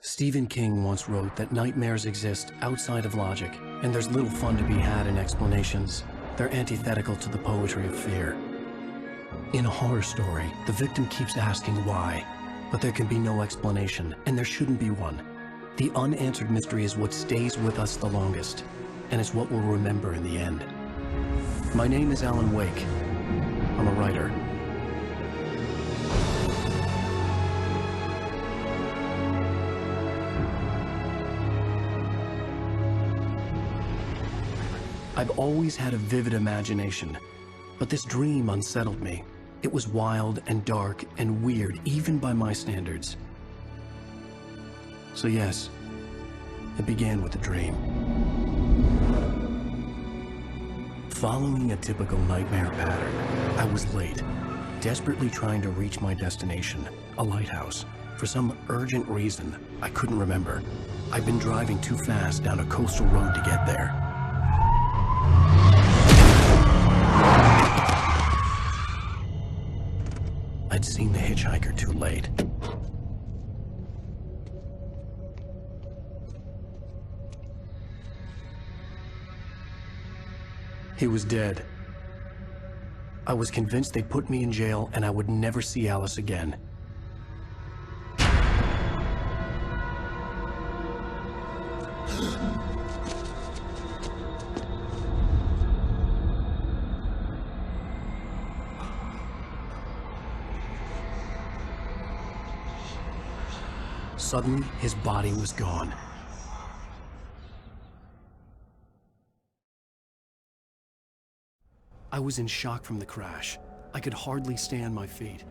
Stephen King once wrote that nightmares exist outside of logic, and there's little fun to be had in explanations. They're antithetical to the poetry of fear. In a horror story, the victim keeps asking why, but there can be no explanation, and there shouldn't be one. The unanswered mystery is what stays with us the longest, and it's what we'll remember in the end. My name is Alan Wake. I'm a writer. I've always had a vivid imagination, but this dream unsettled me. It was wild and dark and weird, even by my standards. So yes, it began with a dream. Following a typical nightmare pattern, I was late, desperately trying to reach my destination, a lighthouse. For some urgent reason, I couldn't remember. I'd been driving too fast down a coastal road to get there. I'd seen the hitchhiker too late. He was dead. I was convinced they'd put me in jail and I would never see Alice again. Suddenly, his body was gone. I was in shock from the crash. I could hardly stay on my feet.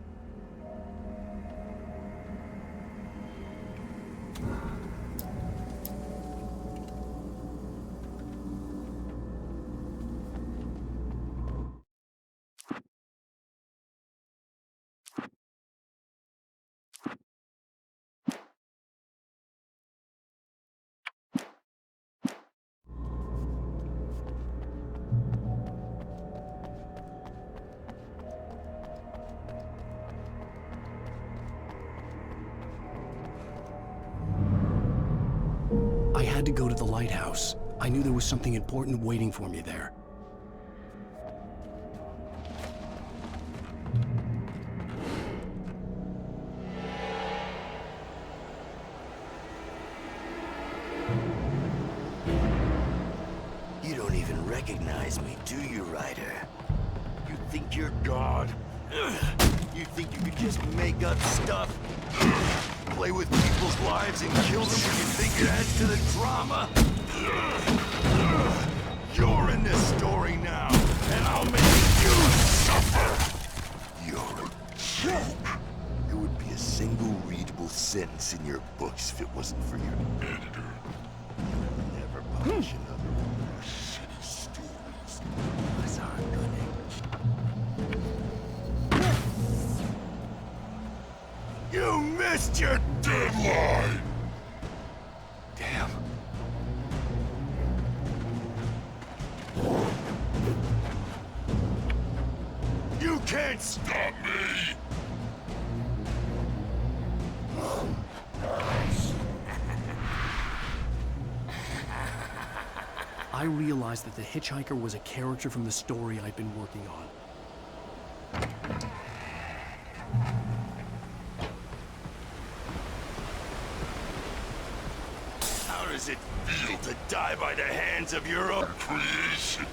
I had to go to the lighthouse. I knew there was something important waiting for me there. You don't even recognize me, do you, Ryder? You think you're God? You think you could just make up stuff? Play with people's lives and kill them when you think it adds to the drama? You're in this story now, and I'll make you suffer! You're a joke. There would be a single readable sentence in your books if it wasn't for your editor. You'll never publish another one of your shitty stories. That's how I'm gonna. You missed your deadline! Damn. You can't stop me! I realized that the hitchhiker was a character from the story I'd been working on. How does it feel to die by the hands of your own creation?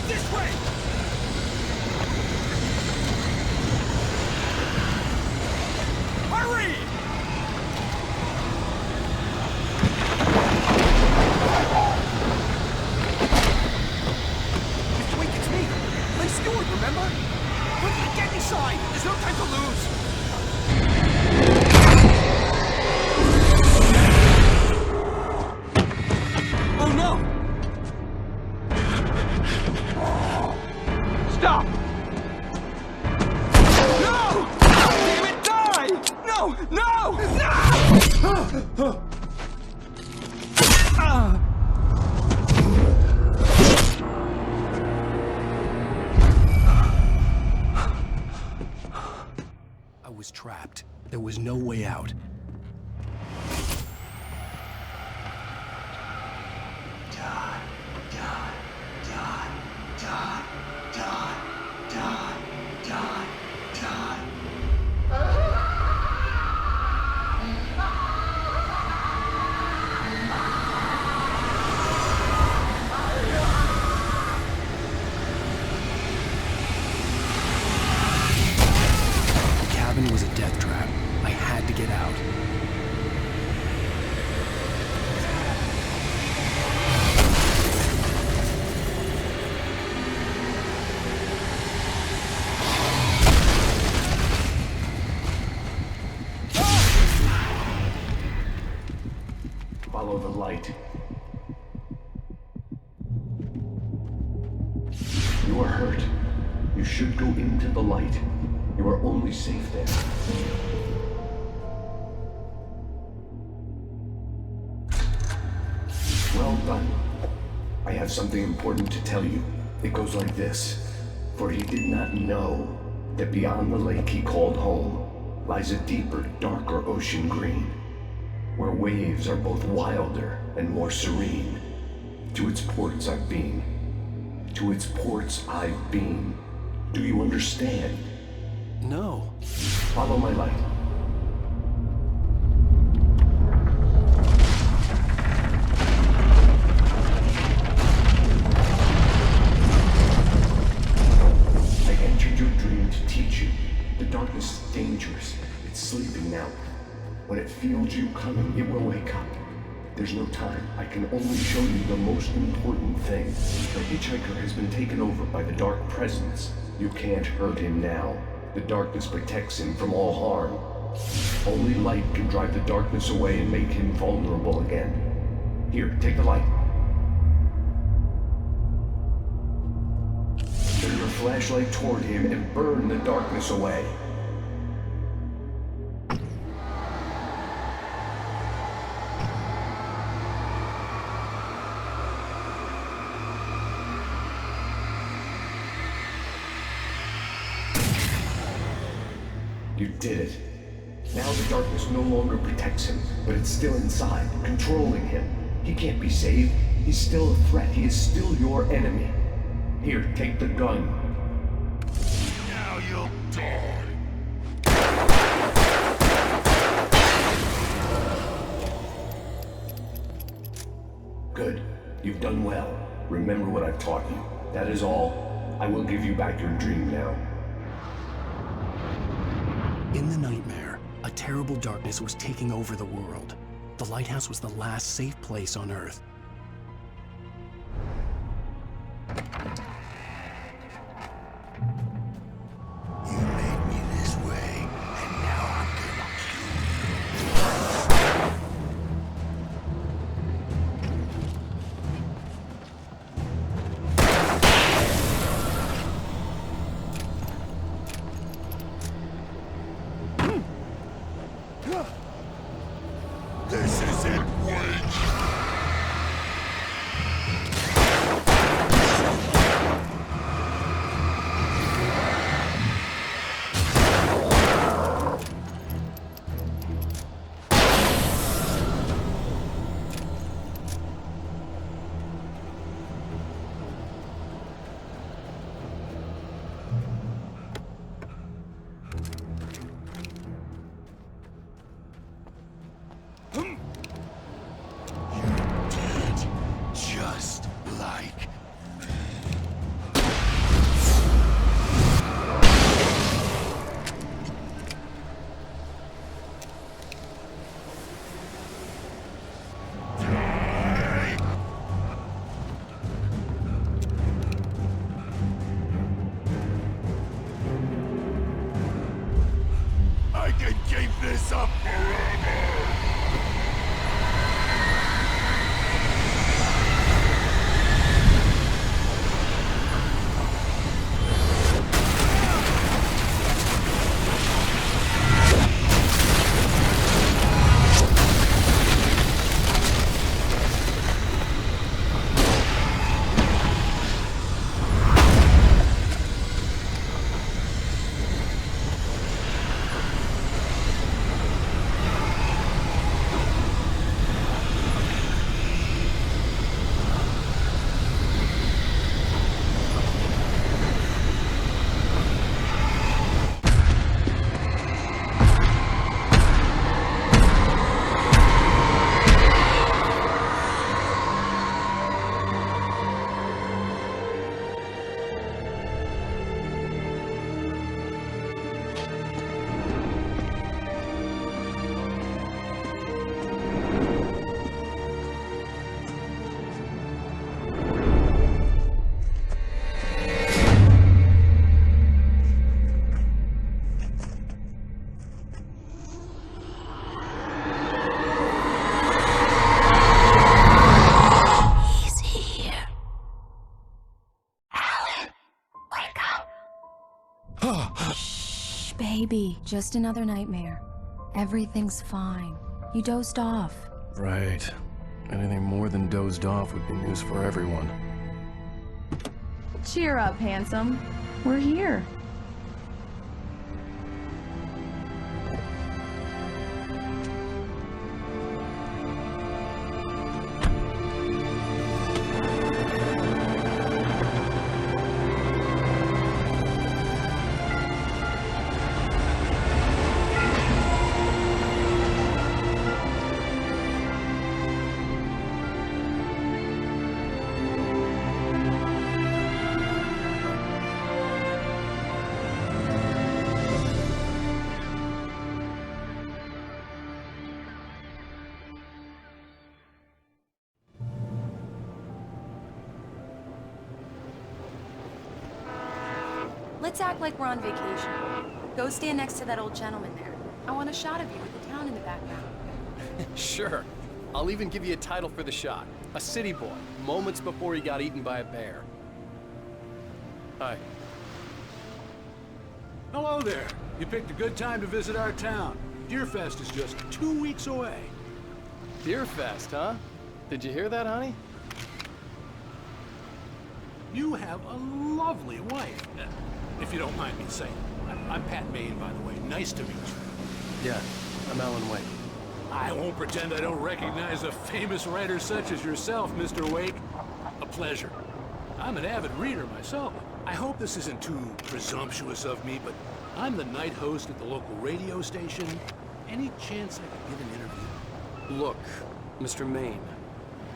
This way! was trapped. There was no way out. Die, die, die, die, die, die, die, die. The cabin was a death trap. I had to get out. Follow the light. You are hurt. You should go into the light. You are only safe there. Well done. I have something important to tell you. It goes like this. For he did not know that beyond the lake he called home lies a deeper, darker ocean green, where waves are both wilder and more serene. To its ports I've been. To its ports I've been. Do you understand? No. Follow my light. I entered your dream to teach you. The darkness is dangerous. It's sleeping now. When it feels you coming, it will wake up. There's no time. I can only show you the most important thing. The hitchhiker has been taken over by the dark presence. You can't hurt him now. The darkness protects him from all harm. Only light can drive the darkness away and make him vulnerable again. Here, take the light. Turn your flashlight toward him and burn the darkness away. You did it. Now the darkness no longer protects him, but it's still inside, controlling him. He can't be saved. He's still a threat. He is still your enemy. Here, take the gun. Now you'll die. Good. You've done well. Remember what I've taught you. That is all. I will give you back your dream now. In the nightmare, a terrible darkness was taking over the world. The lighthouse was the last safe place on Earth. You made me this way, and now I'm gonna This is it, Wake! You're dead, just like I can keep this up forever! be just another nightmare. Everything's fine. You dozed off. Right. Anything more than dozed off would be news for everyone. Cheer up, handsome. We're here. Let's act like we're on vacation. Go stand next to that old gentleman there. I want a shot of you with the town in the background. Sure. I'll even give you a title for the shot. A city boy, moments before he got eaten by a bear. Hi. Hello there. You picked a good time to visit our town. Deerfest is just 2 weeks away. Deerfest, huh? Did you hear that, honey? You have a lovely wife. If you don't mind me saying. I'm Pat Maine, by the way. Nice to meet you. Yeah, I'm Alan Wake. I won't pretend I don't recognize a famous writer such as yourself, Mr. Wake. A pleasure. I'm an avid reader myself. I hope this isn't too presumptuous of me, but I'm the night host at the local radio station. Any chance I could get an interview? Look, Mr. Maine,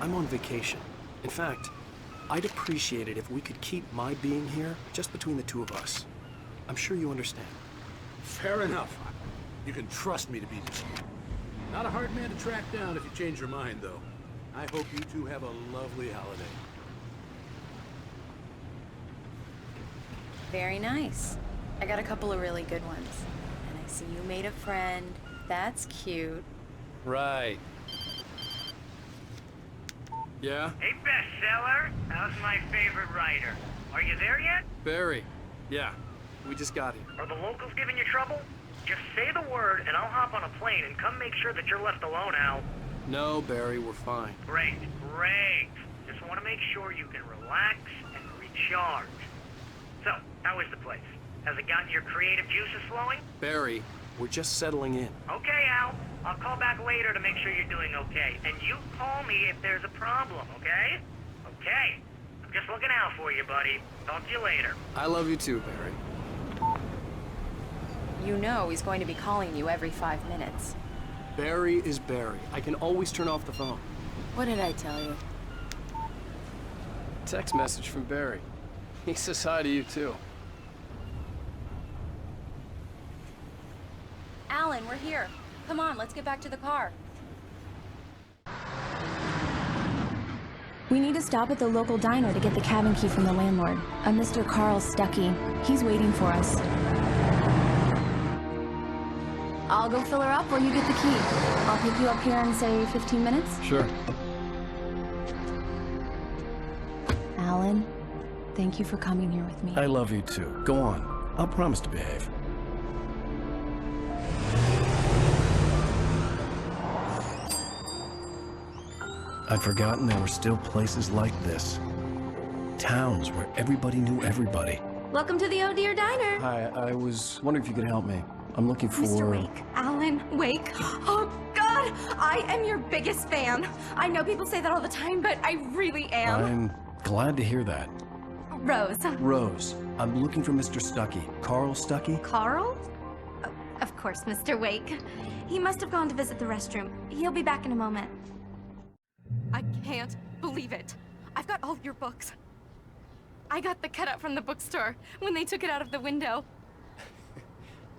I'm on vacation. In fact, I'd appreciate it if we could keep my being here just between the two of us. I'm sure you understand. Fair enough. You can trust me to be discreet. Not a hard man to track down if you change your mind, though. I hope you two have a lovely holiday. Very nice. I got a couple of really good ones. And I see you made a friend. That's cute. Right. Yeah? Hey, bestseller. How's my favorite writer? Are you there yet? Barry. Yeah, we just got here. Are the locals giving you trouble? Just say the word and I'll hop on a plane and come make sure that you're left alone, Al. No, Barry, we're fine. Great, great. Just want to make sure you can relax and recharge. So, how is the place? Has it gotten your creative juices flowing? Barry, we're just settling in. Okay, Al. I'll call back later to make sure you're doing okay. And you call me if there's a problem, okay? Okay. I'm just looking out for you, buddy. Talk to you later. I love you too, Barry. You know he's going to be calling you every 5 minutes. Barry is Barry. I can always turn off the phone. What did I tell you? Text message from Barry. He says hi to you too. Alan, we're here. Come on, let's get back to the car. We need to stop at the local diner to get the cabin key from the landlord, a Mr. Carl Stuckey. He's waiting for us. I'll go fill her up or you get the key. I'll pick you up here in, say, 15 minutes? Sure. Alan, thank you for coming here with me. I love you too. Go on. I'll promise to behave. I'd forgotten there were still places like this. Towns where everybody knew everybody. Welcome to the Oh Dear Diner. Hi, I was wondering if you could help me. I'm looking for... Mr. Wake. Alan Wake. Oh, God! I am your biggest fan. I know people say that all the time, but I really am. I'm glad to hear that. Rose. Rose, I'm looking for Mr. Stuckey. Carl Stuckey? Carl? Oh, of course, Mr. Wake. He must have gone to visit the restroom. He'll be back in a moment. I can't believe it. I've got all of your books. I got the cutout from the bookstore when they took it out of the window.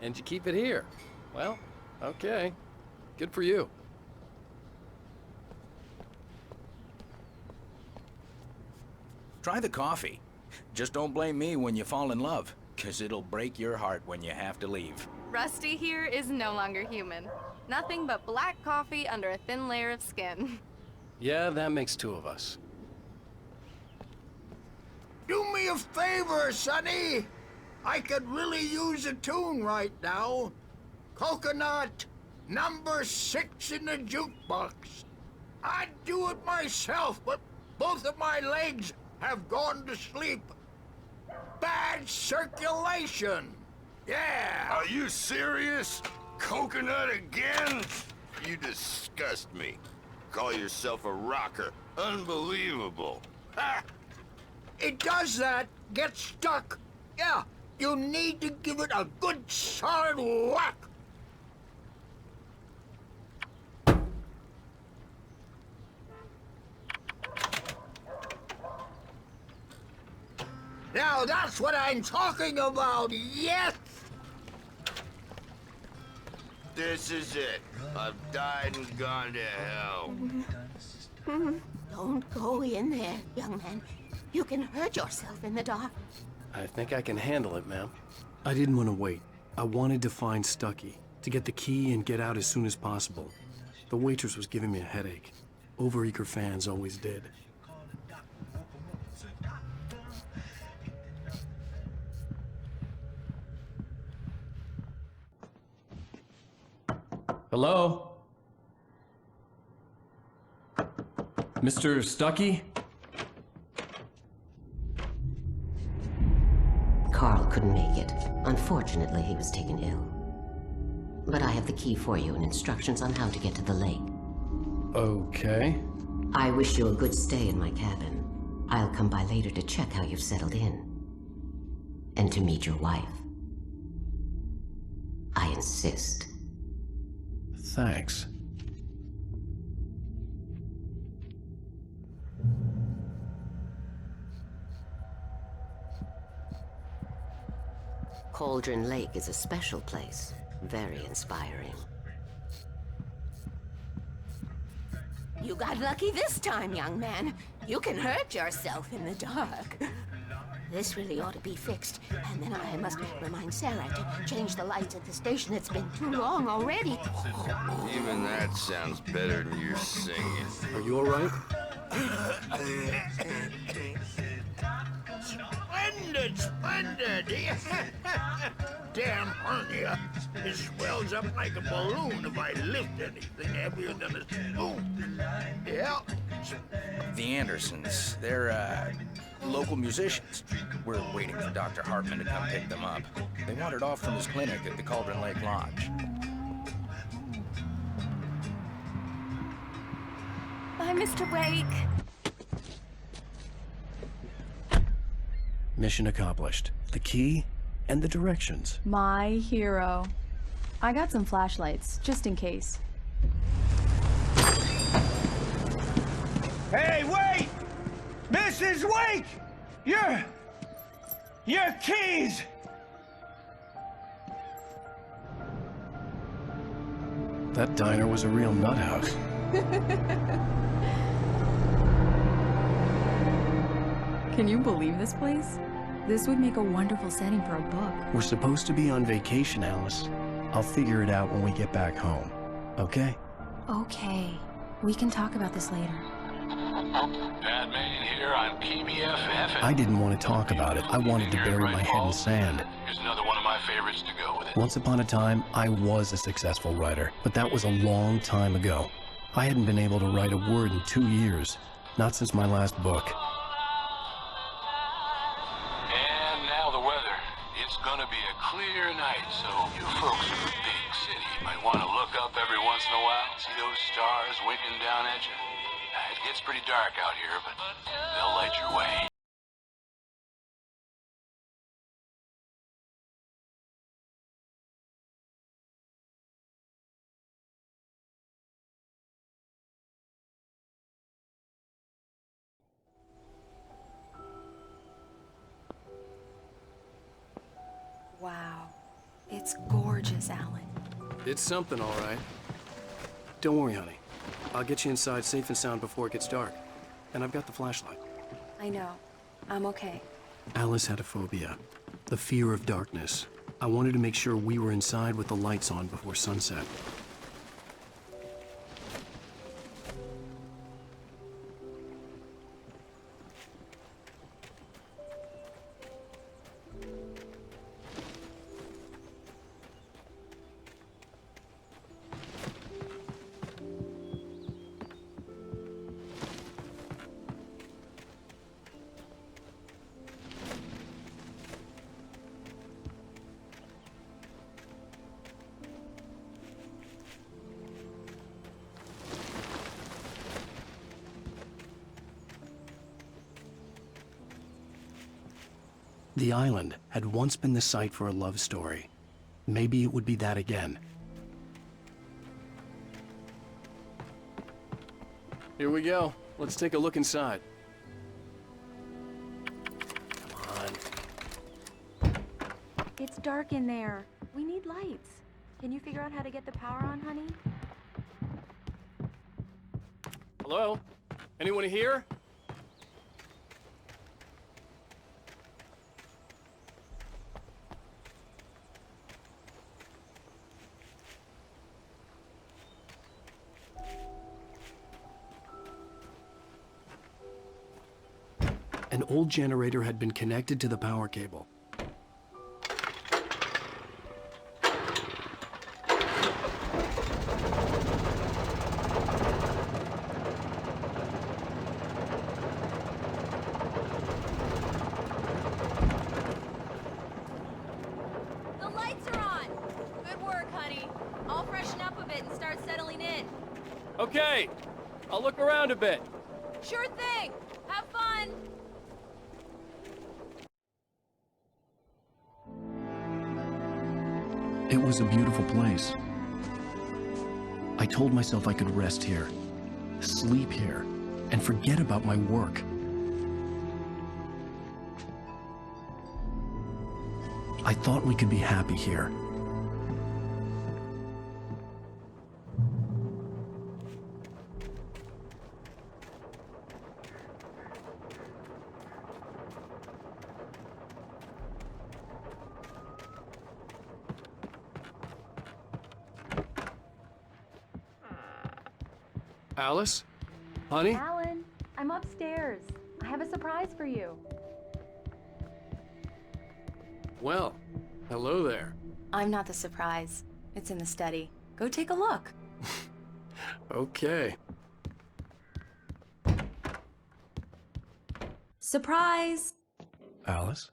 And you keep it here. Well, okay. Good for you. Try the coffee. Just don't blame me when you fall in love, 'cause it'll break your heart when you have to leave. Rusty here is no longer human. Nothing but black coffee under a thin layer of skin. Yeah, that makes two of us. Do me a favor, Sonny! I could really use a tune right now. Coconut, number 6 in the jukebox. I'd do it myself, but both of my legs have gone to sleep. Bad circulation. Yeah. Are you serious? Coconut again? You disgust me. Call yourself a rocker. Unbelievable. Ha! It does that. Get stuck. Yeah, you need to give it a good solid whack. Now that's what I'm talking about, yes! This is it. I've died and gone to hell. Don't go in there, young man. You can hurt yourself in the dark. I think I can handle it, ma'am. I didn't want to wait. I wanted to find Stucky, to get the key and get out as soon as possible. The waitress was giving me a headache. Overeager fans always did. Hello? Mr. Stucky? Carl couldn't make it. Unfortunately, he was taken ill. But I have the key for you and instructions on how to get to the lake. Okay. I wish you a good stay in my cabin. I'll come by later to check how you've settled in. And to meet your wife. I insist. Thanks. Cauldron Lake is a special place. Very inspiring. You got lucky this time, young man. You can hurt yourself in the dark. This really ought to be fixed. And then I must remind Sarah to change the lights at the station. It's been too long already. Even that sounds better than your singing. Are you all right? Splendid, splendid! Damn hernia. It swells up like a balloon if I lift anything heavier than a spoon. Yeah. The Andersons, they're, local musicians. We're waiting for Dr. Hartman to come pick them up. They wandered off from his clinic at the Cauldron Lake Lodge. Bye, Mr. Wake. Mission accomplished. The key and the directions. My hero. I got some flashlights, just in case. Hey, wait! Mrs. Wake! Your keys! That diner was a real nut house. Can you believe this place? This would make a wonderful setting for a book. We're supposed to be on vacation, Alice. I'll figure it out when we get back home. Okay? Okay. We can talk about this later. Pat Main here on PBFF. I didn't want to talk about it. I wanted to bury my head in sand. Here's another one of my favorites to go with it. Once upon a time, I was a successful writer, but that was a long time ago. I hadn't been able to write a word in 2 years. Not since my last book. And now the weather. It's gonna be a clear night, so you folks in the big city might want to look up every once in a while, see those stars winking down at you. It gets pretty dark out here, but they'll light your way. Wow. It's gorgeous, Alan. It's something, all right. Don't worry, honey. I'll get you inside safe and sound before it gets dark. And I've got the flashlight. I know. I'm okay. Alice had a phobia. The fear of darkness. I wanted to make sure we were inside with the lights on before sunset. The island had once been the site for a love story. Maybe it would be that again. Here we go. Let's take a look inside. It's dark in there. We need lights. Can you figure out how to get the power on, honey? Hello? Anyone here? An old generator had been connected to the power cable. The lights are on! Good work, honey. I'll freshen up a bit and start settling in. Okay, I'll look around a bit. Sure thing! Have fun! It was a beautiful place. I told myself I could rest here, sleep here, and forget about my work. I thought we could be happy here. Alice? Honey? Alan, I'm upstairs. I have a surprise for you. Well, hello there. I'm not the surprise. It's in the study. Go take a look. Okay. Surprise! Alice?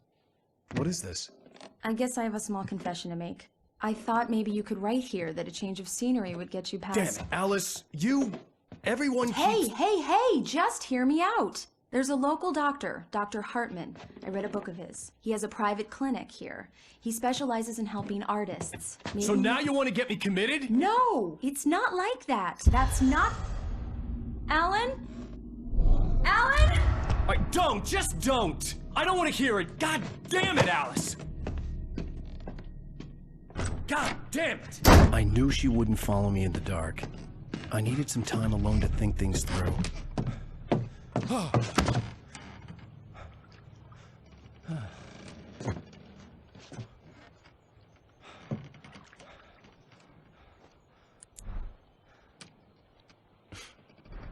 What is this? I guess I have a small confession to make. I thought maybe you could write here that a change of scenery would get you past... Damn it, Alice! Everyone Hey, hey, just hear me out! There's a local doctor, Dr. Hartman. I read a book of his. He has a private clinic here. He specializes in helping artists. So now you want to get me committed? No! It's not like that. That's not... Alan? Alan? Just don't! I don't want to hear it! God damn it, Alice! God damn it! I knew she wouldn't follow me in the dark. I needed some time alone to think things through.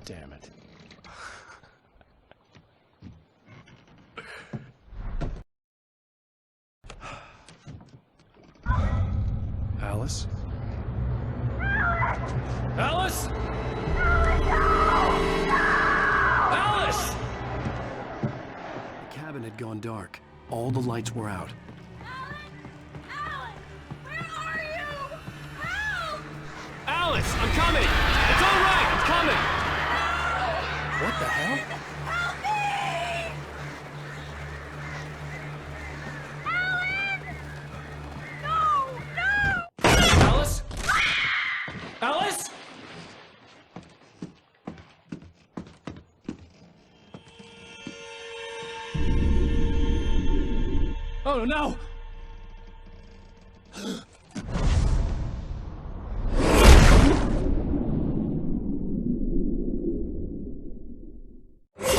Damn it. Alice? Alice? Alice! The cabin had gone dark. All the lights were out. Alice, I'm coming! It's all right, I'm coming! What the hell? Alice? Alice? Oh no!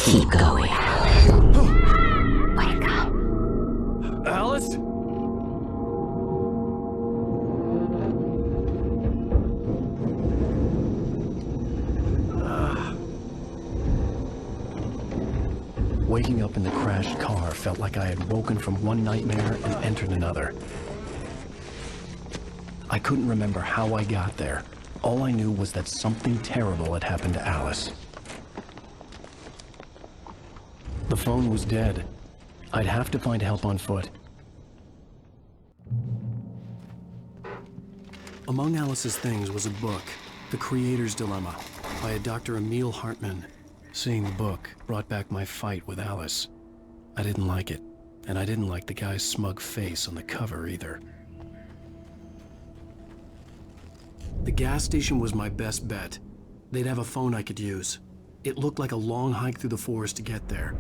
Keep going. Wake up. Alice? Waking up in the crashed car felt like I had woken from one nightmare and entered another. I couldn't remember how I got there. All I knew was that something terrible had happened to Alice. The phone was dead. I'd have to find help on foot. Among Alice's things was a book, The Creator's Dilemma, by a Dr. Emil Hartman. Seeing the book brought back my fight with Alice. I didn't like it. And I didn't like the guy's smug face on the cover either. The gas station was my best bet. They'd have a phone I could use. It looked like a long hike through the forest to get there.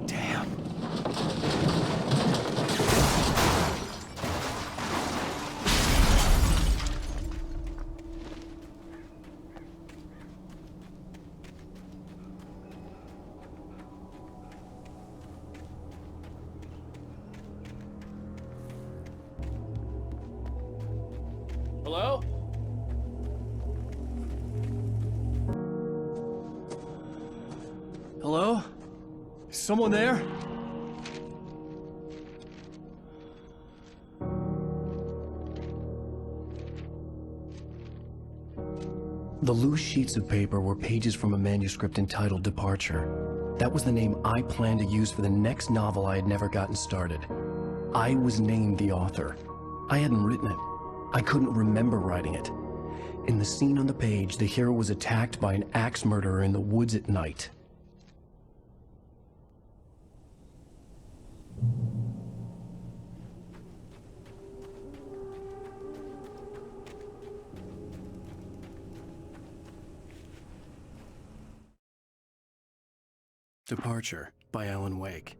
Damn. Hello? Hello? Is someone there? The loose sheets of paper were pages from a manuscript entitled Departure. That was the name I planned to use for the next novel I had never gotten started. I was named the author. I hadn't written it. I couldn't remember writing it. In the scene on the page, the hero was attacked by an axe murderer in the woods at night. Departure by Alan Wake.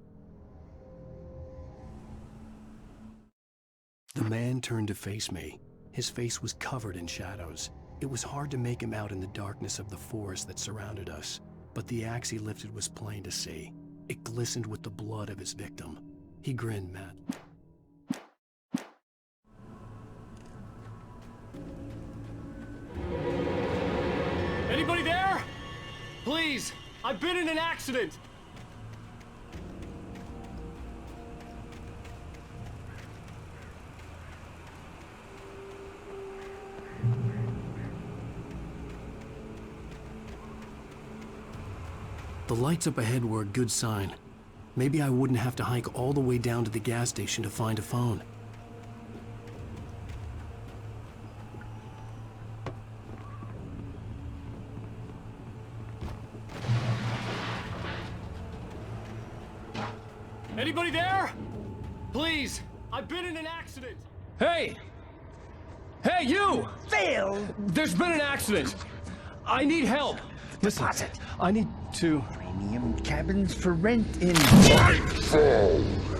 The man turned to face me. His face was covered in shadows. It was hard to make him out in the darkness of the forest that surrounded us, but the axe he lifted was plain to see. It glistened with the blood of his victim. He grinned, Matt. Anybody there? Please, I've been in an accident. The lights up ahead were a good sign. Maybe I wouldn't have to hike all the way down to the gas station to find a phone. Anybody there? Please, I've been in an accident. Hey! Hey, you! Phil! There's been an accident. I need help. Listen, I need to... Premium cabins for rent in...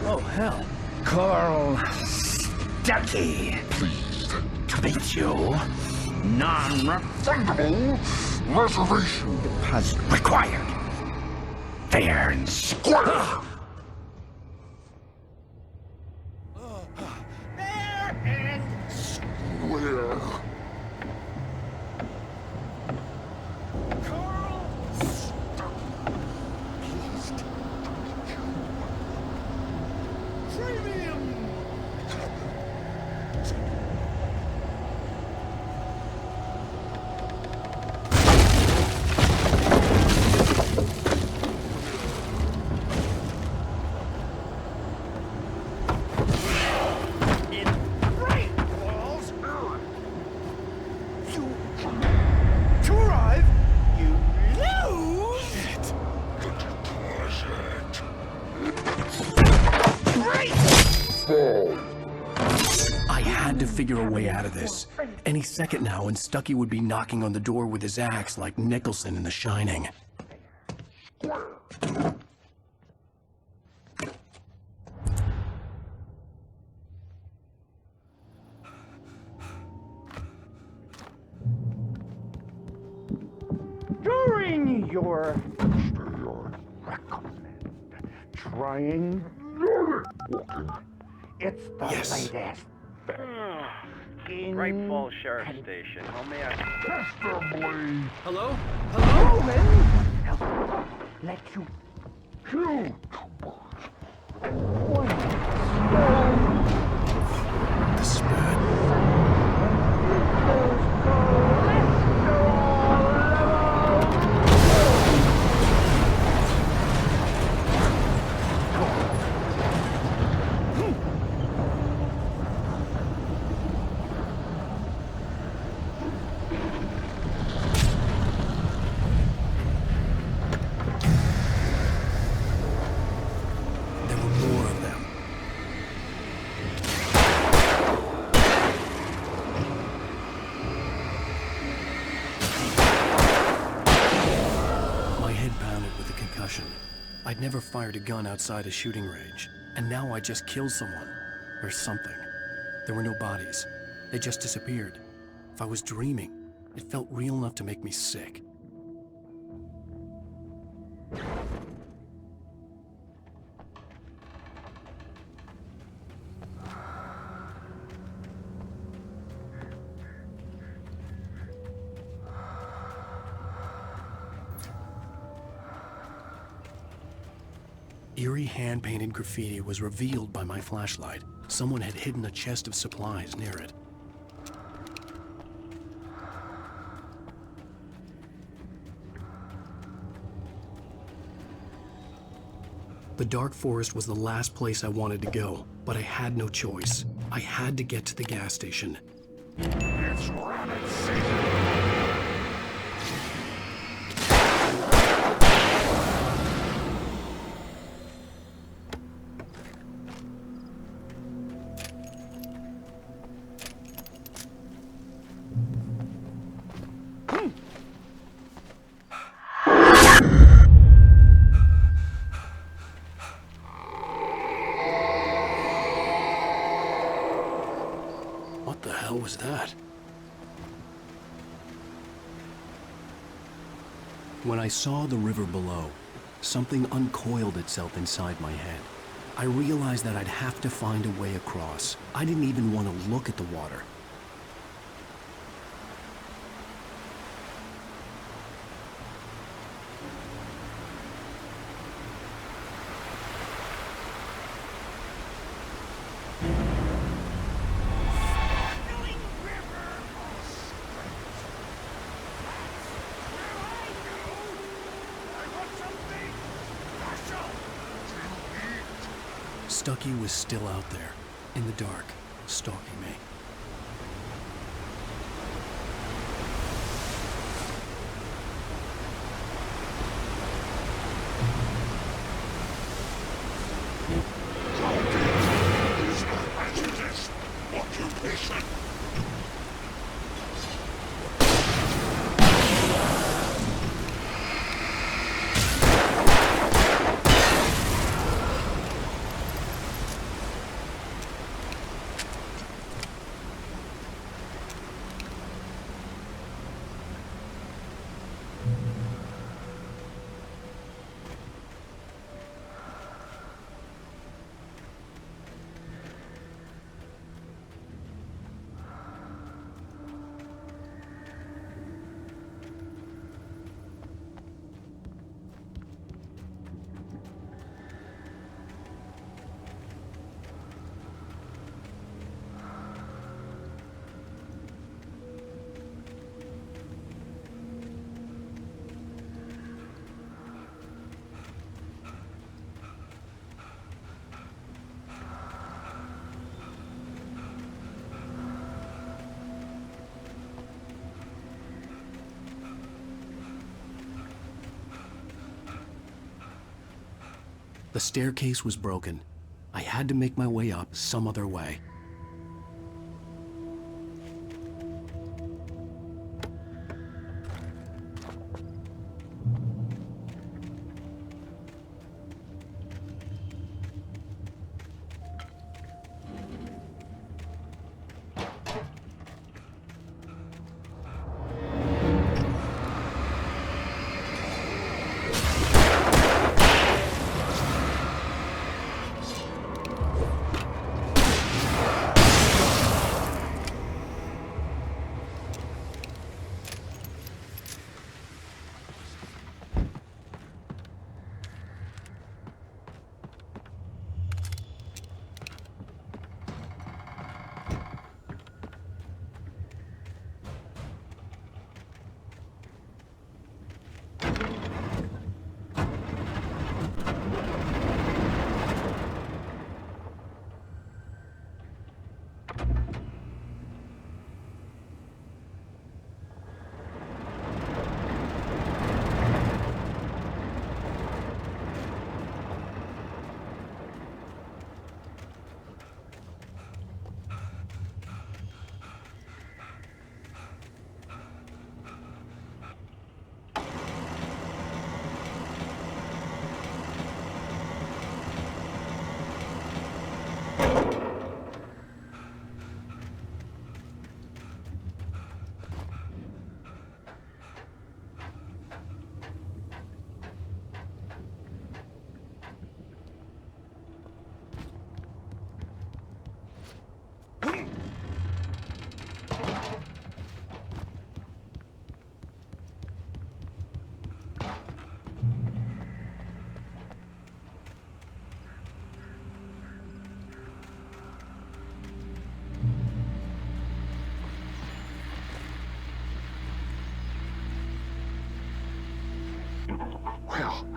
Oh, hell. Carl Stuckey. Pleased to meet you. Non-refundable reservation deposit required. Fair and square. Fair and square. Carl Stuckey. Pleased to meet you. Premium. To arrive, you lose! Great! I had to figure a way out of this. Any second now, and Stuckey would be knocking on the door with his axe like Nicholson in The Shining. During your recommend trying it's the latest. Great Falls Sheriff Station. How may I? Hello? Roman, let you choose. This is bad. never fired a gun outside a shooting range, and now I just killed someone. Or something. There were no bodies. They just disappeared. If I was dreaming, it felt real enough to make me sick. Eerie hand-painted graffiti was revealed by my flashlight. Someone had hidden a chest of supplies near it. The dark forest was the last place I wanted to go, but I had no choice. I had to get to the gas station. It's rabbit season. What the hell was that? When I saw the river below, something uncoiled itself inside my head. I realized that I'd have to find a way across. I didn't even want to look at the water. Stucky was still out there, in the dark, stalking me. Occupation. The staircase was broken. I had to make my way up some other way.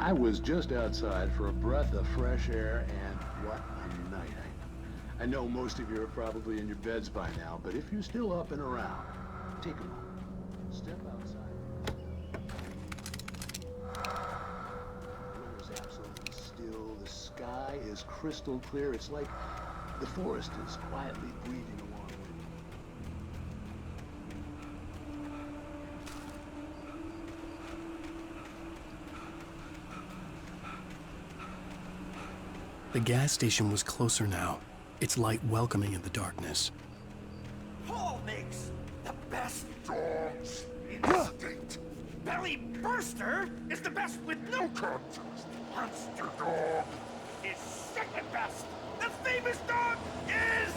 I was just outside for a breath of fresh air, and what a night. I know most of you are probably in your beds by now, but if you're still up and around, take a moment. Step outside. The weather is absolutely still. The sky is crystal clear. It's like the forest is quietly breathing along with you. The gas station was closer now, its light welcoming in the darkness. Paul makes the best dogs in the state. Belly Burster is the best with no contest. Monster Dog is second best. The famous dog is...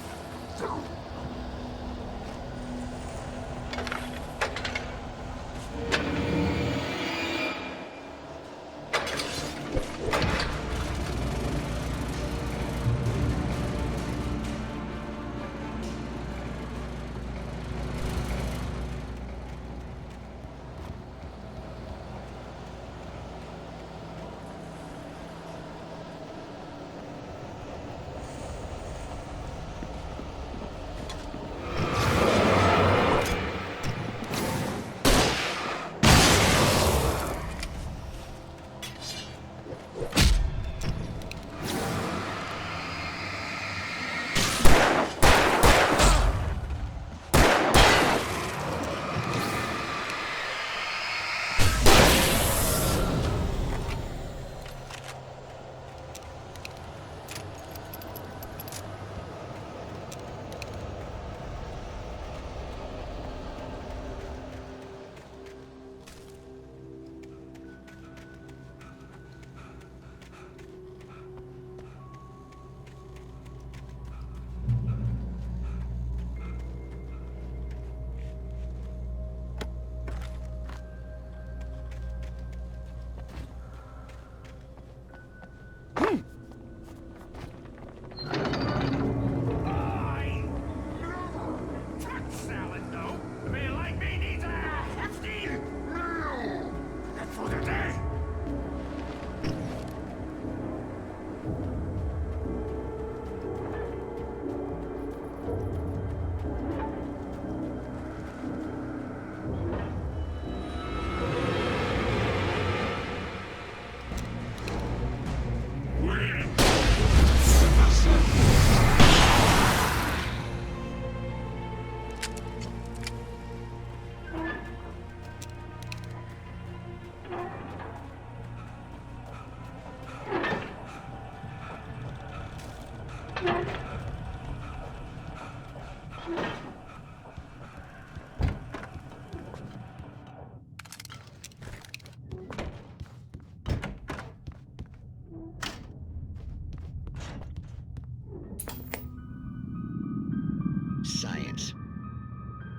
Science.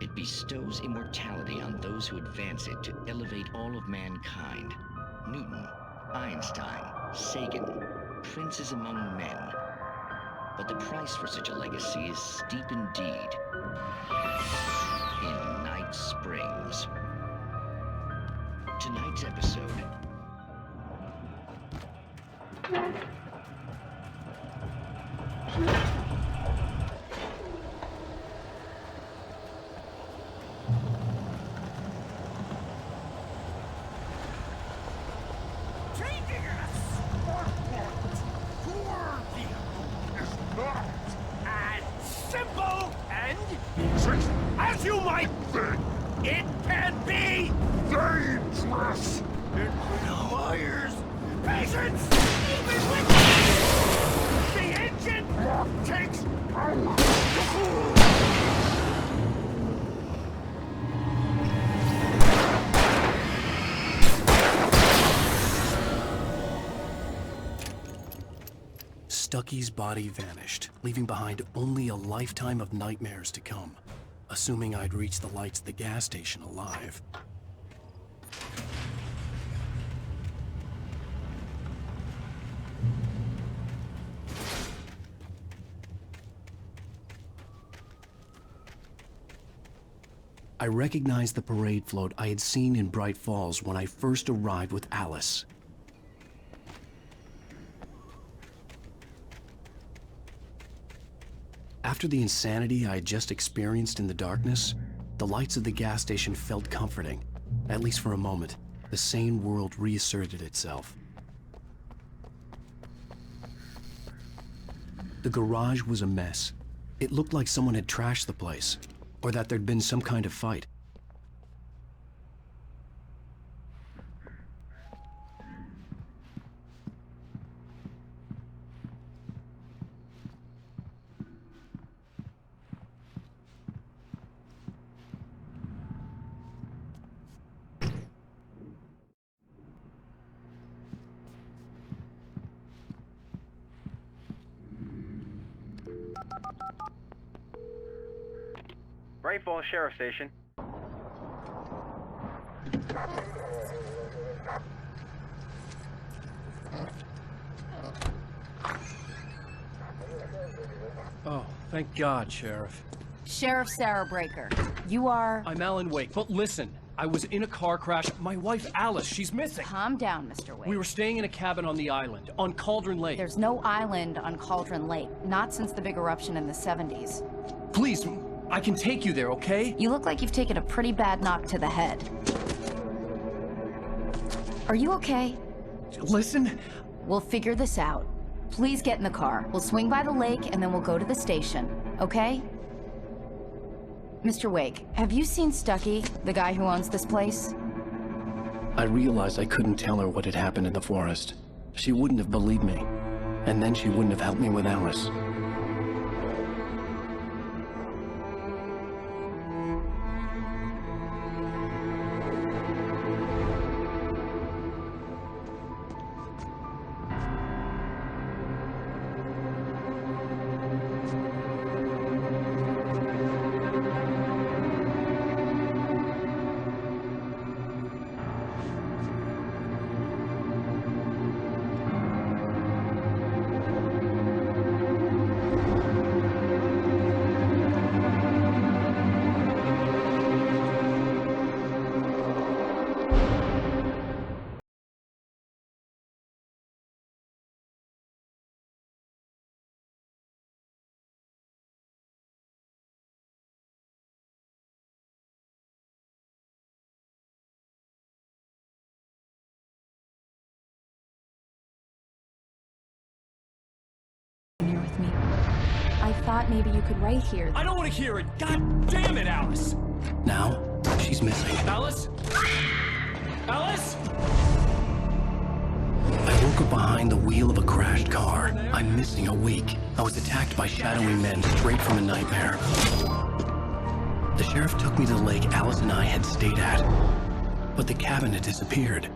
It bestows immortality on those who advance it to elevate all of mankind. Newton, Einstein, Sagan, princes among men. But the price for such a legacy is steep indeed. In Night Springs. Tonight's episode. As you might think, it can be dangerous. It requires patience, even with the engine takes hours to cool. Stucky's body vanished, leaving behind only a lifetime of nightmares to come. Assuming I'd reach the lights at the gas station alive. I recognized the parade float I had seen in Bright Falls when I first arrived with Alice. After the insanity I had just experienced in the darkness, the lights of the gas station felt comforting. At least for a moment, the sane world reasserted itself. The garage was a mess. It looked like someone had trashed the place, or that there'd been some kind of fight. Great Falls Sheriff Station. Oh, thank God, Sheriff. Sheriff Sarah Breaker, you are... I'm Alan Wake, but listen, I was in a car crash. My wife, Alice, she's missing. Calm down, Mr. Wake. We were staying in a cabin on the island, on Cauldron Lake. There's no island on Cauldron Lake, not since the big eruption in the 70s. Please, I can take you there, okay? You look like you've taken a pretty bad knock to the head. Are you okay? Listen. We'll figure this out. Please get in the car. We'll swing by the lake and then we'll go to the station, okay? Mr. Wake, have you seen Stucky, the guy who owns this place? I realized I couldn't tell her what had happened in the forest. She wouldn't have believed me, and then she wouldn't have helped me with Alice. Here with me. I thought maybe you could write here. I don't want to hear it! God damn it, Alice! Now, she's missing. Alice? Alice? I woke up behind the wheel of a crashed car. I'm missing a week. I was attacked by shadowy men straight from a nightmare. The sheriff took me to the lake Alice and I had stayed at, but the cabin had disappeared.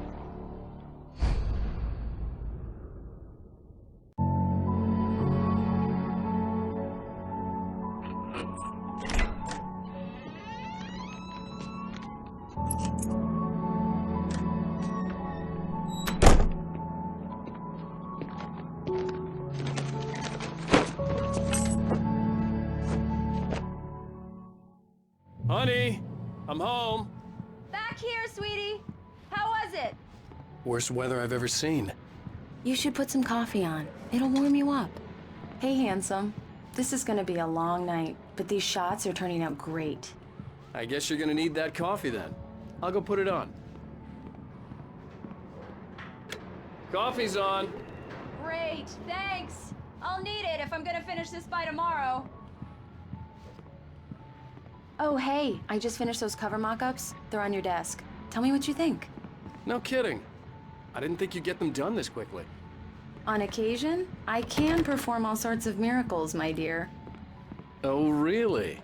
Honey, I'm home. Back here, sweetie. How was it? Worst weather I've ever seen. You should put some coffee on. It'll warm you up. Hey, handsome. This is gonna be a long night, but these shots are turning out great. I guess you're gonna need that coffee then. I'll go put it on. Coffee's on. Great, thanks. I'll need it if I'm gonna finish this by tomorrow. Oh, hey, I just finished those cover mock-ups. They're on your desk. Tell me what you think. No kidding. I didn't think you'd get them done this quickly. On occasion, I can perform all sorts of miracles, my dear. Oh, really?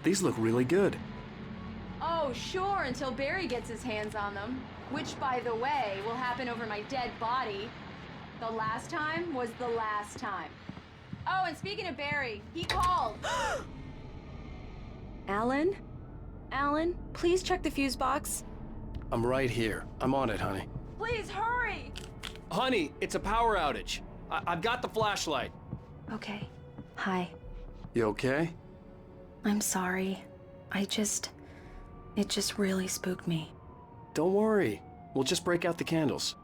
These look really good. Oh, sure, until Barry gets his hands on them. Which, by the way, will happen over my dead body. The last time was the last time. Oh, and speaking of Barry, he called. Alan? Alan, please check the fuse box. I'm right here. I'm on it, honey. Please hurry! Honey, it's a power outage. I've got the flashlight. Okay. Hi. You okay? I'm sorry. It just really spooked me. Don't worry. We'll just break out the candles.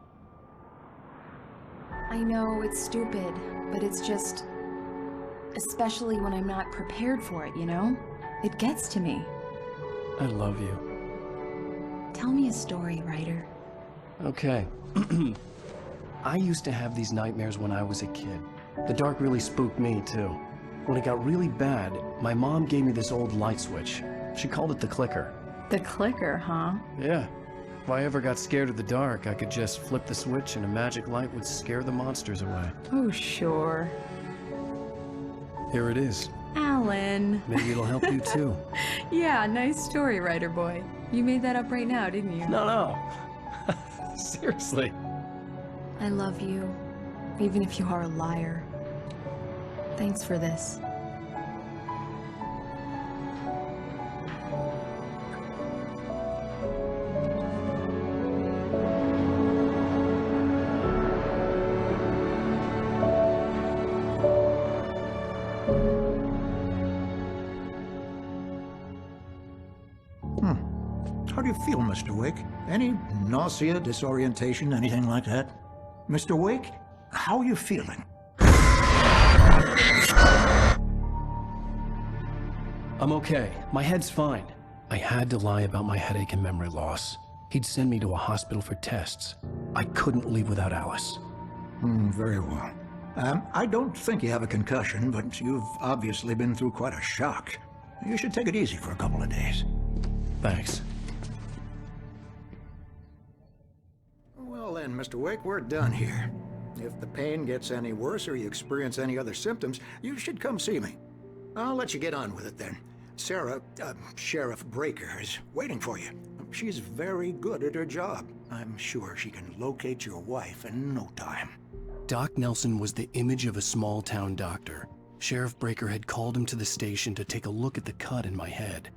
I know it's stupid, but it's just... especially when I'm not prepared for it, you know? It gets to me. I love you. Tell me a story, writer. Okay. I used to have these nightmares when I was a kid. The dark really spooked me, too. When it got really bad, my mom gave me this old light switch. She called it the clicker. The clicker, huh? Yeah. If I ever got scared of the dark, I could just flip the switch and a magic light would scare the monsters away. Oh, sure. Here it is. Alan. Maybe it'll help you, too. Yeah, nice story, writer boy. You made that up right now, didn't you? No. Seriously. I love you, even if you are a liar. Thanks for this. How do you feel, Mr. Wake? Any nausea, disorientation, anything like that? Mr. Wake, how are you feeling? I'm okay. My head's fine. I had to lie about my headache and memory loss. He'd send me to a hospital for tests. I couldn't leave without Alice. Very well. I don't think you have a concussion, but you've obviously been through quite a shock. You should take it easy for a couple of days. Thanks. Well then, Mr. Wake, we're done here. If the pain gets any worse or you experience any other symptoms, you should come see me. I'll let you get on with it then. Sarah, Sheriff Breaker, is waiting for you. She's very good at her job. I'm sure she can locate your wife in no time. Doc Nelson was the image of a small-town doctor. Sheriff Breaker had called him to the station to take a look at the cut in my head.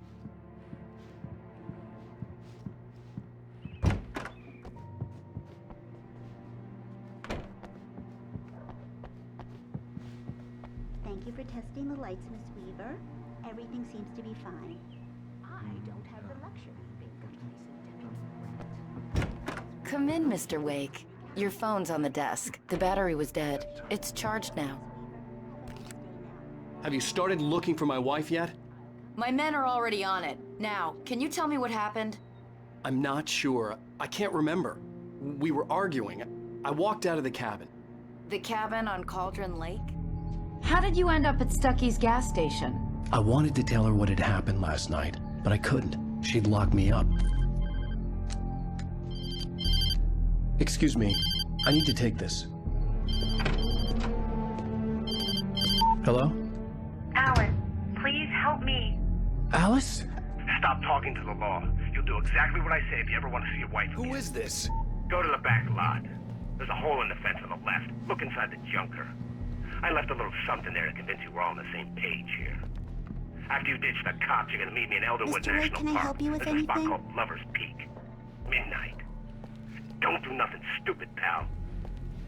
Thank you for testing the lights, Miss Weaver. Everything seems to be fine. I don't have the luxury of being complacent. Come in, Mr. Wake. Your phone's on the desk. The battery was dead. It's charged now. Have you started looking for my wife yet? My men are already on it. Now, can you tell me what happened? I'm not sure. I can't remember. We were arguing. I walked out of the cabin. The cabin on Cauldron Lake? How did you end up at Stucky's gas station? I wanted to tell her what had happened last night, but I couldn't. She'd lock me up. Excuse me. I need to take this. Hello? Alan, please help me. Alice? Stop talking to the law. You'll do exactly what I say if you ever want to see your wife again. Who is this? Go to the back lot. There's a hole in the fence on the left. Look inside the junker. I left a little something there to convince you we're all on the same page here. After you ditch the cops, you're gonna meet me in Elderwood Mr. Wake, National can I Park. help you with There's a spot anything? called Lover's Peak. Midnight. Don't do nothing stupid, pal.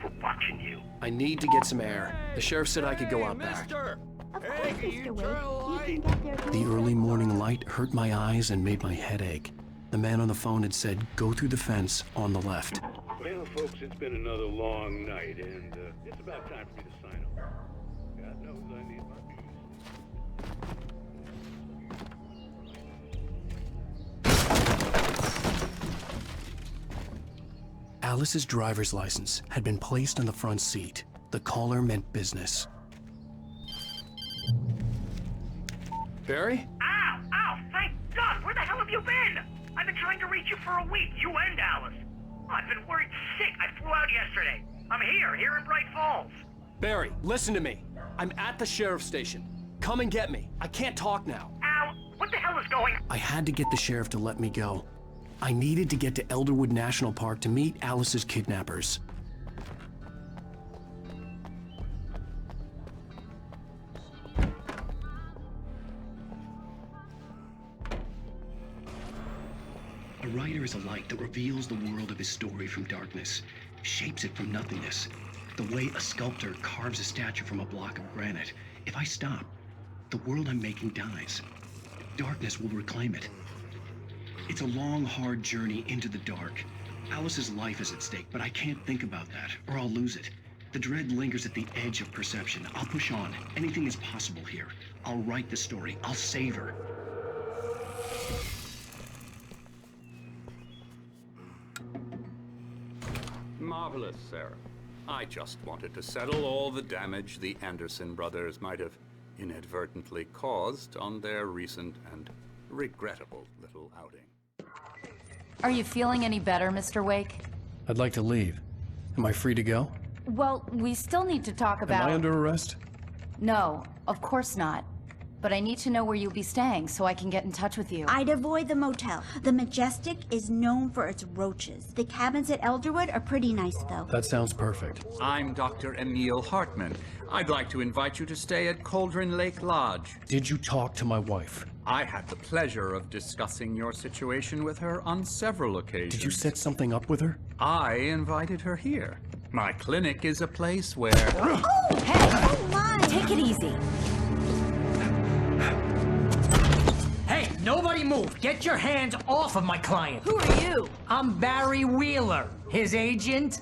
We're watching you. I need to get some air. The sheriff said I could go out back. Of course, Mr. Wake. You can get there. The early morning light hurt my eyes and made my head ache. The man on the phone had said, go through the fence on the left. Well, folks, it's been another long night, and it's about time for me to sign off. God knows I need my Alice's driver's license had been placed on the front seat. The caller meant business. Barry? Ow! Ow! Thank God! Where the hell have you been? I've been trying to reach you for a week, you and Alice. I've been worried sick. I flew out yesterday. I'm here in Bright Falls. Barry, listen to me. I'm at the sheriff's station. Come and get me. I can't talk now. Al, what the hell is going on? I had to get the sheriff to let me go. I needed to get to Elderwood National Park to meet Alice's kidnappers. A writer is a light that reveals the world of his story from darkness, shapes it from nothingness. The way a sculptor carves a statue from a block of granite. If I stop, the world I'm making dies. Darkness will reclaim it. It's a long, hard journey into the dark. Alice's life is at stake, but I can't think about that, or I'll lose it. The dread lingers at the edge of perception. I'll push on. Anything is possible here. I'll write the story. I'll save her. Marvelous, Sarah. I just wanted to settle all the damage the Anderson brothers might have inadvertently caused on their recent and regrettable little outing. Are you feeling any better, Mr. Wake? I'd like to leave. Am I free to go? Well, we still need to talk about... Am I under arrest? No, of course not. But I need to know where you'll be staying so I can get in touch with you. I'd avoid the motel. The Majestic is known for its roaches. The cabins at Elderwood are pretty nice, though. That sounds perfect. I'm Dr. Emil Hartman. I'd like to invite you to stay at Cauldron Lake Lodge. Did you talk to my wife? I had the pleasure of discussing your situation with her on several occasions. Did you set something up with her? I invited her here. My clinic is a place where... Oh! Hey! Oh, my! Take it easy. Hey, nobody move! Get your hands off of my client! Who are you? I'm Barry Wheeler, his agent.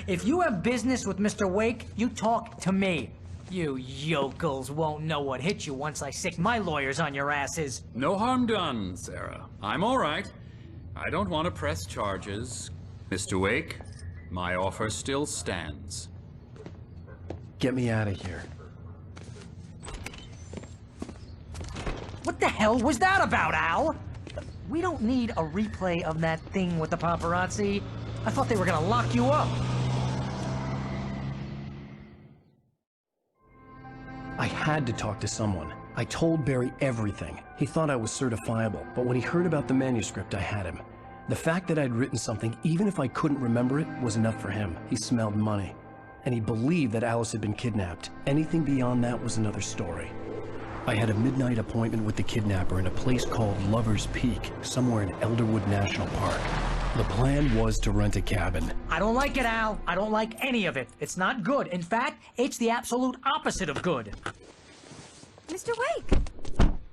If you have business with Mr. Wake, you talk to me. You yokels won't know what hit you once I sick my lawyers on your asses. No harm done, Sarah. I'm all right. I don't want to press charges. Mr. Wake, my offer still stands. Get me out of here. What the hell was that about, Al? We don't need a replay of that thing with the paparazzi. I thought they were gonna lock you up. I had to talk to someone. I told Barry everything. He thought I was certifiable, but when he heard about the manuscript, I had him. The fact that I'd written something, even if I couldn't remember it, was enough for him. He smelled money. And he believed that Alice had been kidnapped. Anything beyond that was another story. I had a midnight appointment with the kidnapper in a place called Lover's Peak, somewhere in Elderwood National Park. The plan was to rent a cabin. I don't like it, Al. I don't like any of it. It's not good. In fact, it's the absolute opposite of good. Mr. Wake!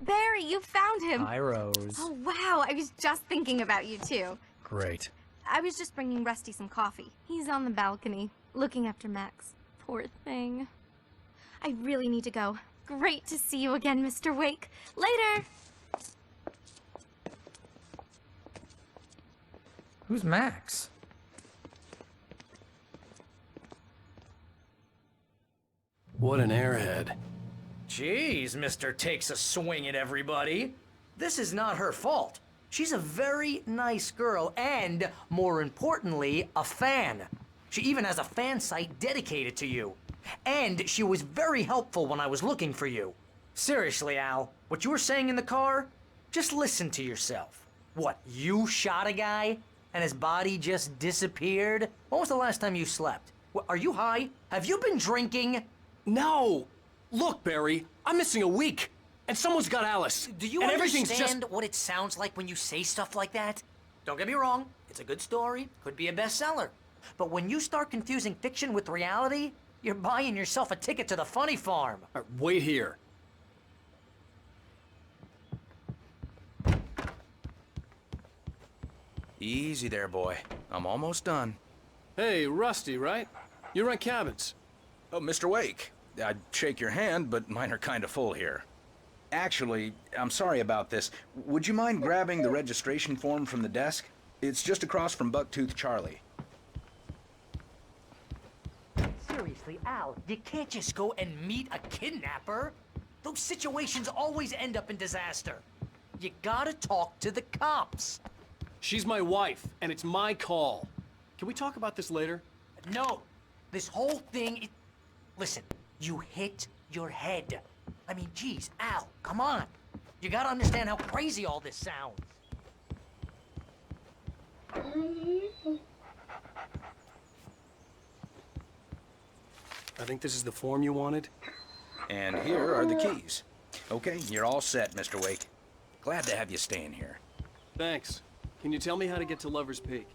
Barry, you found him! Hi, Rose. Oh, wow. I was just thinking about you, too. Great. I was just bringing Rusty some coffee. He's on the balcony, looking after Max. Poor thing. I really need to go. Great to see you again, Mr. Wake. Later! Who's Max? What an airhead. Jeez, Mr. Takes a swing at everybody. This is not her fault. She's a very nice girl and, more importantly, a fan. She even has a fan site dedicated to you. And she was very helpful when I was looking for you. Seriously, Al, what you were saying in the car? Just listen to yourself. What, you shot a guy and his body just disappeared? When was the last time you slept? Are you high? Have you been drinking? No! Look, Barry, I'm missing a week. And someone's got Alice. Do you understand what it sounds like when you say stuff like that? Don't get me wrong, it's a good story, could be a bestseller. But when you start confusing fiction with reality, you're buying yourself a ticket to the funny farm. Wait here. Easy there, boy. I'm almost done. Hey, Rusty, right? You rent cabins. Oh, Mr. Wake. I'd shake your hand, but mine are kind of full here. Actually, I'm sorry about this. Would you mind grabbing the registration form from the desk? It's just across from Bucktooth Charlie. Seriously, Al, you can't just go and meet a kidnapper. Those situations always end up in disaster. You gotta talk to the cops. She's my wife, and it's my call. Can we talk about this later? No, this whole thing... Listen, you hit your head. I mean, geez, Al, come on. You gotta understand how crazy all this sounds. I think this is the form you wanted. And here are the keys. Okay, you're all set, Mr. Wake. Glad to have you staying here. Thanks. Can you tell me how to get to Lover's Peak?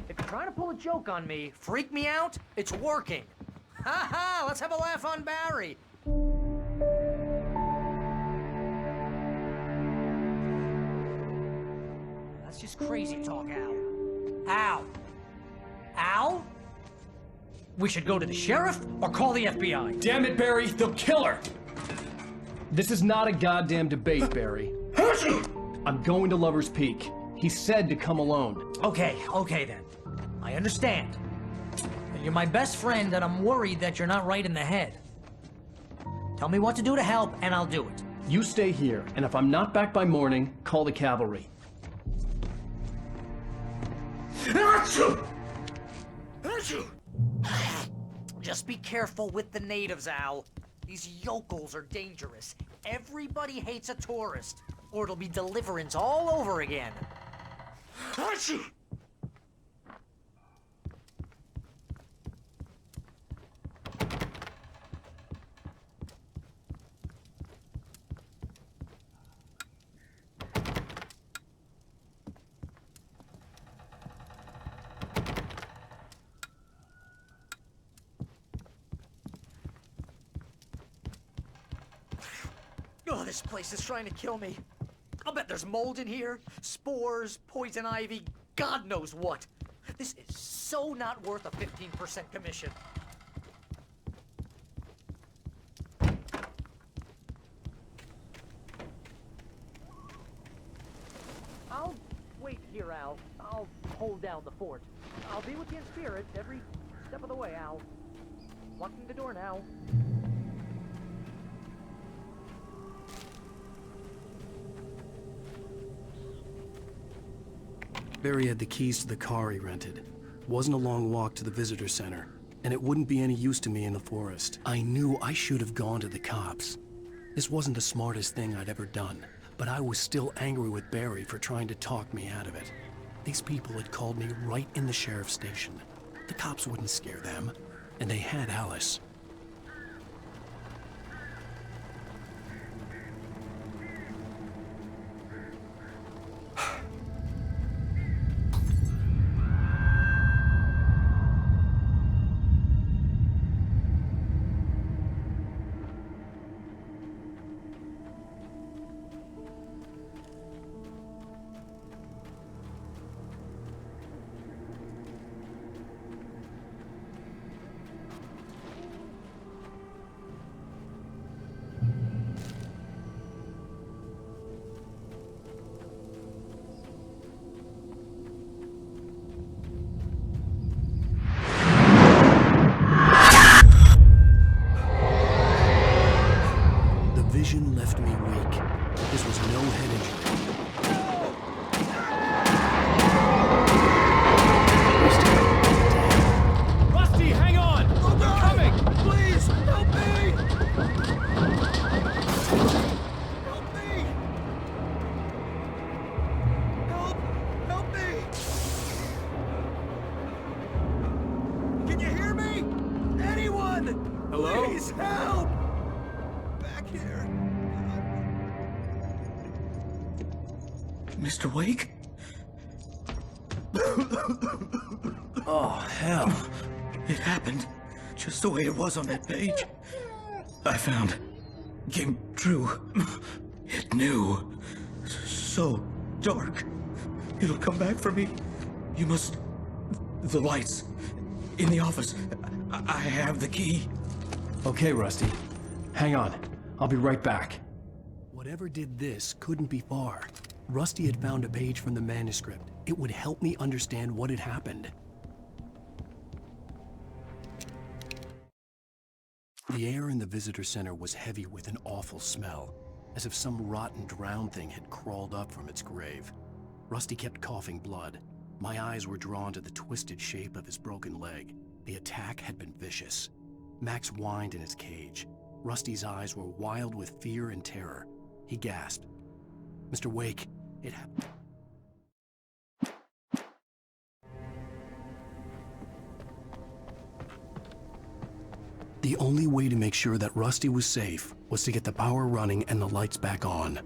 If you're trying to pull a joke on me, freak me out, it's working. Ha ha, let's have a laugh on Barry. That's just crazy talk, Al. Al! We should go to the sheriff or call the FBI. Damn it, Barry, they'll kill her! This is not a goddamn debate, Barry. I'm going to Lover's Peak. He said to come alone. Okay then. I understand. You're my best friend, and I'm worried that you're not right in the head. Tell me what to do to help, and I'll do it. You stay here, and if I'm not back by morning, call the cavalry. Just be careful with the natives, Al. These yokels are dangerous. Everybody hates a tourist, or it'll be Deliverance all over again. Oh, this place is trying to kill me. I'll bet there's mold in here, spores, poison ivy, God knows what. This is so not worth a 15% commission. I'll wait here, Al. I'll hold down the fort. I'll be with you in spirit every step of the way, Al. Locking the door now. Barry had the keys to the car he rented. Wasn't a long walk to the visitor center, and it wouldn't be any use to me in the forest. I knew I should have gone to the cops. This wasn't the smartest thing I'd ever done, but I was still angry with Barry for trying to talk me out of it. These people had called me right in the sheriff's station. The cops wouldn't scare them, and they had Alice. Vision left me weak. This was no head injury. Rusty, hang on! They're coming! Please, help me! Help me! Help me! Can you hear me? Anyone? Hello? Please help! Here. Mr. Wake? Oh, hell. It happened just the way it was on that page. I found. Came true. It knew. So dark. It'll come back for me. You must... The lights. In the office. I have the key. Okay, Rusty. Hang on. I'll be right back. Whatever did this couldn't be far. Rusty had found a page from the manuscript. It would help me understand what had happened. The air in the visitor center was heavy with an awful smell, as if some rotten drowned thing had crawled up from its grave. Rusty kept coughing blood. My eyes were drawn to the twisted shape of his broken leg. The attack had been vicious. Max whined in his cage. Rusty's eyes were wild with fear and terror. He gasped. Mr. Wake, it happened. The only way to make sure that Rusty was safe was to get the power running and the lights back on.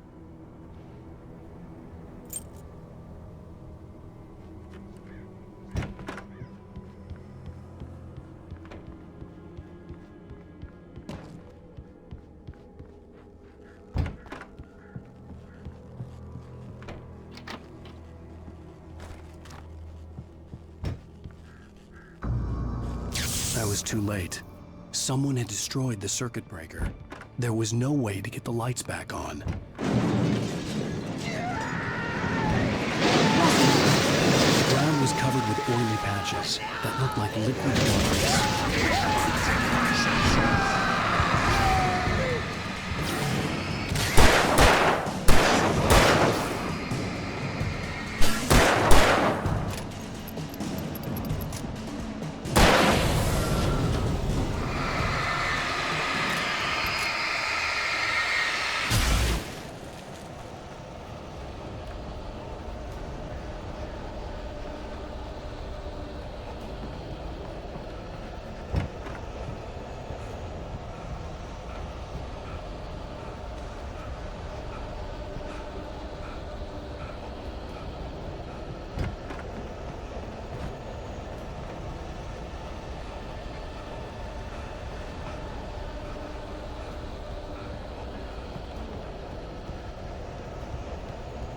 I was too late. Someone had destroyed the circuit breaker. There was no way to get the lights back on. The ground was covered with oily patches that looked like liquid darkness.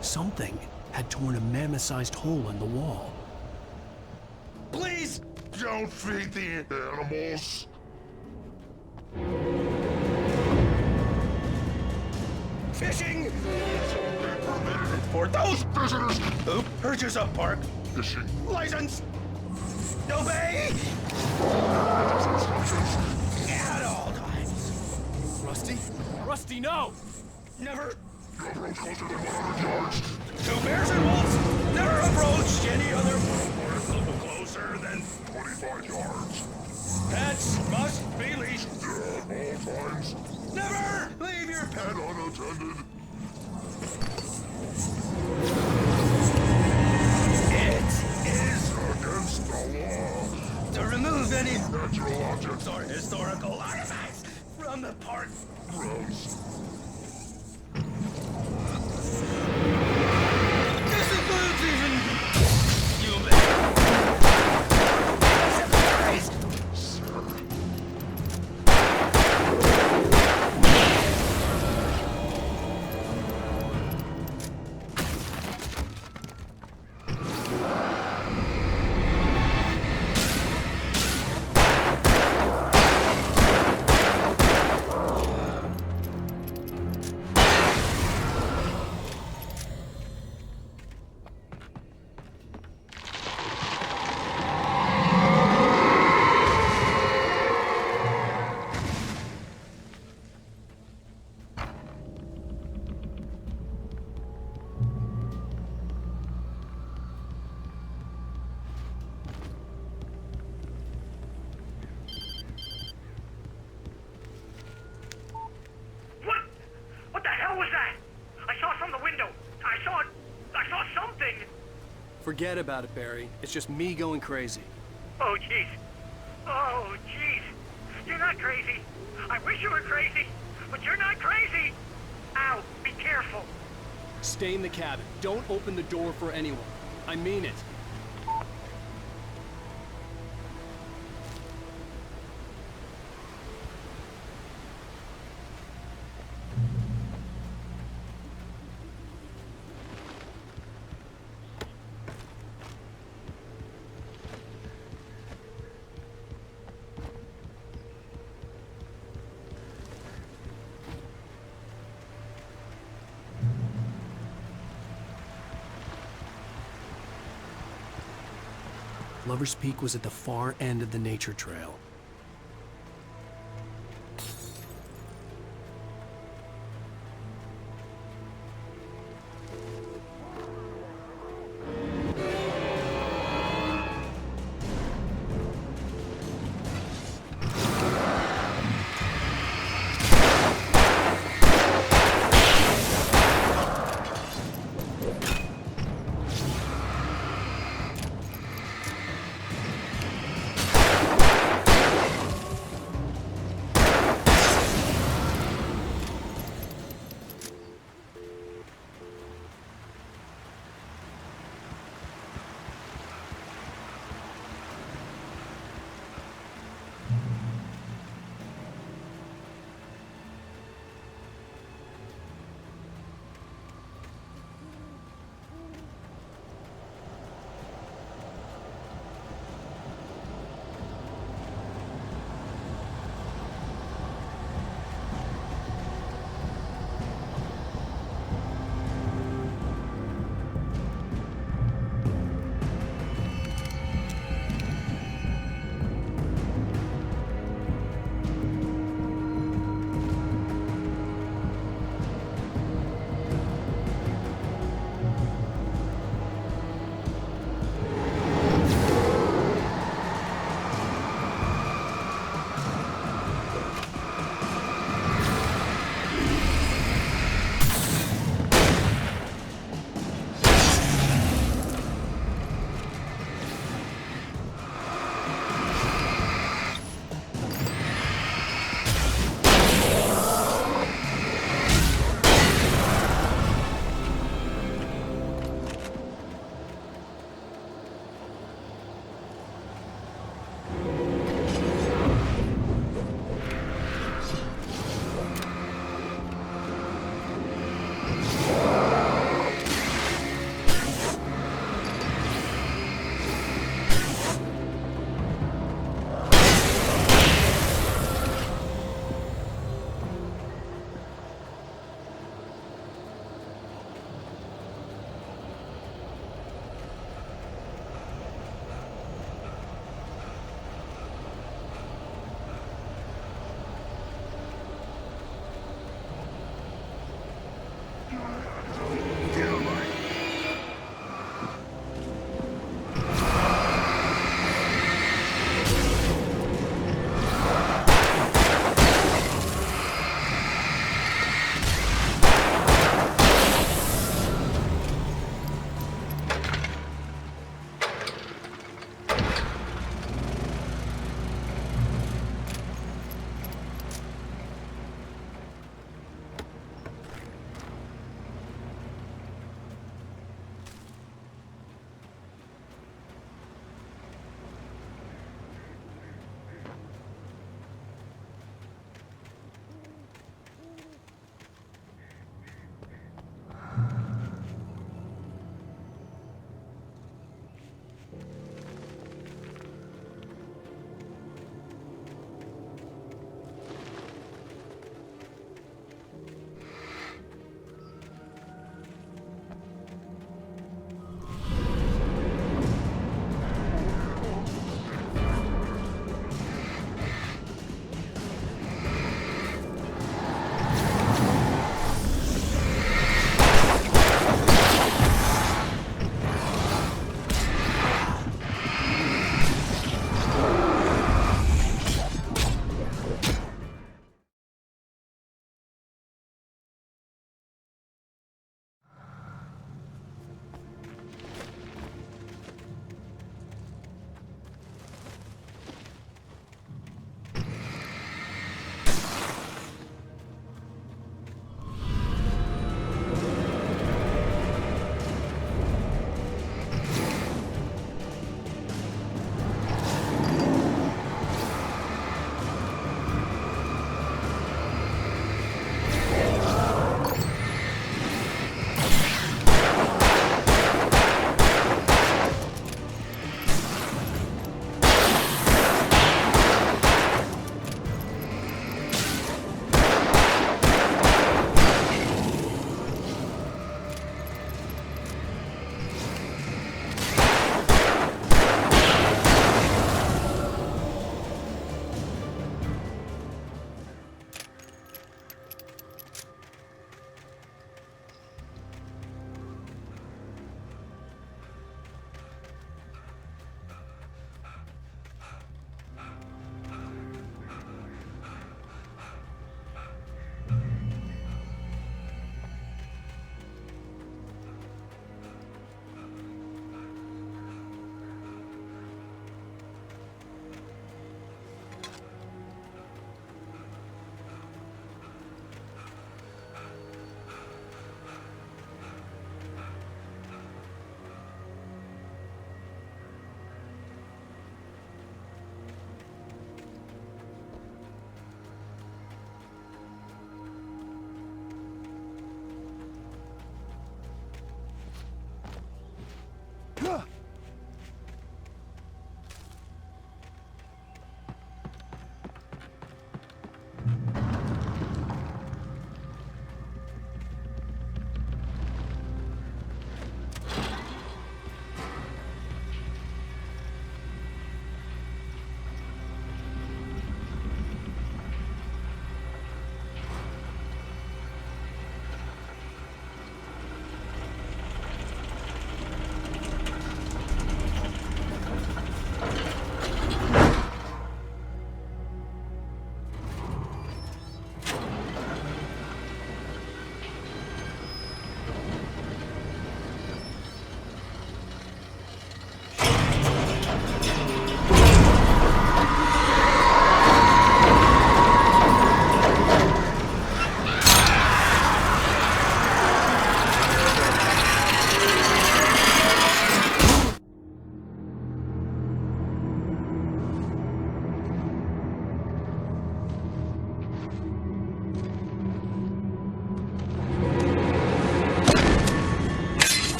Something had torn a mammoth-sized hole in the wall. Please don't feed the animals. Fishing! For those visitors who purchase a park fishing license, obey at all times. Rusty? Rusty, no! Never. You approach closer than 100 yards. Two bears and wolves never approached any other. A little closer than 25 yards. Pets must be leashed. Yeah, all times. Never leave your pet unattended. It is against the law to remove any natural objects or historical artifacts from the park grounds. This includes even human. Forget about it, Barry. It's just me going crazy. Oh, jeez. Oh, jeez. You're not crazy. I wish you were crazy, but you're not crazy. Ow, be careful. Stay in the cabin. Don't open the door for anyone. I mean it. Lover's Peak was at the far end of the nature trail.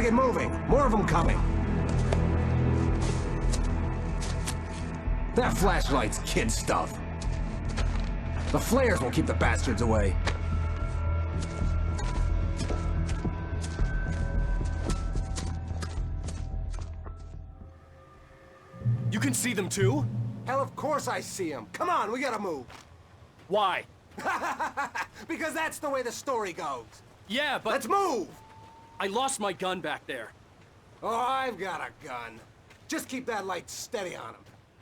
get moving. More of them coming. That flashlight's kid stuff. The flares will keep the bastards away. You can see them too? Hell, of course I see them. Come on, we gotta move. Why? Because that's the way the story goes. Yeah, but... Let's move! I lost my gun back there. Oh, I've got a gun. Just keep that light steady on him.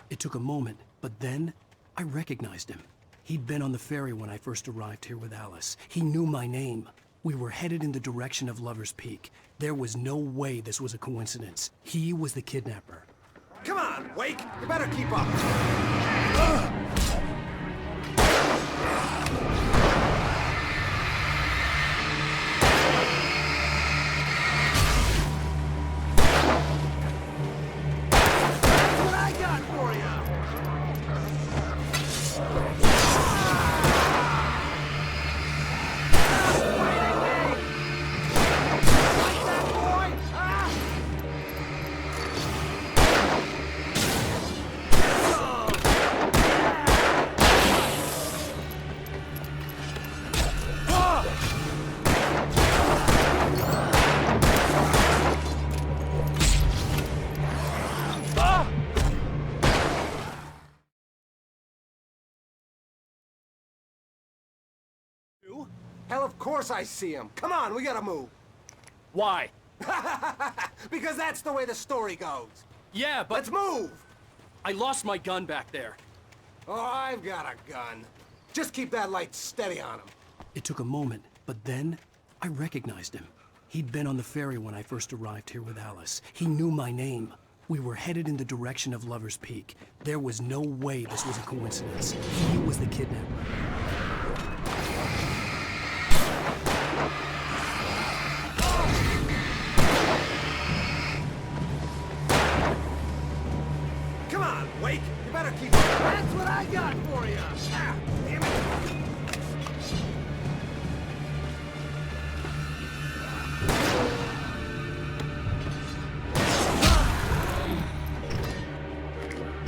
It took a moment, but then I recognized him. He'd been on the ferry when I first arrived here with Alice. He knew my name. We were headed in the direction of Lover's Peak. There was no way this was a coincidence. He was the kidnapper. Come on, Wake! You better keep up! Hell, of course I see him. Come on, we gotta move. Why? Because that's the way the story goes. Yeah, but... Let's move! I lost my gun back there. Oh, I've got a gun. Just keep that light steady on him. It took a moment, but then I recognized him. He'd been on the ferry when I first arrived here with Alice. He knew my name. We were headed in the direction of Lover's Peak. There was no way this was a coincidence. He was the kidnapper. Come on, Wake! You better keep up. That's what I got for you! Ah, damn it!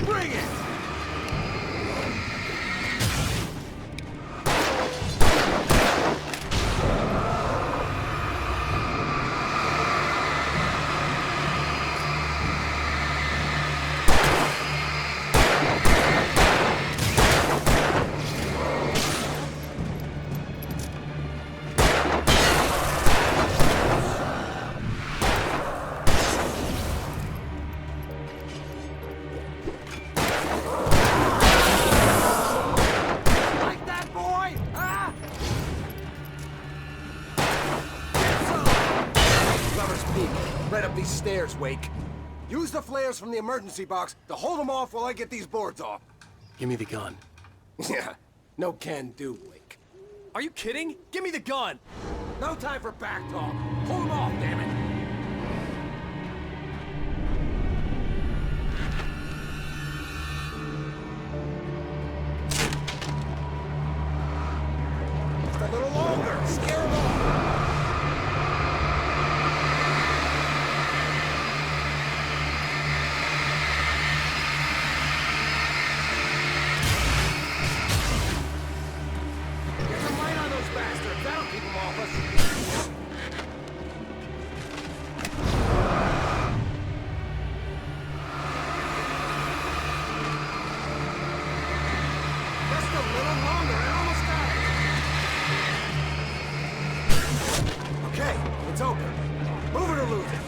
Bring it! Right up these stairs, Wake. Use the flares from the emergency box to hold them off while I get these boards off. Give me the gun. Yeah, no can do, Wake. Are you kidding? Give me the gun! No time for back talk. Hold them off, damn it! Just a little longer. Scare them off. It's open. Move it or lose it.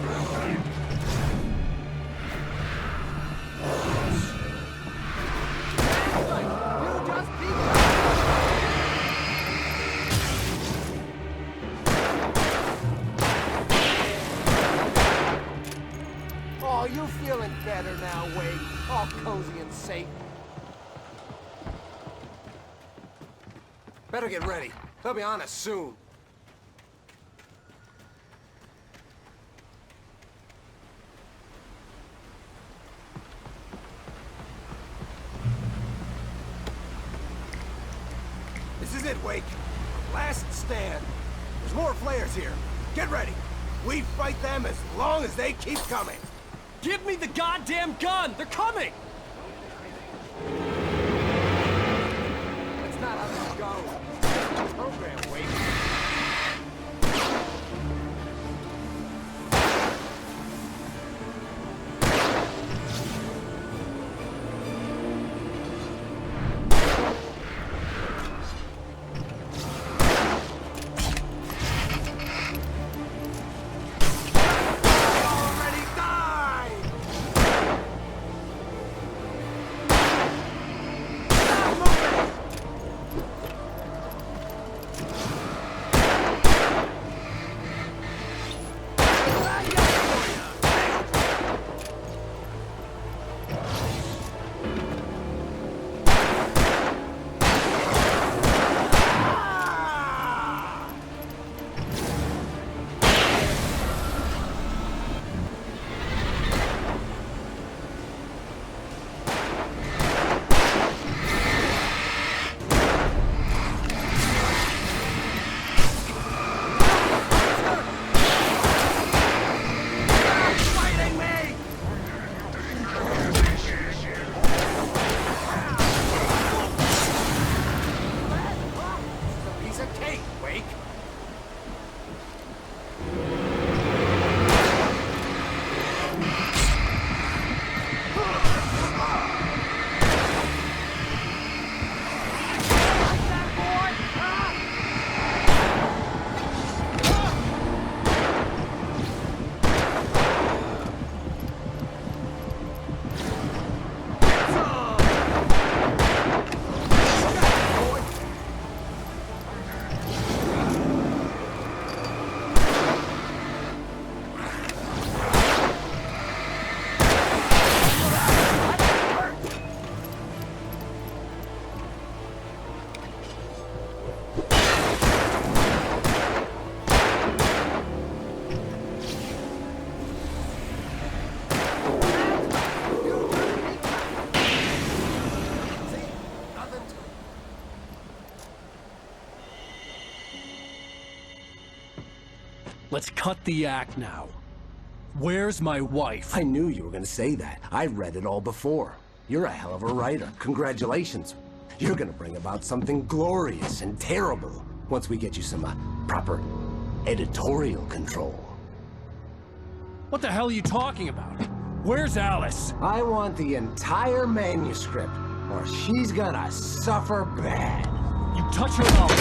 Oh, you're feeling better now, Wade. All cozy and safe. Better get ready. They'll be on us soon. This is it, Wake. Last stand. There's more flares here. Get ready. We fight them as long as they keep coming. Give me the goddamn gun! They're coming! That's not how this goes. Program, wait. Let's cut the act now. Where's my wife? I knew you were gonna say that. I read it all before. You're a hell of a writer. Congratulations. You're gonna bring about something glorious and terrible once we get you some proper editorial control. What the hell are you talking about? Where's Alice? I want the entire manuscript, or she's gonna suffer bad. You touch her up.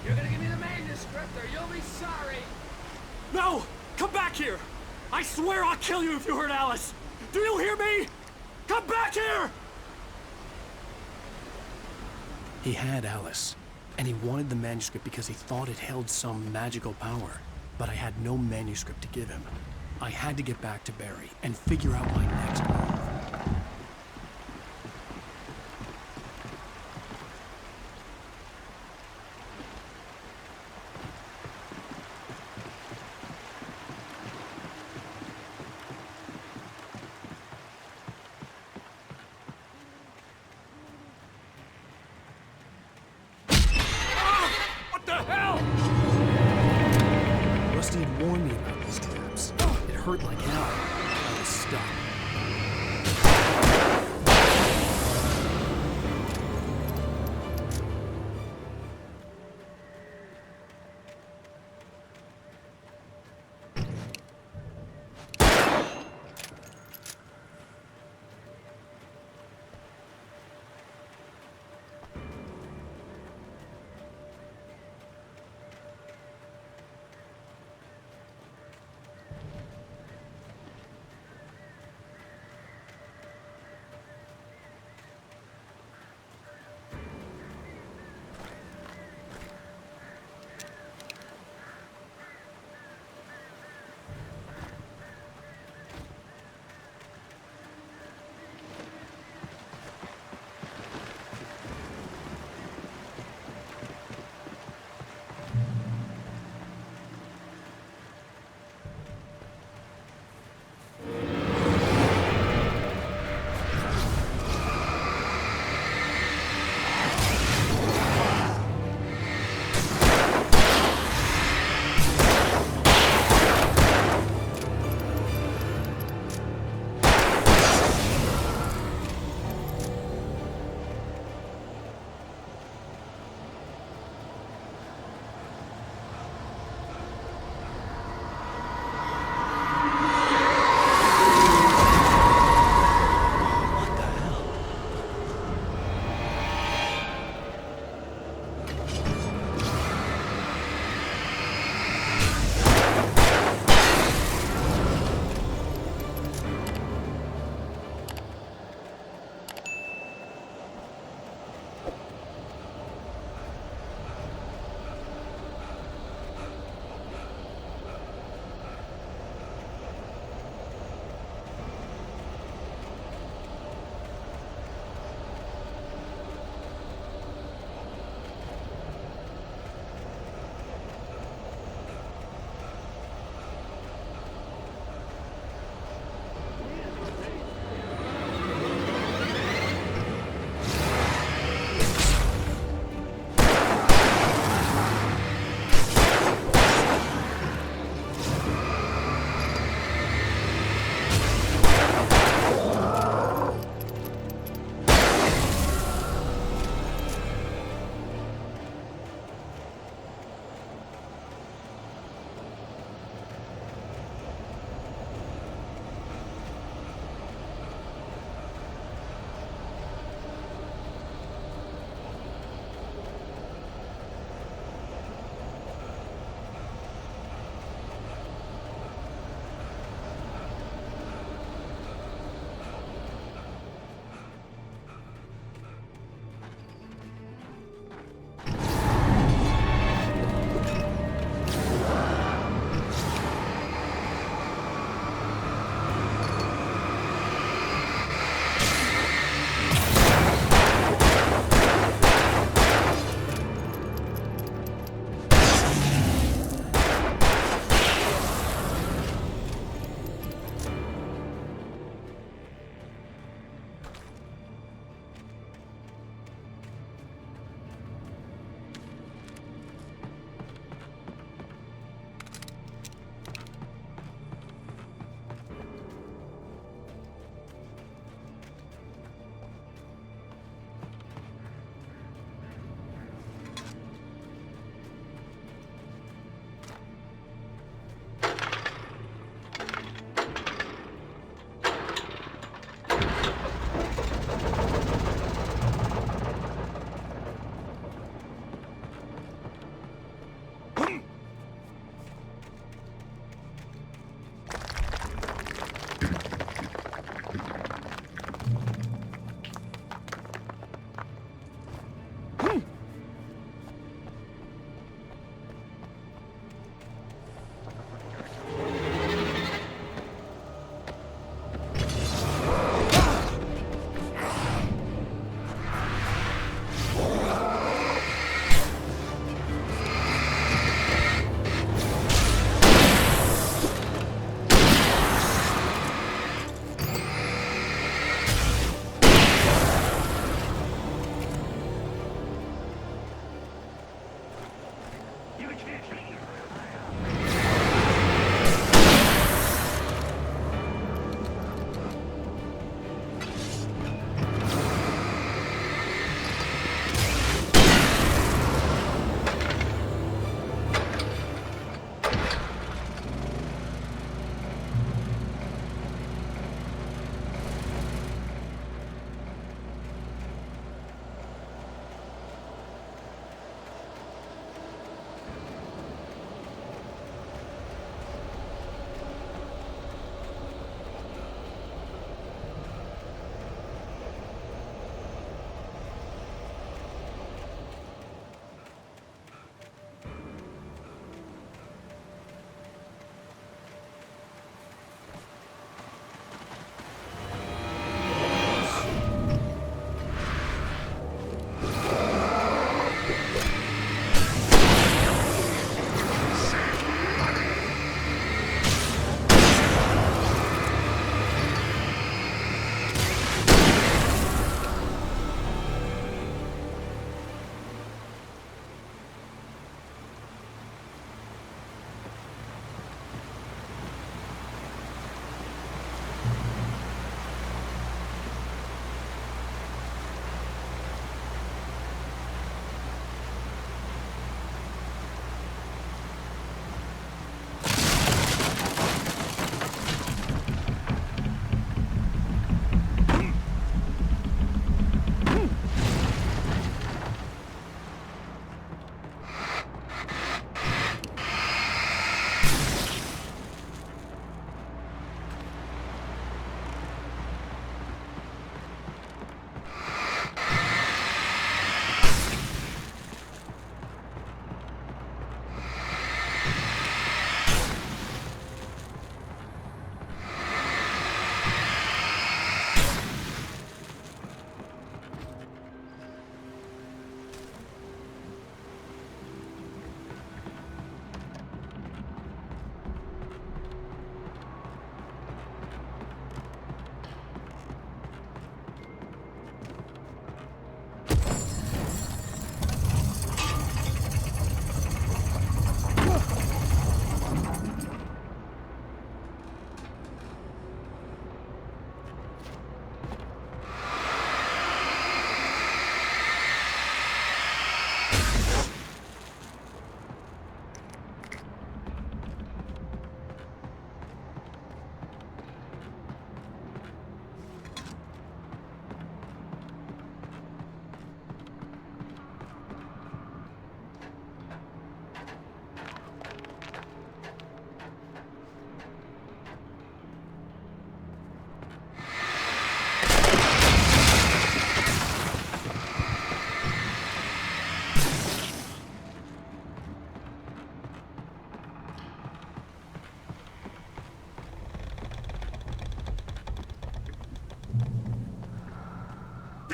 You're gonna give me the manuscript or you'll be sorry! No! Come back here! I swear I'll kill you if you hurt Alice! Do you hear me? Come back here! He had Alice, and he wanted the manuscript because he thought it held some magical power. But I had no manuscript to give him. I had to get back to Barry and figure out my next move. What the hell? Rusty had warned me about these traps. It hurt like hell. I was stuck.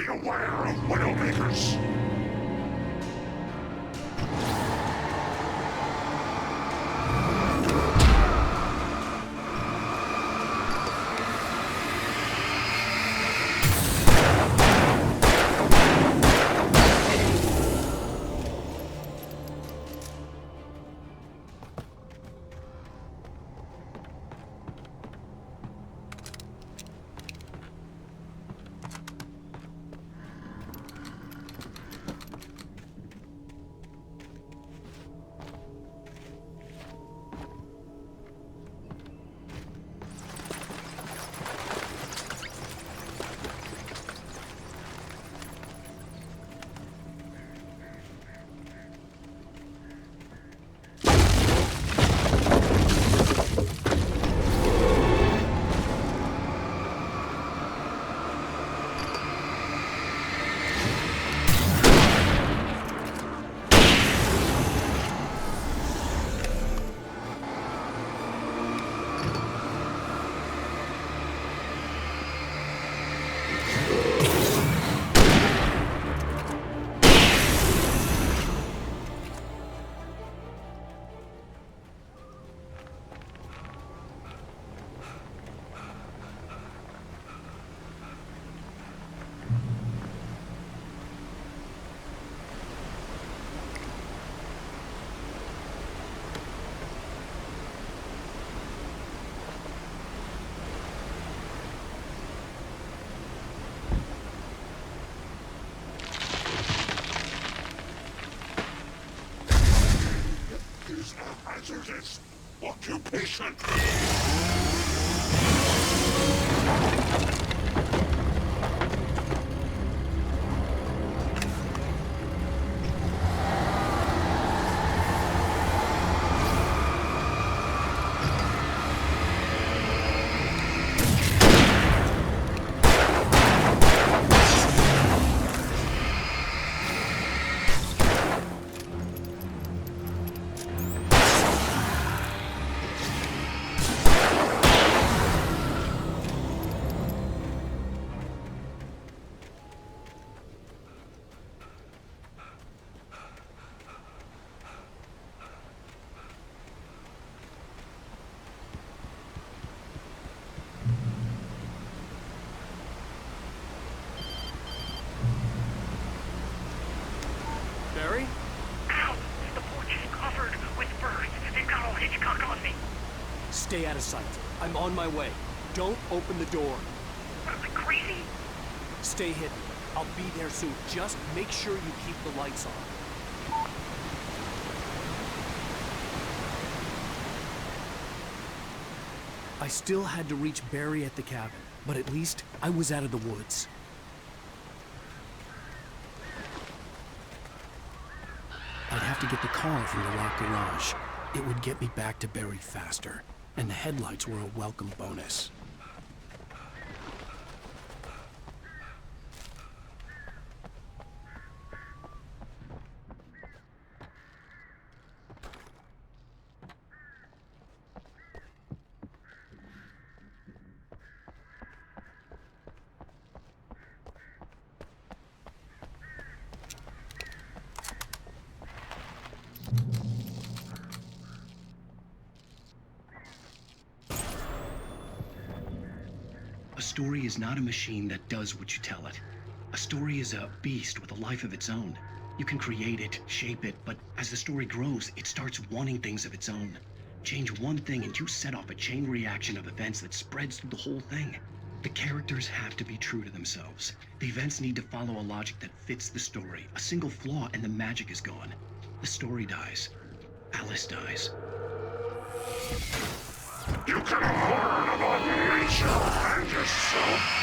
aware of Widowmakers. Hazardous occupation. Barry? Ow! The porch is covered with birds. They've got all Hitchcock on me. Stay out of sight. I'm on my way. Don't open the door. What am I, crazy? Stay hidden. I'll be there soon. Just make sure you keep the lights on. I still had to reach Barry at the cabin, but at least I was out of the woods. I'd have to get the car from the locked garage. It would get me back to Barry faster, and the headlights were a welcome bonus. A story is not a machine that does what you tell it. A story is a beast with a life of its own. You can create it, shape it, but as the story grows, it starts wanting things of its own. Change one thing and you set off a chain reaction of events that spreads through the whole thing. The characters have to be true to themselves. The events need to follow a logic that fits the story. A single flaw and the magic is gone. The story dies. Alice dies. You can learn about nature and yourself.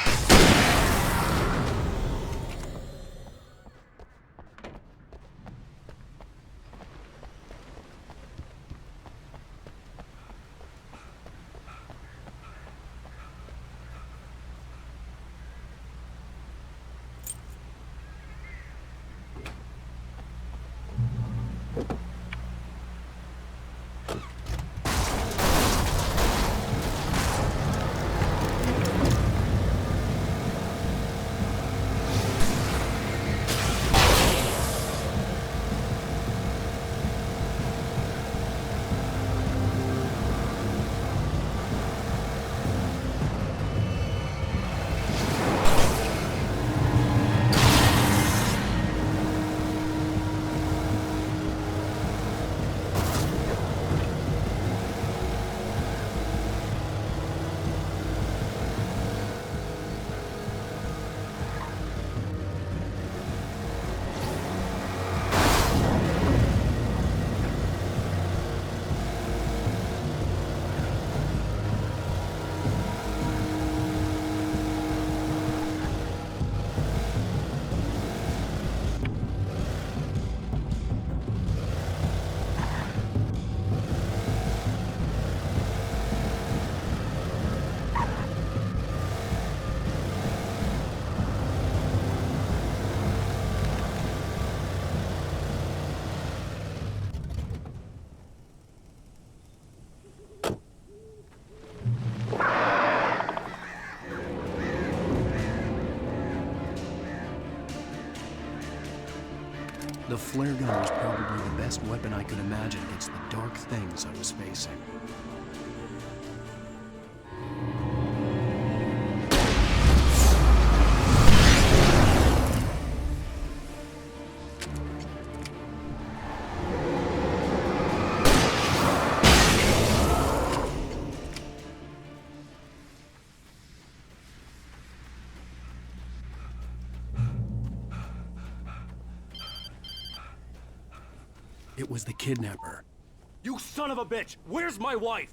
The flare gun was probably the best weapon I could imagine against the dark things I was facing. It was the kidnapper. You son of a bitch! Where's my wife?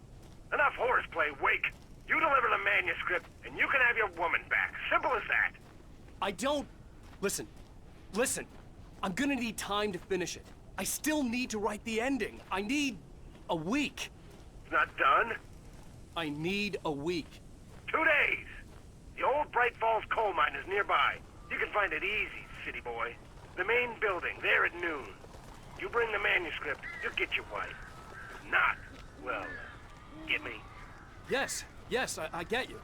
Enough horseplay, Wake. You deliver the manuscript, and you can have your woman back. Simple as that. I don't... Listen. I'm gonna need time to finish it. I still need to write the ending. I need a week. It's not done? I need a week. 2 days. The old Bright Falls coal mine is nearby. You can find it easy, city boy. The main building, there at noon. You bring the manuscript, you'll get your wife. If not, well, get me? Yes, I get you.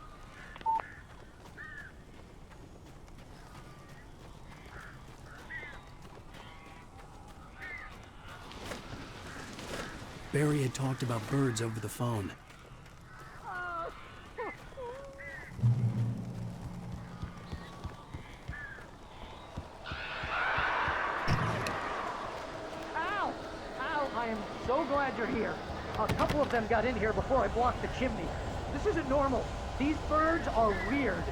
Barry had talked about birds over the phone. I am so glad you're here. A couple of them got in here before I blocked the chimney. This isn't normal. These birds are weird.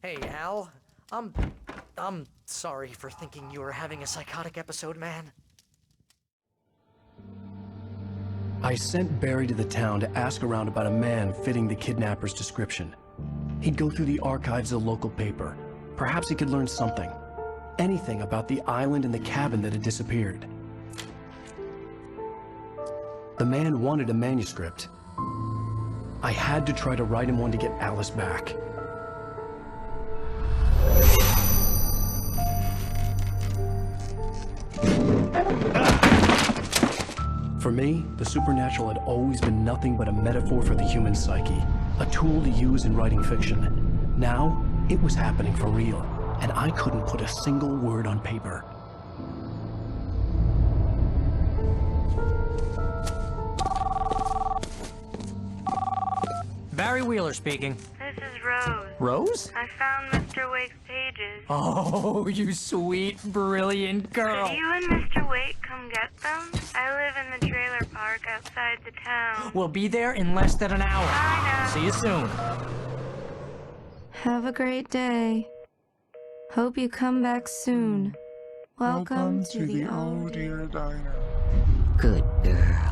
Hey, Al. I'm sorry for thinking you were having a psychotic episode, man. I sent Barry to the town to ask around about a man fitting the kidnapper's description. He'd go through the archives of the local paper. Perhaps he could learn something. Anything about the island and the cabin that had disappeared. The man wanted a manuscript. I had to try to write him one to get Alice back. For me, the supernatural had always been nothing but a metaphor for the human psyche, a tool to use in writing fiction. Now, it was happening for real, and I couldn't put a single word on paper. Barry Wheeler speaking. Hey, this is Rose. Rose? I found Mr. Wake's pages. Oh, you sweet, brilliant girl. Could you and Mr. Wake come get them? I live in the trailer park outside the town. We'll be there in less than an hour. Bye now. See you soon. Have a great day. Hope you come back soon. Welcome to the Oh Dear Diner. Good girl.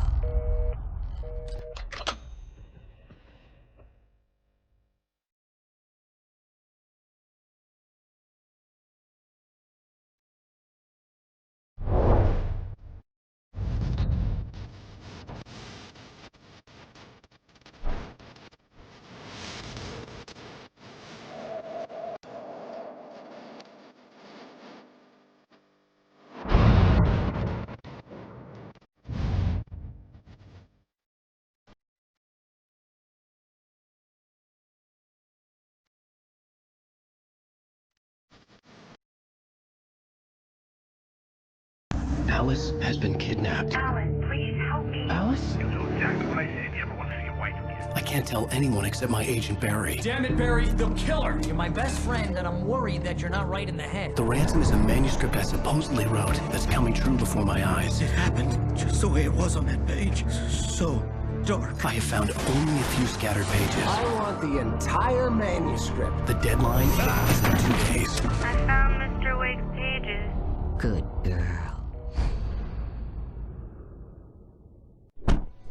Alice has been kidnapped. Alan, please help me. Alice? You know exactly what I said. You ever want to see your wife again? I can't tell anyone except my agent Barry. Damn it, Barry, they'll kill her. You're my best friend, and I'm worried that you're not right in the head. The ransom is a manuscript I supposedly wrote that's coming true before my eyes. It happened just the way it was on that page. So dark. I have found only a few scattered pages. I want the entire manuscript. The deadline is in 2 days. I found Mr. Wake's pages. Good girl.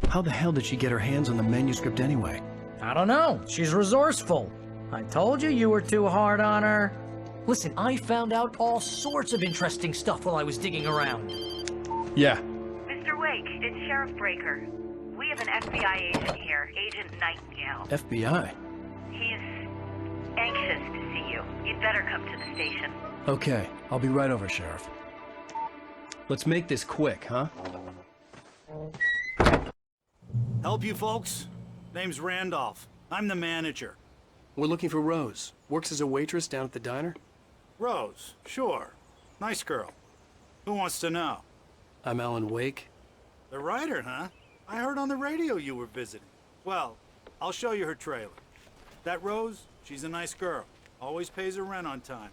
How the hell did she get her hands on the manuscript anyway? I don't know. She's resourceful. I told you were too hard on her. Listen, I found out all sorts of interesting stuff while I was digging around. Yeah. Mr. Wake, it's Sheriff Breaker. We have an FBI agent here, Agent Nightingale. FBI? He's anxious to see you. You'd better come to the station. Okay, I'll be right over, Sheriff. Let's make this quick, huh? Help you folks? Name's Randolph. I'm the manager. We're looking for Rose. Works as a waitress down at the diner. Rose, sure. Nice girl. Who wants to know? I'm Alan Wake. The writer, huh? I heard on the radio you were visiting. Well, I'll show you her trailer. That Rose, she's a nice girl. Always pays her rent on time.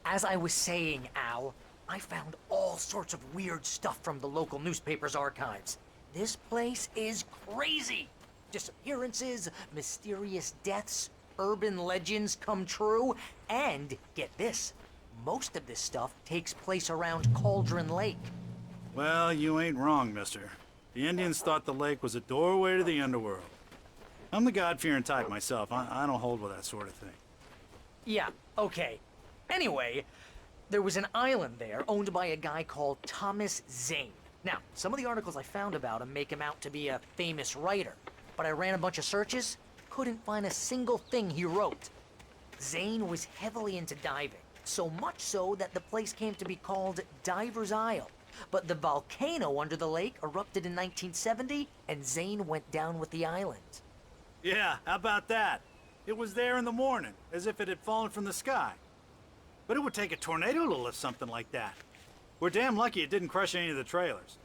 As I was saying, Al, I found all sorts of weird stuff from the local newspaper's archives. This place is crazy. Disappearances, mysterious deaths, urban legends come true, and get this, most of this stuff takes place around Cauldron Lake. Well, you ain't wrong, mister. The Indians thought the lake was a doorway to the underworld. I'm the God-fearing type myself. I don't hold with that sort of thing. Yeah, okay. Anyway, there was an island there owned by a guy called Thomas Zane. Now, some of the articles I found about him make him out to be a famous writer, but I ran a bunch of searches, couldn't find a single thing he wrote. Zane was heavily into diving, so much so that the place came to be called Diver's Isle. But the volcano under the lake erupted in 1970, and Zane went down with the island. Yeah, how about that? It was there in the morning, as if it had fallen from the sky. But it would take a tornado to lift something like that. We're damn lucky it didn't crush any of the trailers.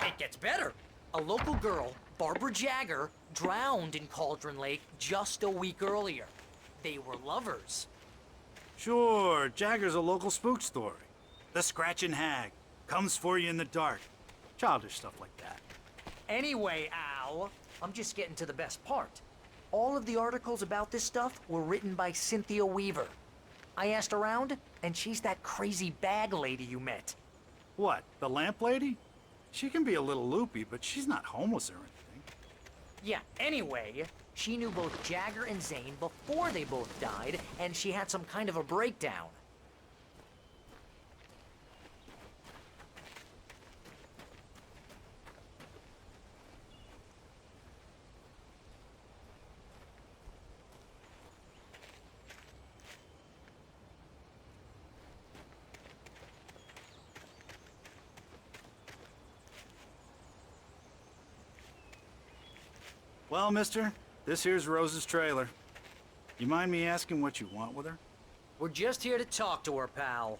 It gets better. A local girl, Barbara Jagger, drowned in Cauldron Lake just a week earlier. They were lovers. Sure, Jagger's a local spook story. The Scratching Hag comes for you in the dark. Childish stuff like that. Anyway, Al, I'm just getting to the best part. All of the articles about this stuff were written by Cynthia Weaver. I asked around, and she's that crazy bag lady you met. What, the lamp lady? She can be a little loopy, but she's not homeless or anything. Yeah, anyway, she knew both Jagger and Zane before they both died, and she had some kind of a breakdown. Well, mister, this here's Rose's trailer. You mind me asking what you want with her? We're just here to talk to her, pal.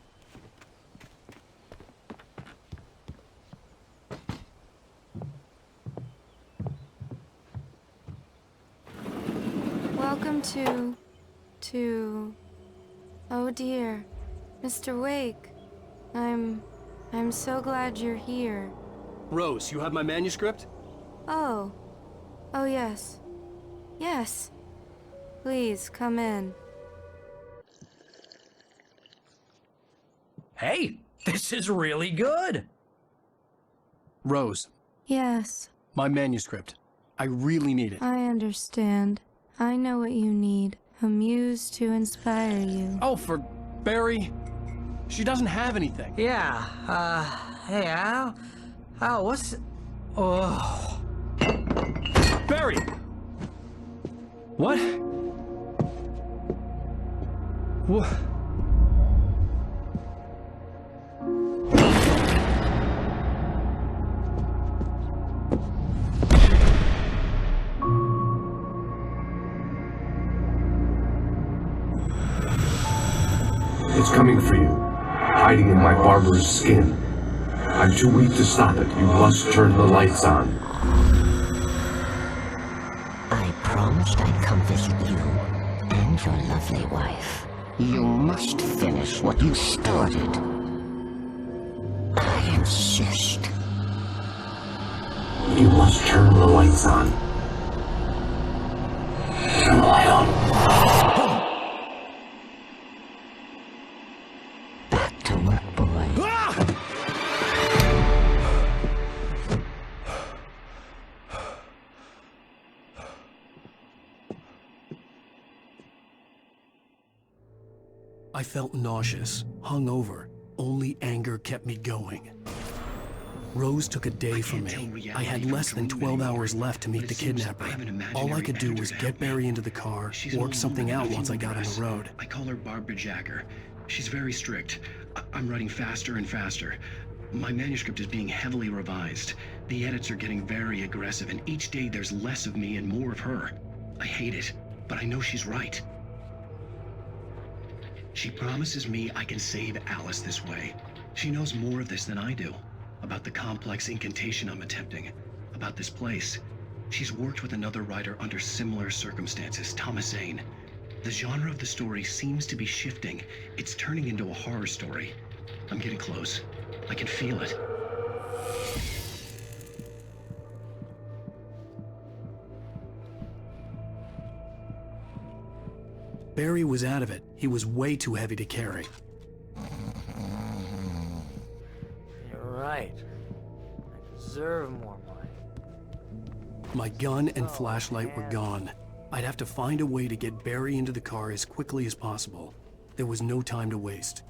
Welcome to... Oh dear, Mr. Wake. I'm so glad you're here. Rose, you have my manuscript? Oh. Oh yes. Yes. Please, come in. Hey, this is really good. Rose, Yes, my manuscript. I really need it. I understand. I know what you need. A muse to inspire you. Oh, for Barry? She doesn't have anything. Yeah, hey, Al, what's... Oh... Barry! What? What? It's coming for you, hiding in my barber's skin. I'm too weak to stop it. You must turn the lights on. I promised I'd come visit you and your lovely wife. You must finish what you started. I insist. You must turn the lights on. Turn the light on. Back to work, boy. I felt nauseous, hungover. Only anger kept me going. Rose took a day from me. I had less than 12 hours left to meet the kidnapper. All I could do was get Barry into the car, work something out once I got on the road. I call her Barbara Jacker. She's very strict. I'm writing faster and faster. My manuscript is being heavily revised. The edits are getting very aggressive, and each day there's less of me and more of her. I hate it, but I know she's right. She promises me I can save Alice this way. She knows more of this than I do. About the complex incantation I'm attempting. About this place. She's worked with another writer under similar circumstances, Thomas Zane. The genre of the story seems to be shifting. It's turning into a horror story. I'm getting close. I can feel it. Barry was out of it. He was way too heavy to carry. You're right. I deserve more money. My gun and flashlight were gone. I'd have to find a way to get Barry into the car as quickly as possible. There was no time to waste.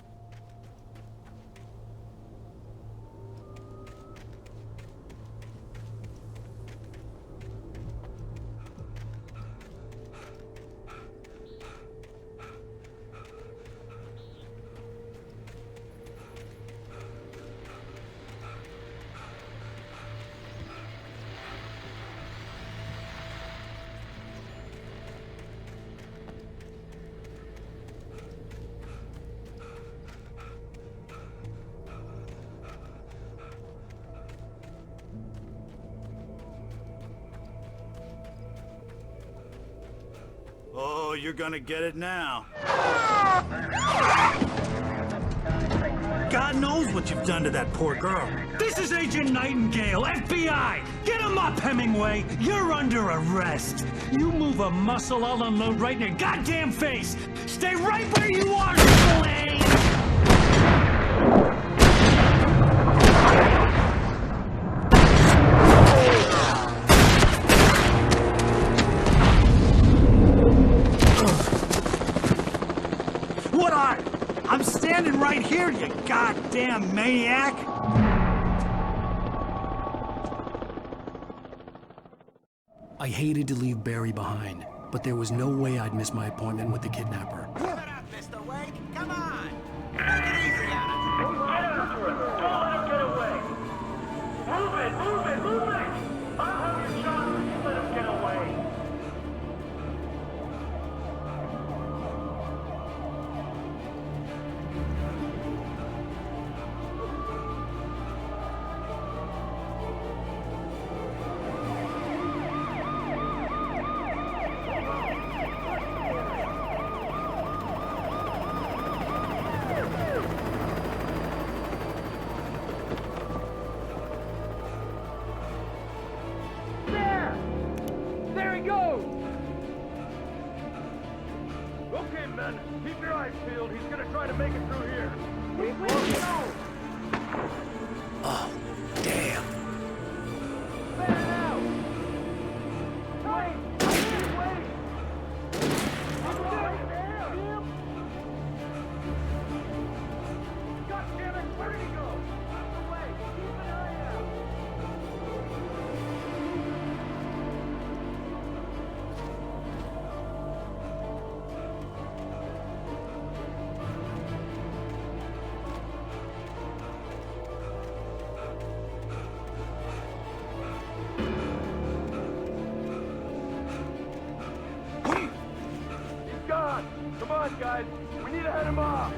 Oh, you're gonna get it now. God knows what you've done to that poor girl. This is Agent Nightingale, FBI! Get him up, Hemingway! You're under arrest! You move a muscle, I'll unload right in your goddamn face! Stay right where you are, Slade! What are? I'm standing right here, you goddamn maniac! I hated to leave Barry behind, but there was no way I'd miss my appointment with the kidnapper. Give it up, Mr. Wake. Come on. Take it easy on him. Get after him. Don't let him get away. Move it, move it, move it. I'll have your shot if you let him get away. goes! Okay, men, keep your eyes peeled. He's gonna try to make it through here. Keep close. Oh, damn. Fan out! Wait! Wait! God damn it! Where did he go? Away! Keep an eye out! He's gone! Come on, guys! We need to head him off!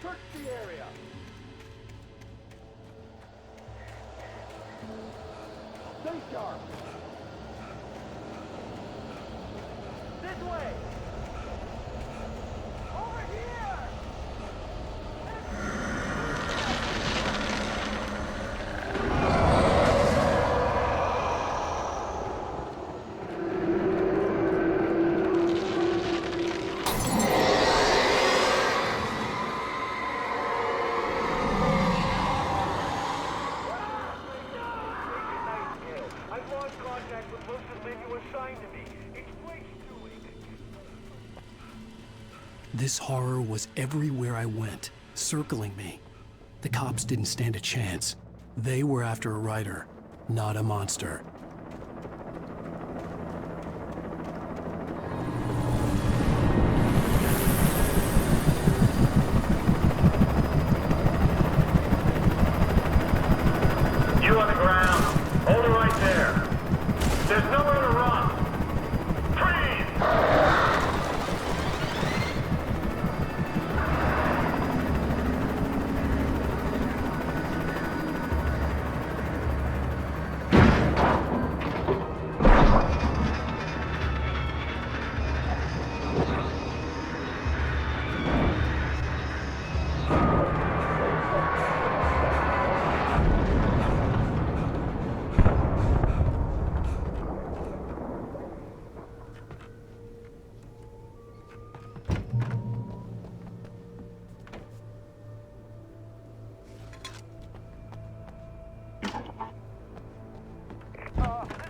Search the area! Stay sharp! This way! Over here! I've lost contact with most of the men you assigned to me. It's way too weak. This horror was everywhere I went, circling me. The cops didn't stand a chance. They were after a writer, not a monster. You on the ground. Hold it right there. There's nowhere to run. Freeze!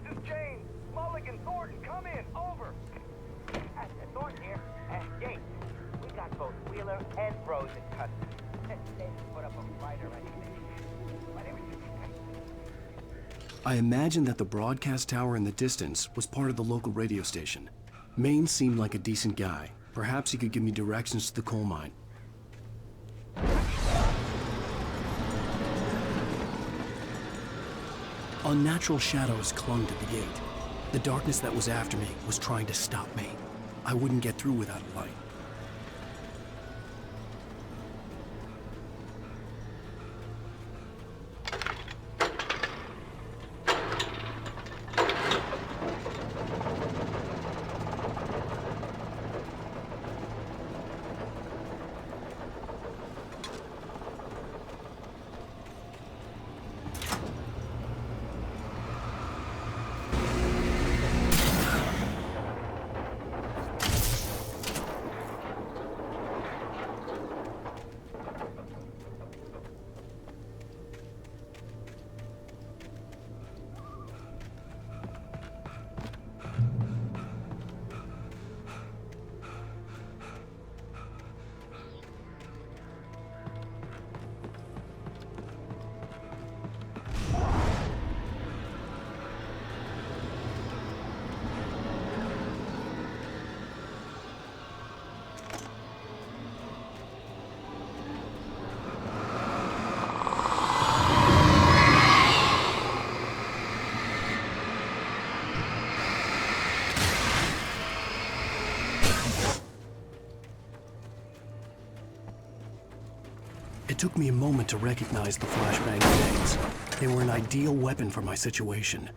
This is James. Mulligan, Thornton, come in. Over. Thornton here. James, we got both Wheeler and Rose in custody. They didn't put up a fight or anything. But it was I imagined that the broadcast tower in the distance was part of the local radio station. Maine seemed like a decent guy. Perhaps he could give me directions to the coal mine. Unnatural shadows clung to the gate. The darkness that was after me was trying to stop me. I wouldn't get through without a light. It took me a moment to recognize the flashbang grenades. They were an ideal weapon for my situation.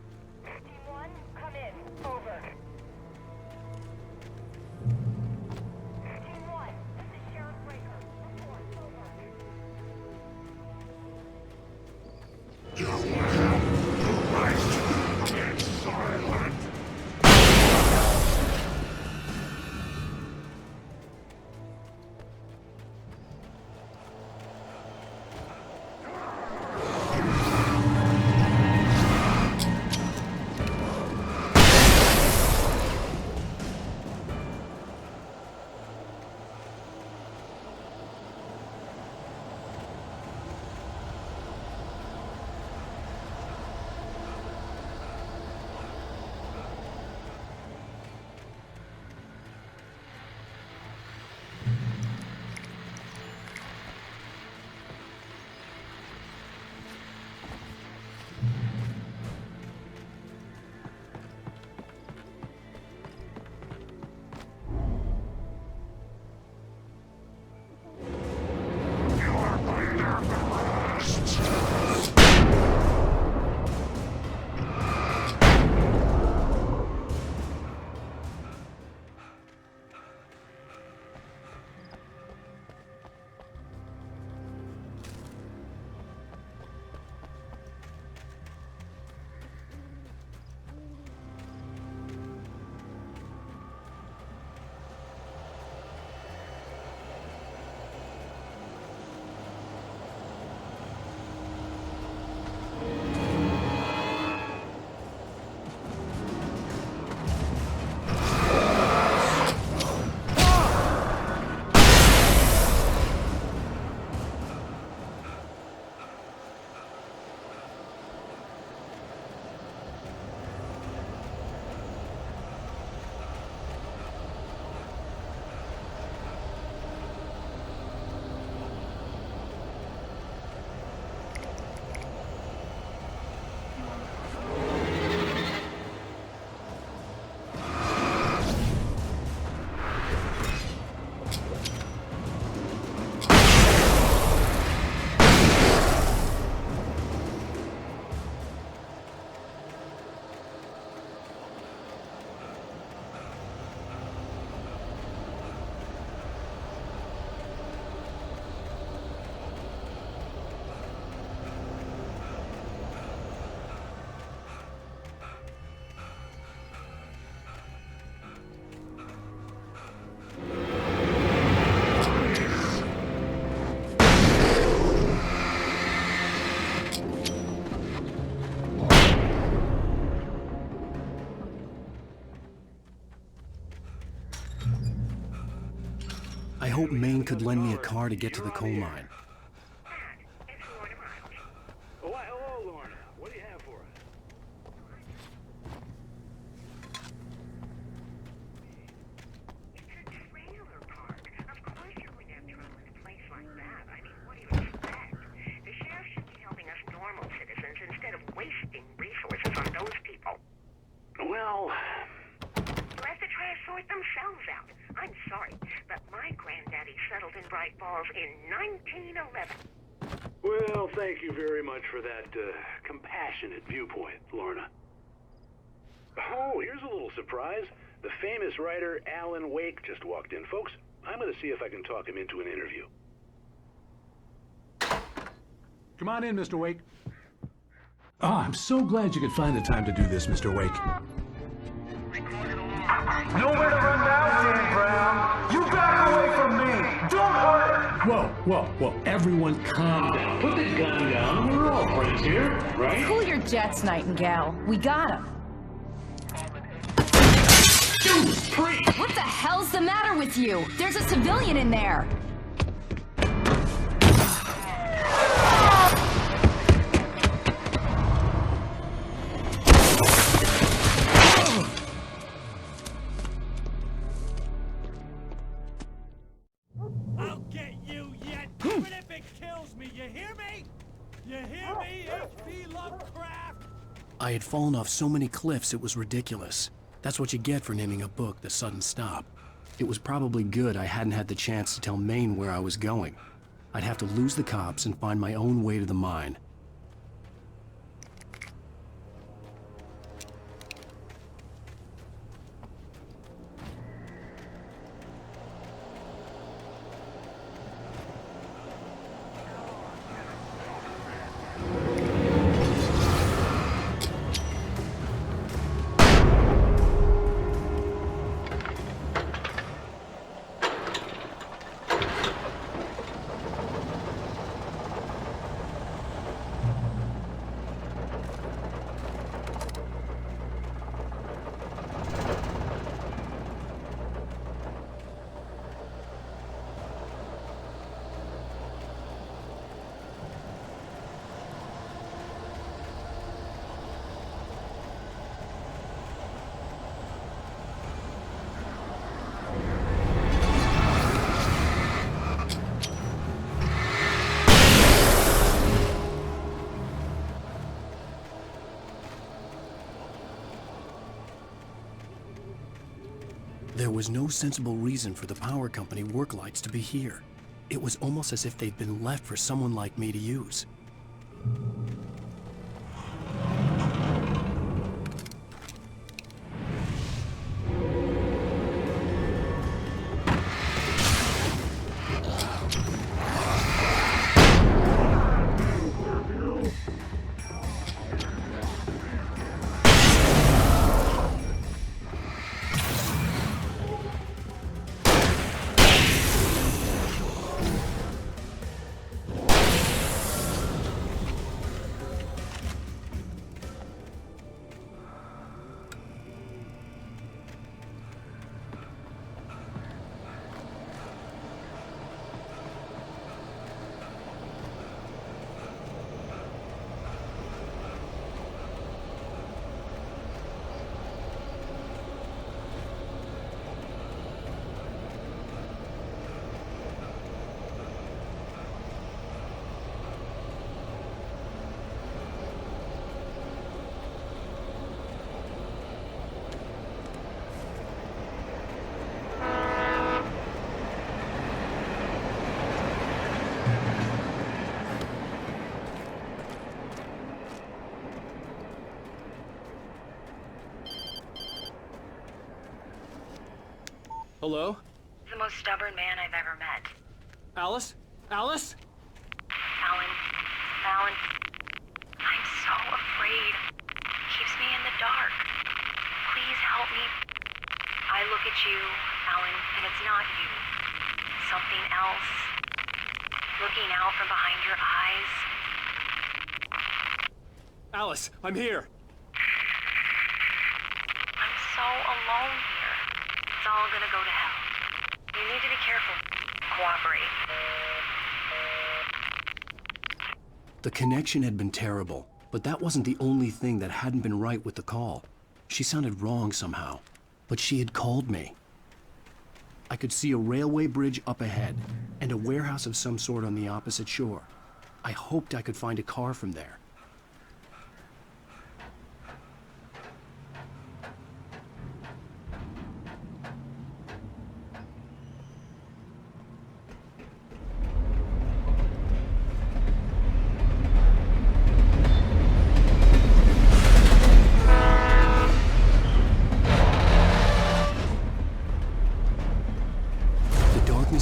I hope Maine could lend me a car to get to the coal mine. Oh, hello, Lorna. What do you have for us? It's a trailer park. Of course you're going to have trouble in a place like that. I mean, what do you expect? The sheriff should be helping us normal citizens instead of wasting resources on those people. Well... You'll have to try to sort themselves out. I'm sorry, but my granddaddy settled in Bright Falls in 1911. Well, thank you very much for that compassionate viewpoint, Lorna. Oh, here's a little surprise. The famous writer Alan Wake just walked in. Folks, I'm going to see if I can talk him into an interview. Come on in, Mr. Wake. Oh, I'm so glad you could find the time to do this, Mr. Wake. Nowhere to run now, Dan Brown. You back away from me. Don't hurt her. Whoa. Everyone calm down. Put the gun down. We're all friends here, right? Cool your jets, Nightingale. We got him. What the hell's the matter with you? There's a civilian in there. I'll get you yet, even if it kills me. You hear me? You hear me, H.P. Lovecraft? I had fallen off so many cliffs it was ridiculous. That's what you get for naming a book The Sudden Stop. It was probably good I hadn't had the chance to tell Maine where I was going. I'd have to lose the cops and find my own way to the mine. There was no sensible reason for the power company work lights to be here. It was almost as if they'd been left for someone like me to use. Hello? The most stubborn man I've ever met. Alice? Alice? Alan, I'm so afraid. Keeps me in the dark. Please help me. I look at you, Alan, and it's not you. Something else. Looking out from behind your eyes. Alice, I'm here. I'm so alone here. It's all gonna go to hell. You need to be careful. Cooperate. The connection had been terrible, but that wasn't the only thing that hadn't been right with the call. She sounded wrong somehow, but she had called me. I could see a railway bridge up ahead, and a warehouse of some sort on the opposite shore. I hoped I could find a car from there.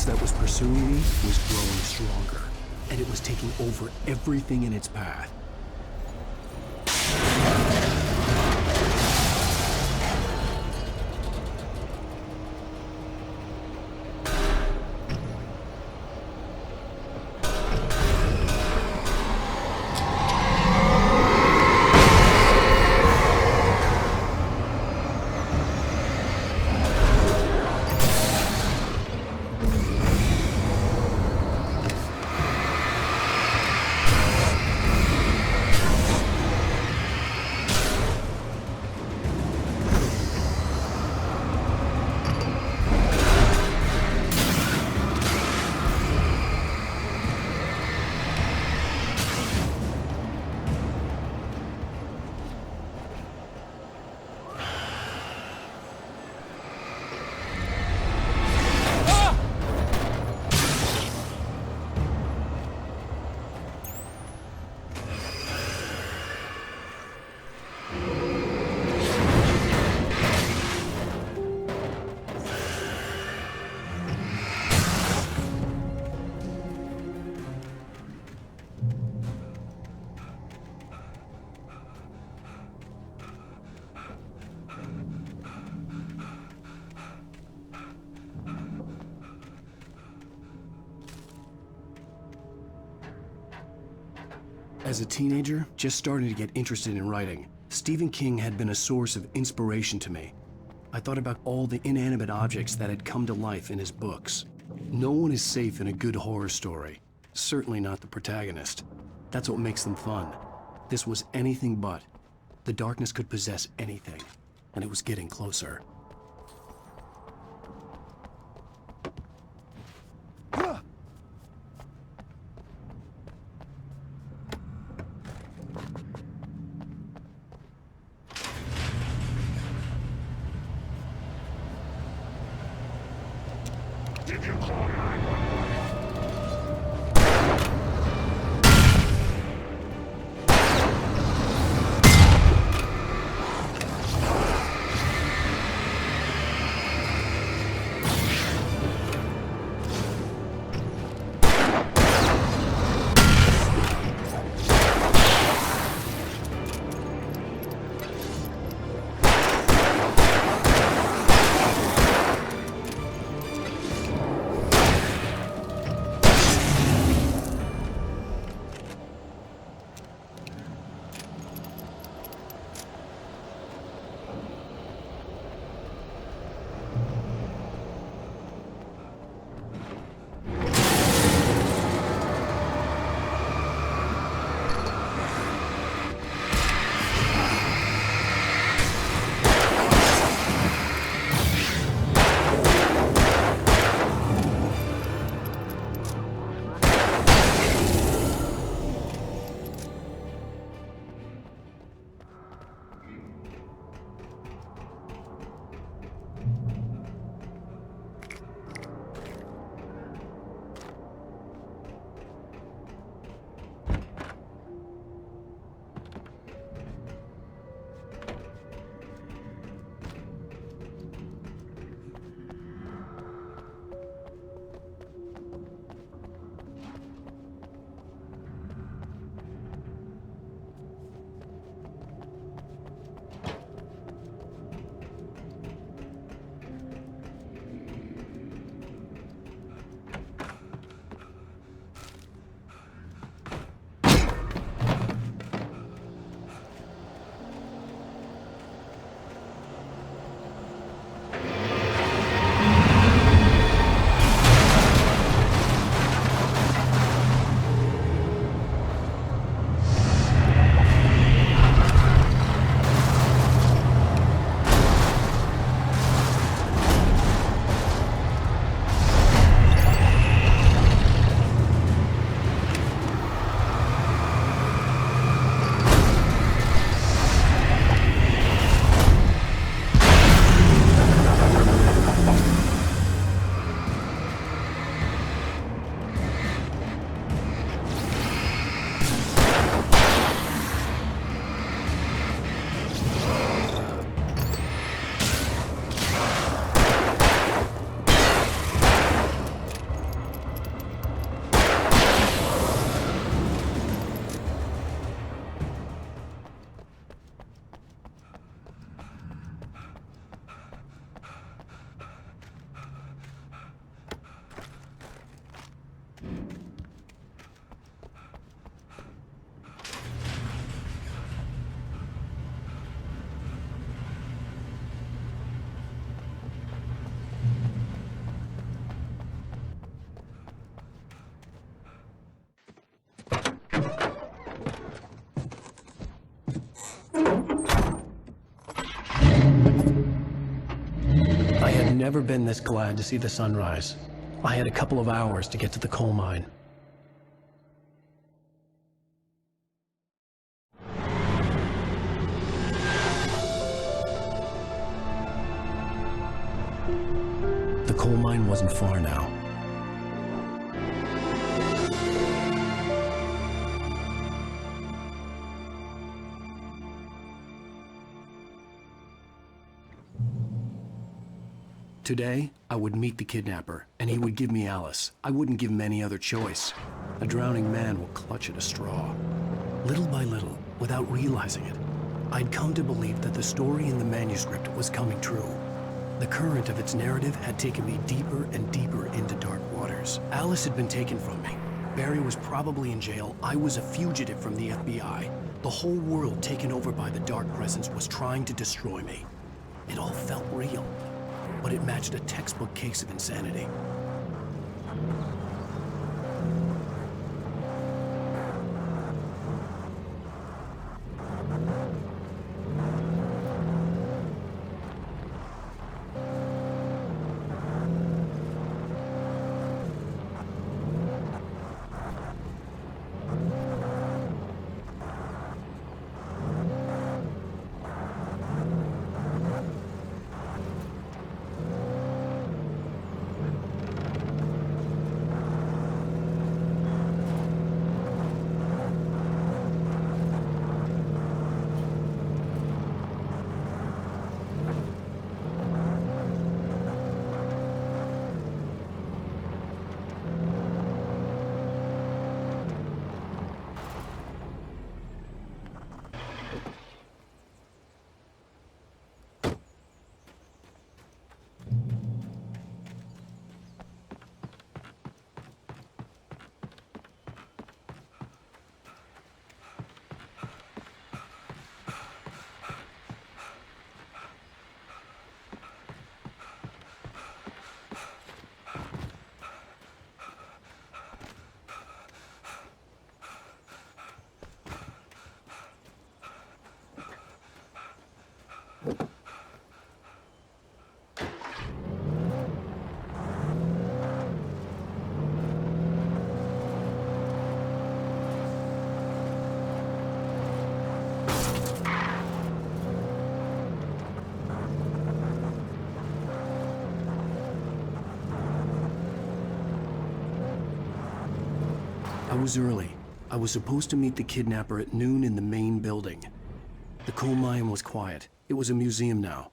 That was pursuing me was growing stronger, and it was taking over everything in its path. As a teenager, just starting to get interested in writing, Stephen King had been a source of inspiration to me. I thought about all the inanimate objects that had come to life in his books. No one is safe in a good horror story. Certainly not the protagonist. That's what makes them fun. This was anything but. The darkness could possess anything, and it was getting closer. Did you call 911? I had never been this glad to see the sunrise. I had a couple of hours to get to the coal mine. The coal mine wasn't far now. Today, I would meet the kidnapper, and he would give me Alice. I wouldn't give him any other choice. A drowning man will clutch at a straw. Little by little, without realizing it, I'd come to believe that the story in the manuscript was coming true. The current of its narrative had taken me deeper and deeper into dark waters. Alice had been taken from me, Barry was probably in jail, I was a fugitive from the FBI. The whole world taken over by the Dark Presence was trying to destroy me. It all felt real, but it matched a textbook case of insanity. I was early. I was supposed to meet the kidnapper at noon in the main building. The coal mine was quiet. It was a museum now.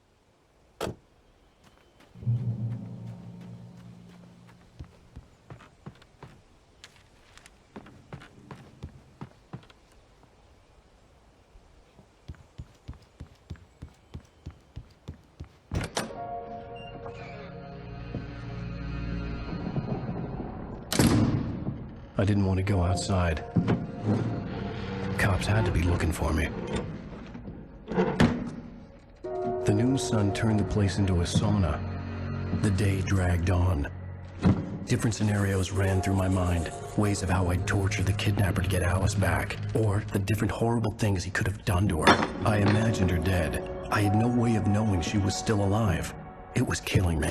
I didn't want to go outside. Cops had to be looking for me. The noon sun turned the place into a sauna. The day dragged on. Different scenarios ran through my mind. Ways of how I'd torture the kidnapper to get Alice back. Or the different horrible things he could have done to her. I imagined her dead. I had no way of knowing she was still alive. It was killing me.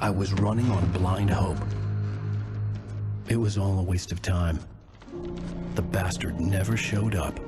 I was running on blind hope. It was all a waste of time. The bastard never showed up.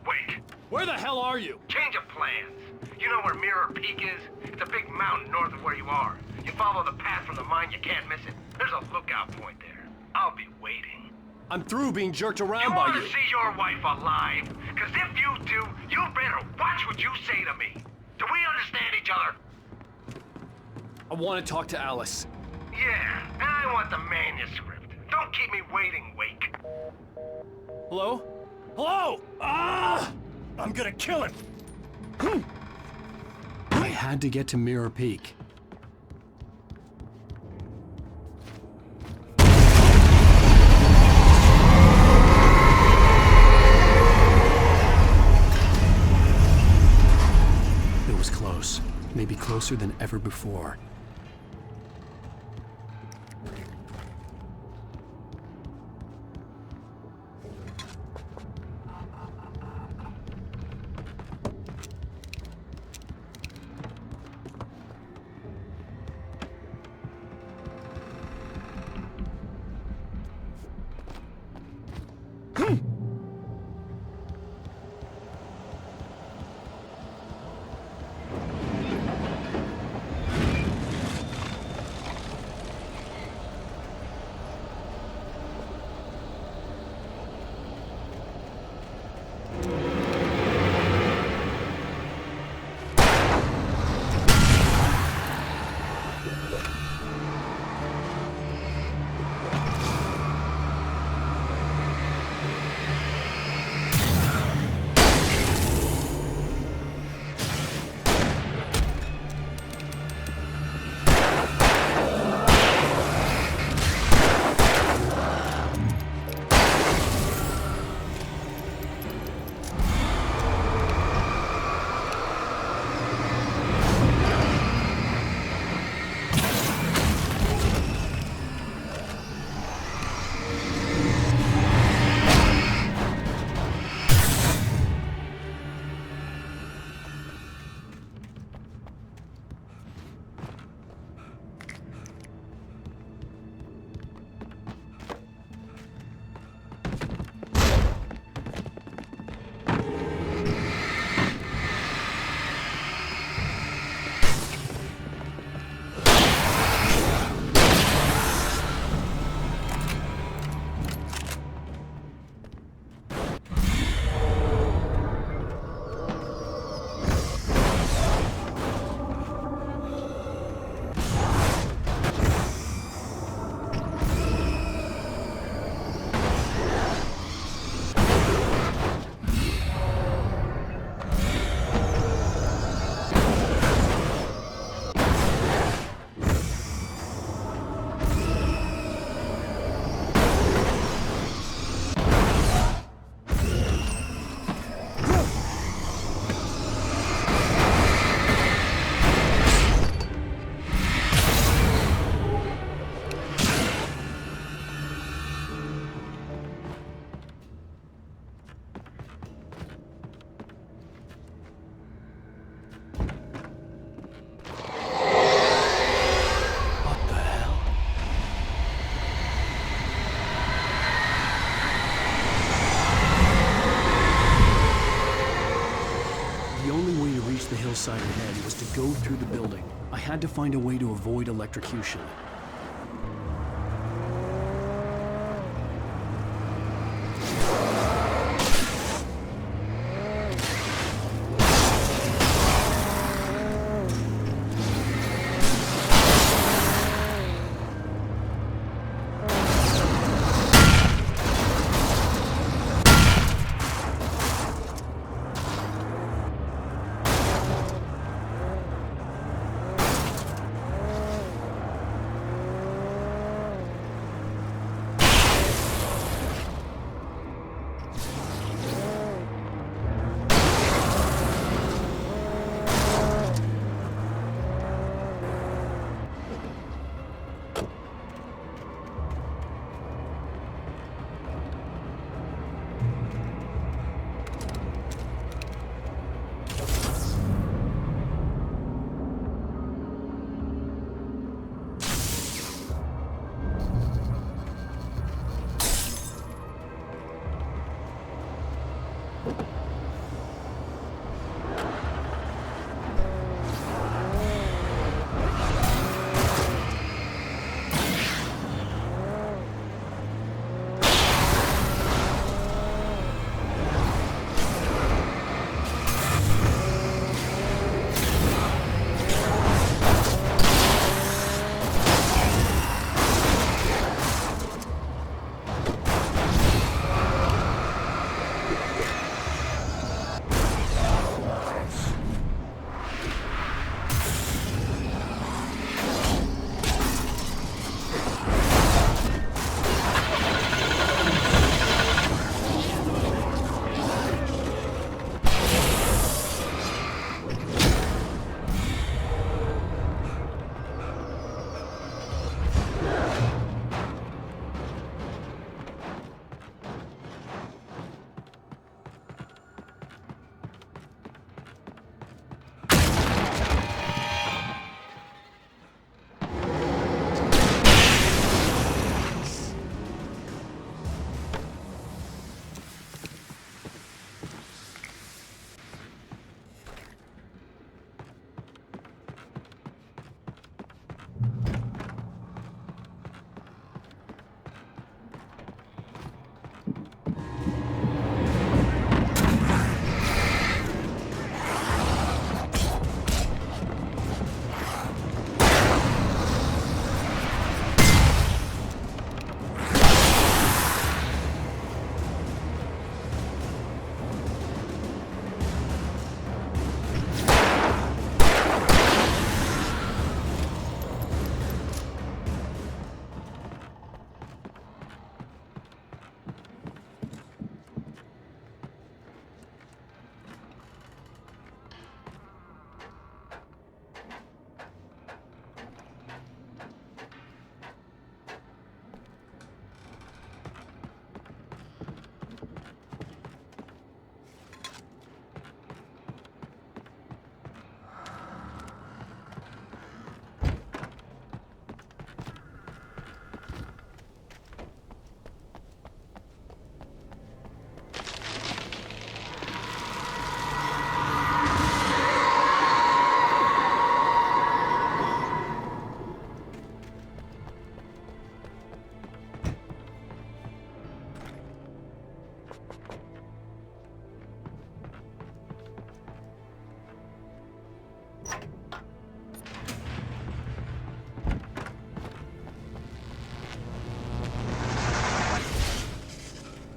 Wake! Where the hell are you? Change of plans. You know where Mirror Peak is? It's a big mountain north of where you are. You follow the path from the mine, you can't miss it. There's a lookout point there. I'll be waiting. I'm through being jerked around You by want you. to see your wife alive? Because if you do, you better watch what you say to me. Do we understand each other? I want to talk to Alice. Yeah, and I want the manuscript. Don't keep me waiting, Wake. Hello? Hello? Ah! I'm gonna kill him. I had to get to Mirror Peak. It was close. Maybe closer than ever before. go through the building. I had to find a way to avoid electrocution.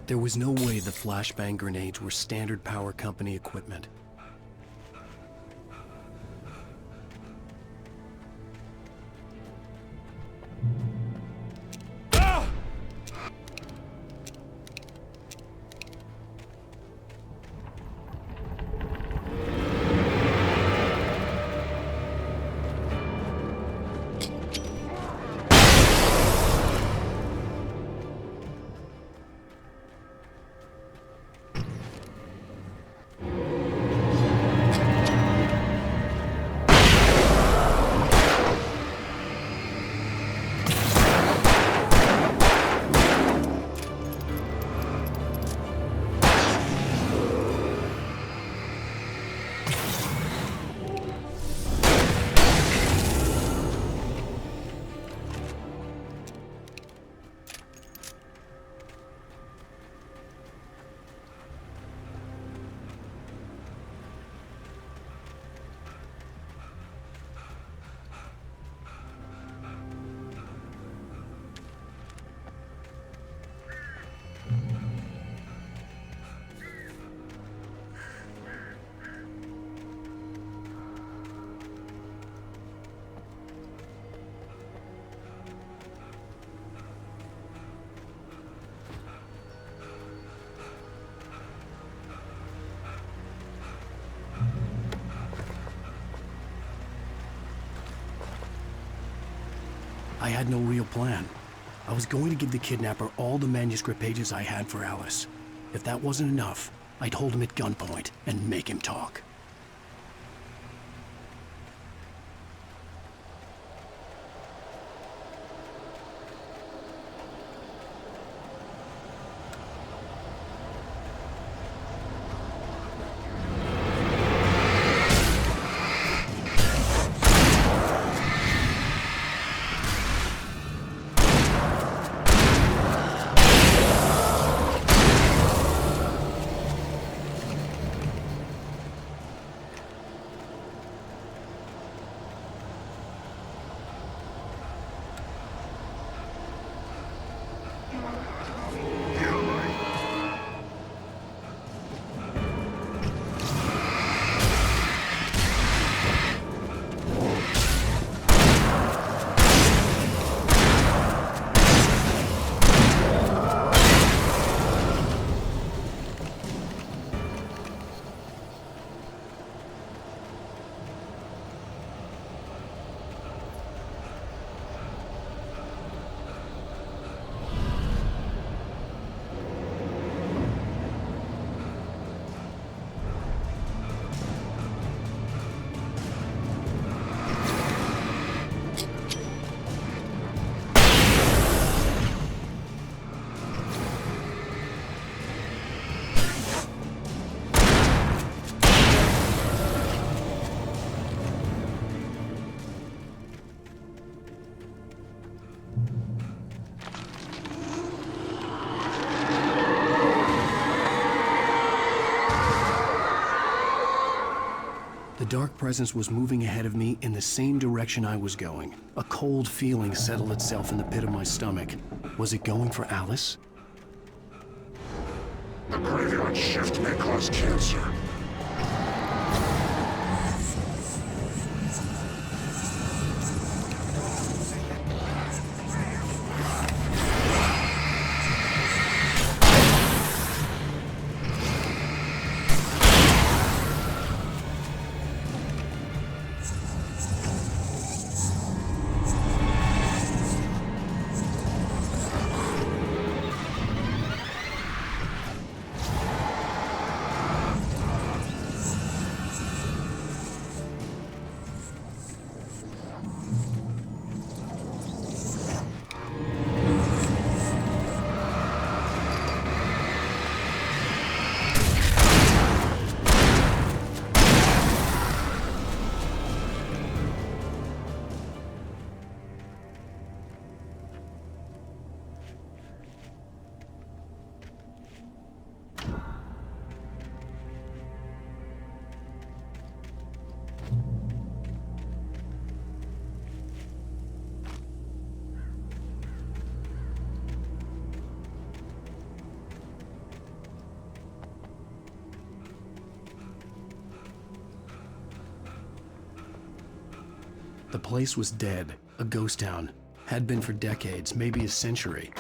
There was no way the flashbang grenades were standard power company equipment. I had no real plan. I was going to give the kidnapper all the manuscript pages I had for Alice. If that wasn't enough, I'd hold him at gunpoint and make him talk. The dark presence was moving ahead of me in the same direction I was going. A cold feeling settled itself in the pit of my stomach. Was it going for Alice? The graveyard shift may cause cancer. The place was dead, a ghost town. Had been for decades, maybe a century.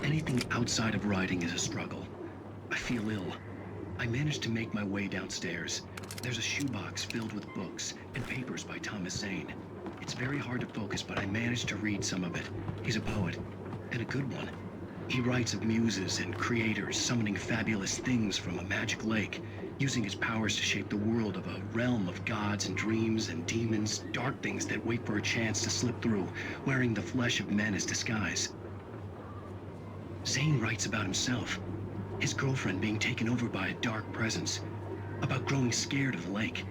Anything outside of writing is a struggle. I feel ill. I managed to make my way downstairs. There's a shoebox filled with books and papers by Thomas Zane. It's very hard to focus, but I managed to read some of it. He's a poet, and a good one. He writes of muses and creators summoning fabulous things from a magic lake, using his powers to shape the world of a realm of gods and dreams and demons, dark things that wait for a chance to slip through, wearing the flesh of men as disguise. Zane writes about himself, his girlfriend being taken over by a dark presence, about growing scared of the lake.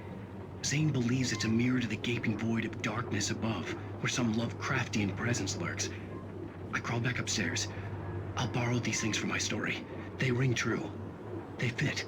Zane believes it's a mirror to the gaping void of darkness above, where some Lovecraftian presence lurks. I crawl back upstairs. I'll borrow these things for my story. They ring true. They fit.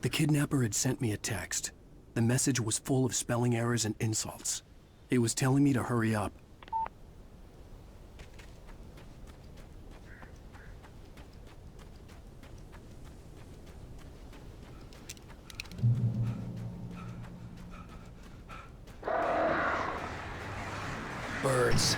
The kidnapper had sent me a text. The message was full of spelling errors and insults. It was telling me to hurry up. Birds.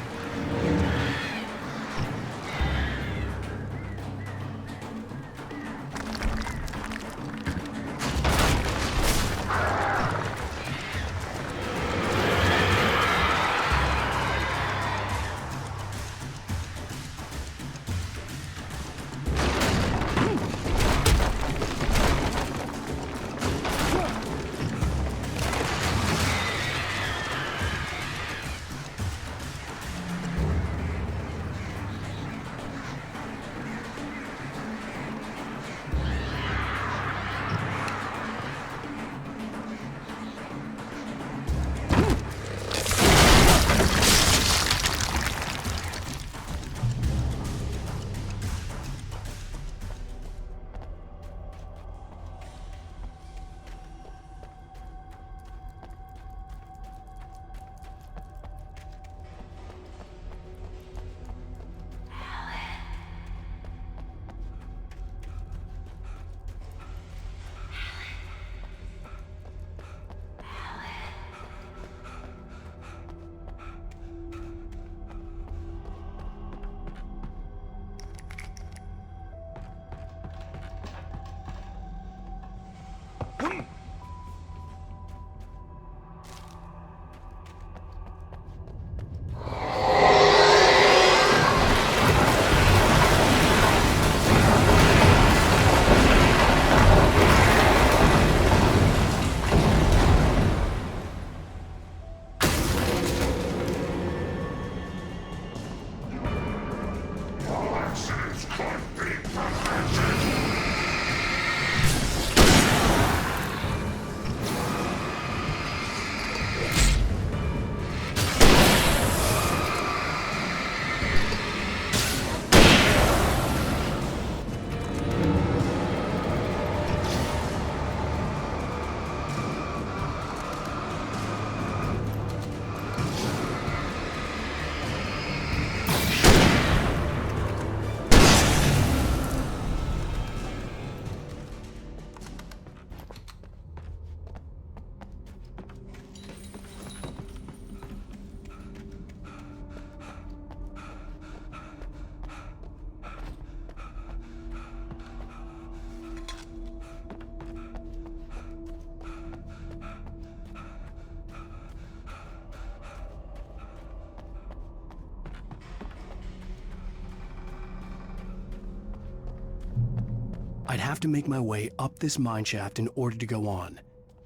I'd have to make my way up this mine shaft in order to go on.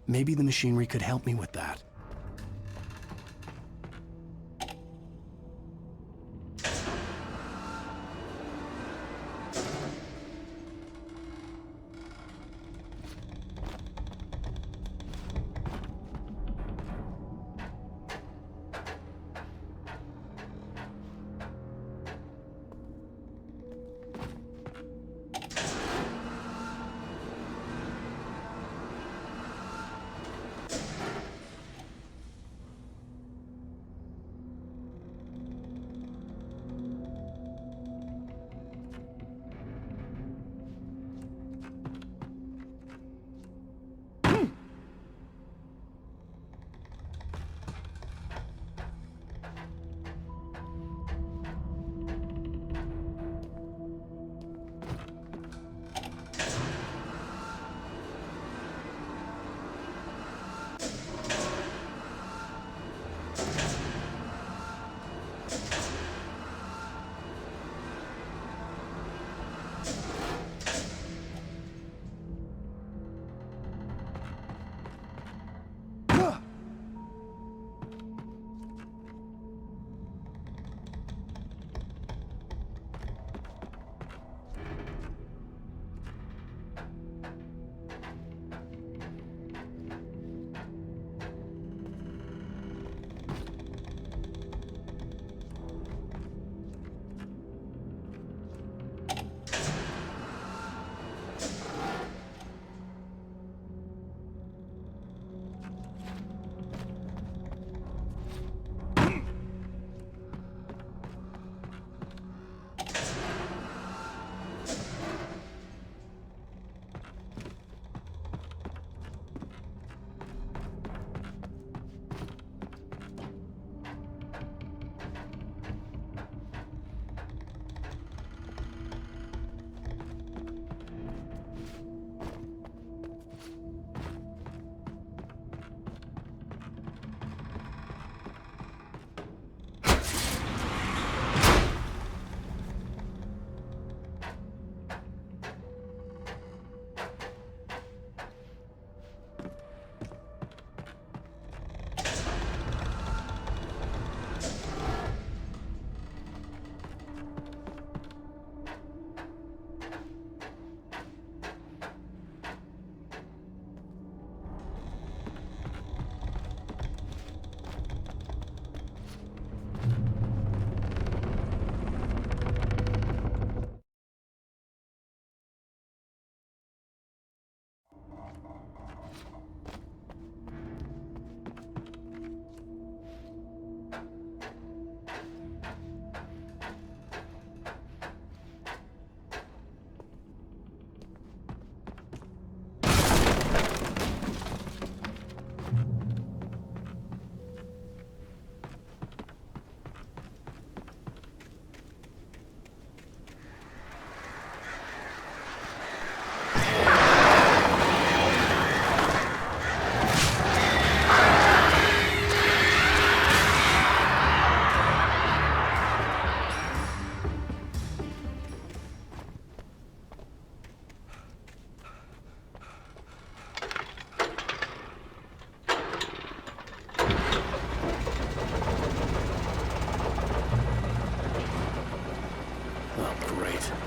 Maybe the machinery could help me with that.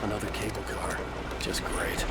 Another cable car. Just great.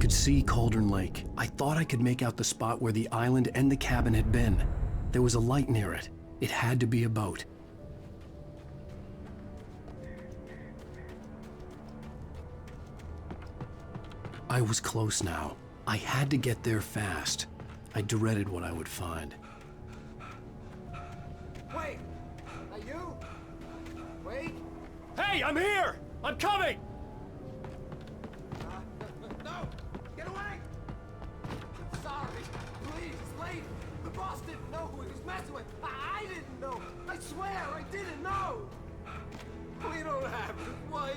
could see Cauldron Lake. I thought I could make out the spot where the island and the cabin had been. There was a light near it. It had to be a boat. I was close now. I had to get there fast. I dreaded what I would find. Wait! Are you? Wait! Hey, I'm here! I'm coming! No! Get away! Sorry. Please, leave. The boss didn't know who he was messing with. I didn't know. I swear, I didn't know. We don't have his wife.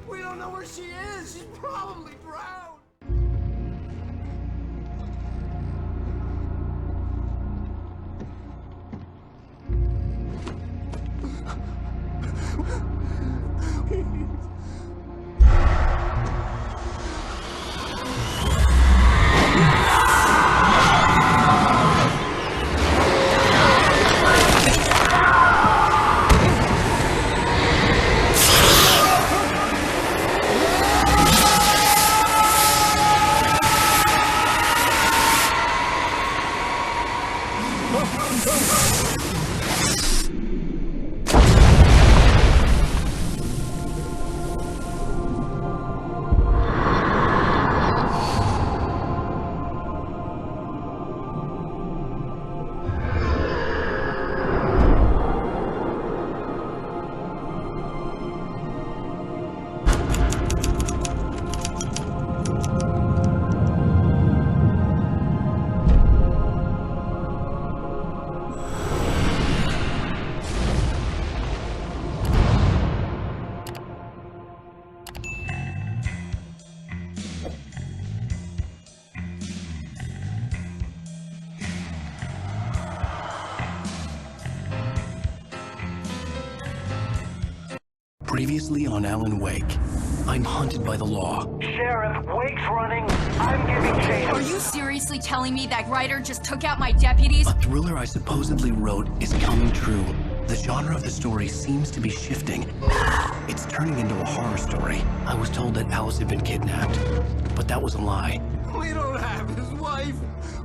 We don't know where she is. She's probably drowned. Previously on Alan Wake, I'm hunted by the law. Sheriff, Wake's running. I'm giving chase. Are you seriously telling me that writer just took out my deputies? A thriller I supposedly wrote is coming true. The genre of the story seems to be shifting. It's turning into a horror story. I was told that Alice had been kidnapped, but that was a lie. We don't have his wife.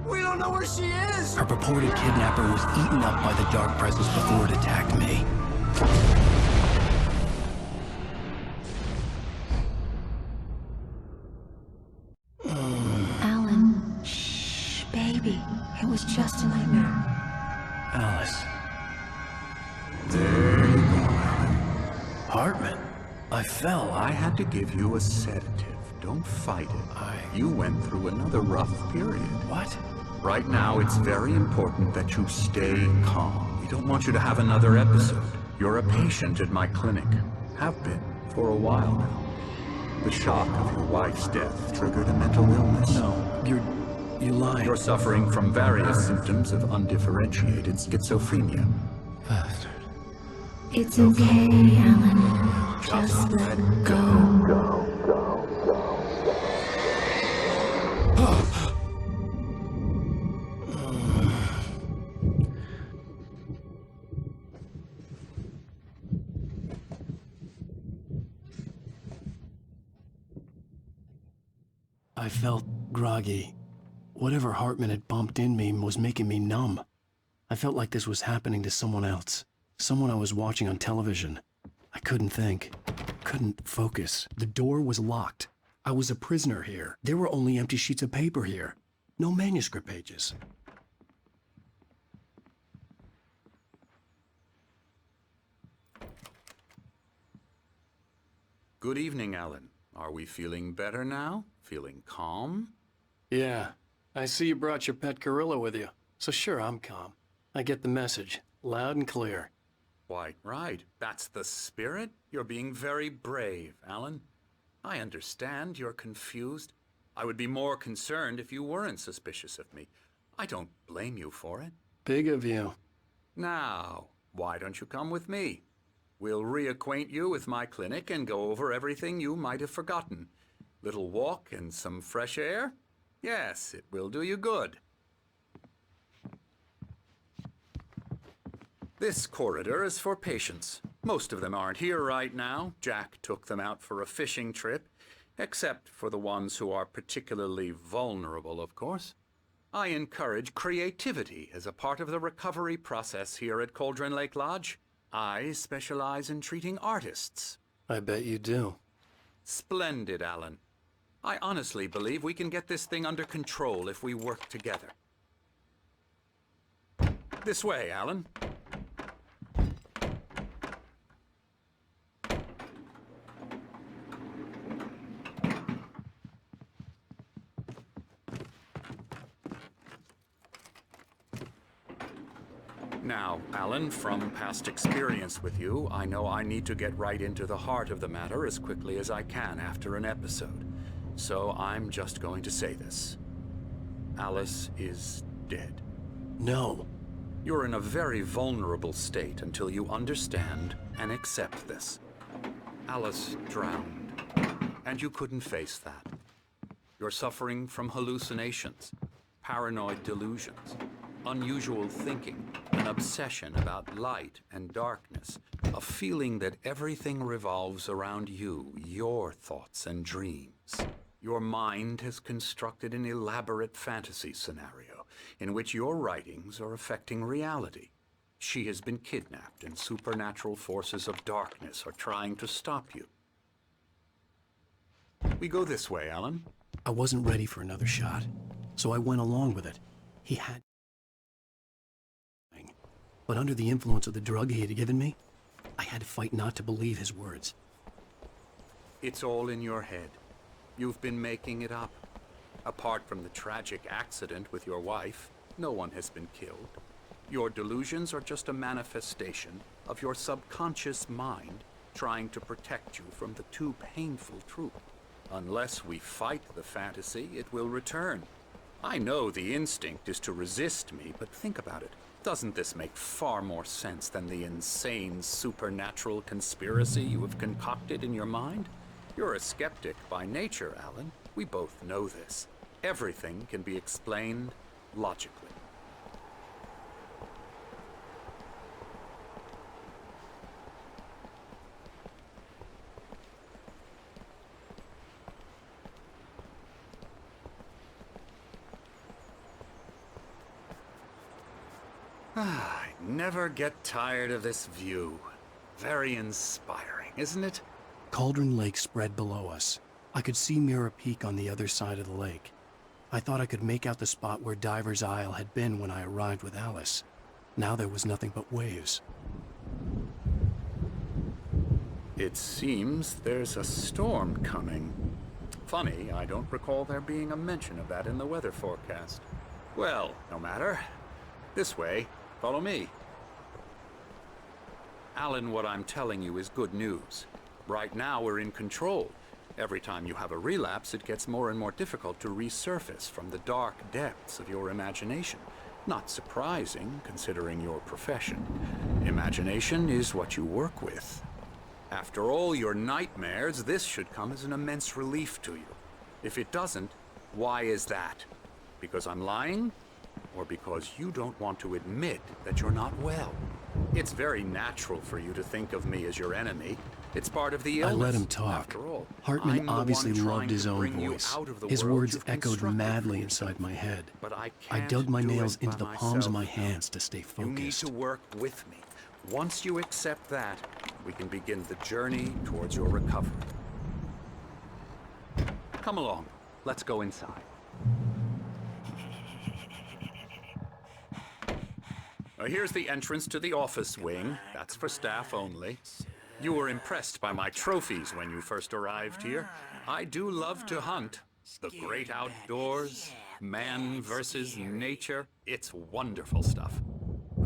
We don't know where she is. Her purported kidnapper was eaten up by the dark presence before it attacked me. Alan, shh, baby. It was just a nightmare. Alice. There you go, Alan. Hartman. I fell. I had to give you a sedative. Don't fight it. You went through another rough period. What? Right now, it's very important that you stay calm. We don't want you to have another episode. You're a patient at my clinic. Have been for a while now. The shock of your wife's death triggered a mental illness. No, you're lying. You're suffering from various symptoms of undifferentiated schizophrenia. Bastard. It's okay, Alan. Just let go. I felt groggy. Whatever Hartman had bumped in me was making me numb. I felt like this was happening to someone else. Someone I was watching on television. I couldn't think. Couldn't focus. The door was locked. I was a prisoner here. There were only empty sheets of paper here. No manuscript pages. Good evening, Alan. Are we feeling better now? Feeling calm? Yeah. I see you brought your pet gorilla with you. So sure, I'm calm. I get the message. Loud and clear. Quite right. That's the spirit. You're being very brave, Alan. I understand you're confused. I would be more concerned if you weren't suspicious of me. I don't blame you for it. Big of you. Now, why don't you come with me? We'll reacquaint you with my clinic and go over everything you might have forgotten. Little walk and some fresh air? Yes, it will do you good. This corridor is for patients. Most of them aren't here right now. Jack took them out for a fishing trip. Except for the ones who are particularly vulnerable, of course. I encourage creativity as a part of the recovery process here at Cauldron Lake Lodge. I specialize in treating artists. I bet you do. Splendid, Alan. I honestly believe we can get this thing under control if we work together. This way, Alan. Now, Alan, from past experience with you, I know I need to get right into the heart of the matter as quickly as I can after an episode. So I'm just going to say this. Alice is dead. No. You're in a very vulnerable state until you understand and accept this. Alice drowned, and you couldn't face that. You're suffering from hallucinations, paranoid delusions, unusual thinking, an obsession about light and darkness, a feeling that everything revolves around you, your thoughts and dreams. Your mind has constructed an elaborate fantasy scenario in which your writings are affecting reality. She has been kidnapped and supernatural forces of darkness are trying to stop you. We go this way, Alan. I wasn't ready for another shot, so I went along with it. He had... But under the influence of the drug he had given me, I had to fight not to believe his words. It's all in your head. You've been making it up. Apart from the tragic accident with your wife, no one has been killed. Your delusions are just a manifestation of your subconscious mind trying to protect you from the too painful truth. Unless we fight the fantasy, it will return. I know the instinct is to resist me, but think about it. Doesn't this make far more sense than the insane supernatural conspiracy you have concocted in your mind? You're a skeptic by nature, Alan. We both know this. Everything can be explained logically. I never get tired of this view. Very inspiring, isn't it? Cauldron Lake spread below us. I could see Mirror Peak on the other side of the lake. I thought I could make out the spot where Diver's Isle had been when I arrived with Alice. Now there was nothing but waves. It seems there's a storm coming. Funny, I don't recall there being a mention of that in the weather forecast. Well, no matter. This way. Follow me. Alan, what I'm telling you is good news. Right now, we're in control. Every time you have a relapse, it gets more and more difficult to resurface from the dark depths of your imagination. Not surprising, considering your profession. Imagination is what you work with. After all your nightmares, this should come as an immense relief to you. If it doesn't, why is that? Because I'm lying? Or because you don't want to admit that you're not well? It's very natural for you to think of me as your enemy. It's part of the illness. I let him talk. After all, Hartman obviously loved his own voice. His words echoed madly inside my head. But I dug my nails into the palms of my hands to stay You need focused. to work with me. Once you accept that, we can begin the journey towards your recovery. Come along. Let's go inside. Here's the entrance to the office wing. That's for staff only. You were impressed by my trophies when you first arrived here. I do love to hunt. The great outdoors, man versus nature. It's wonderful stuff.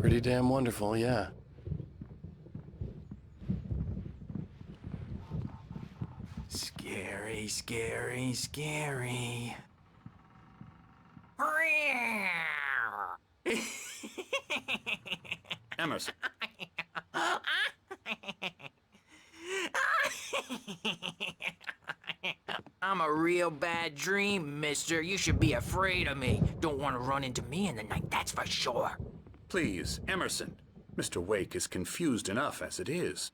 Pretty damn wonderful, yeah. Scary, scary, scary. Emerson. I'm a real bad dream, mister. You should be afraid of me. Don't want to run into me in the night, that's for sure. Please, Emerson. Mr. Wake is confused enough as it is.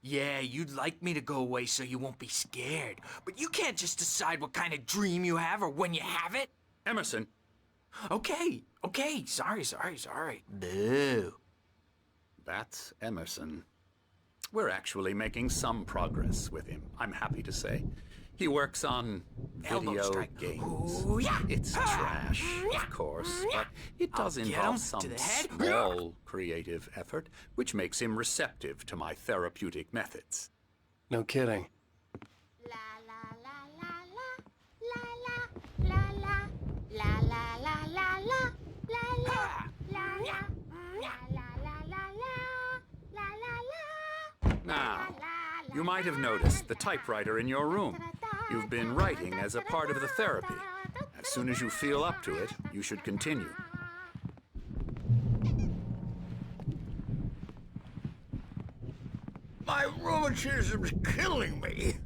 Yeah, you'd like me to go away so you won't be scared. But you can't just decide what kind of dream you have or when you have it. Emerson. Okay. Sorry. Boo. That's Emerson. We're actually making some progress with him, I'm happy to say. He works on video games. Ooh, yeah. It's trash, of course, but it does involve some small creative effort, which makes him receptive to my therapeutic methods. No kidding. Now, you might have noticed the typewriter in your room. You've been writing as a part of the therapy. As soon as you feel up to it, you should continue. My rheumatism's killing me.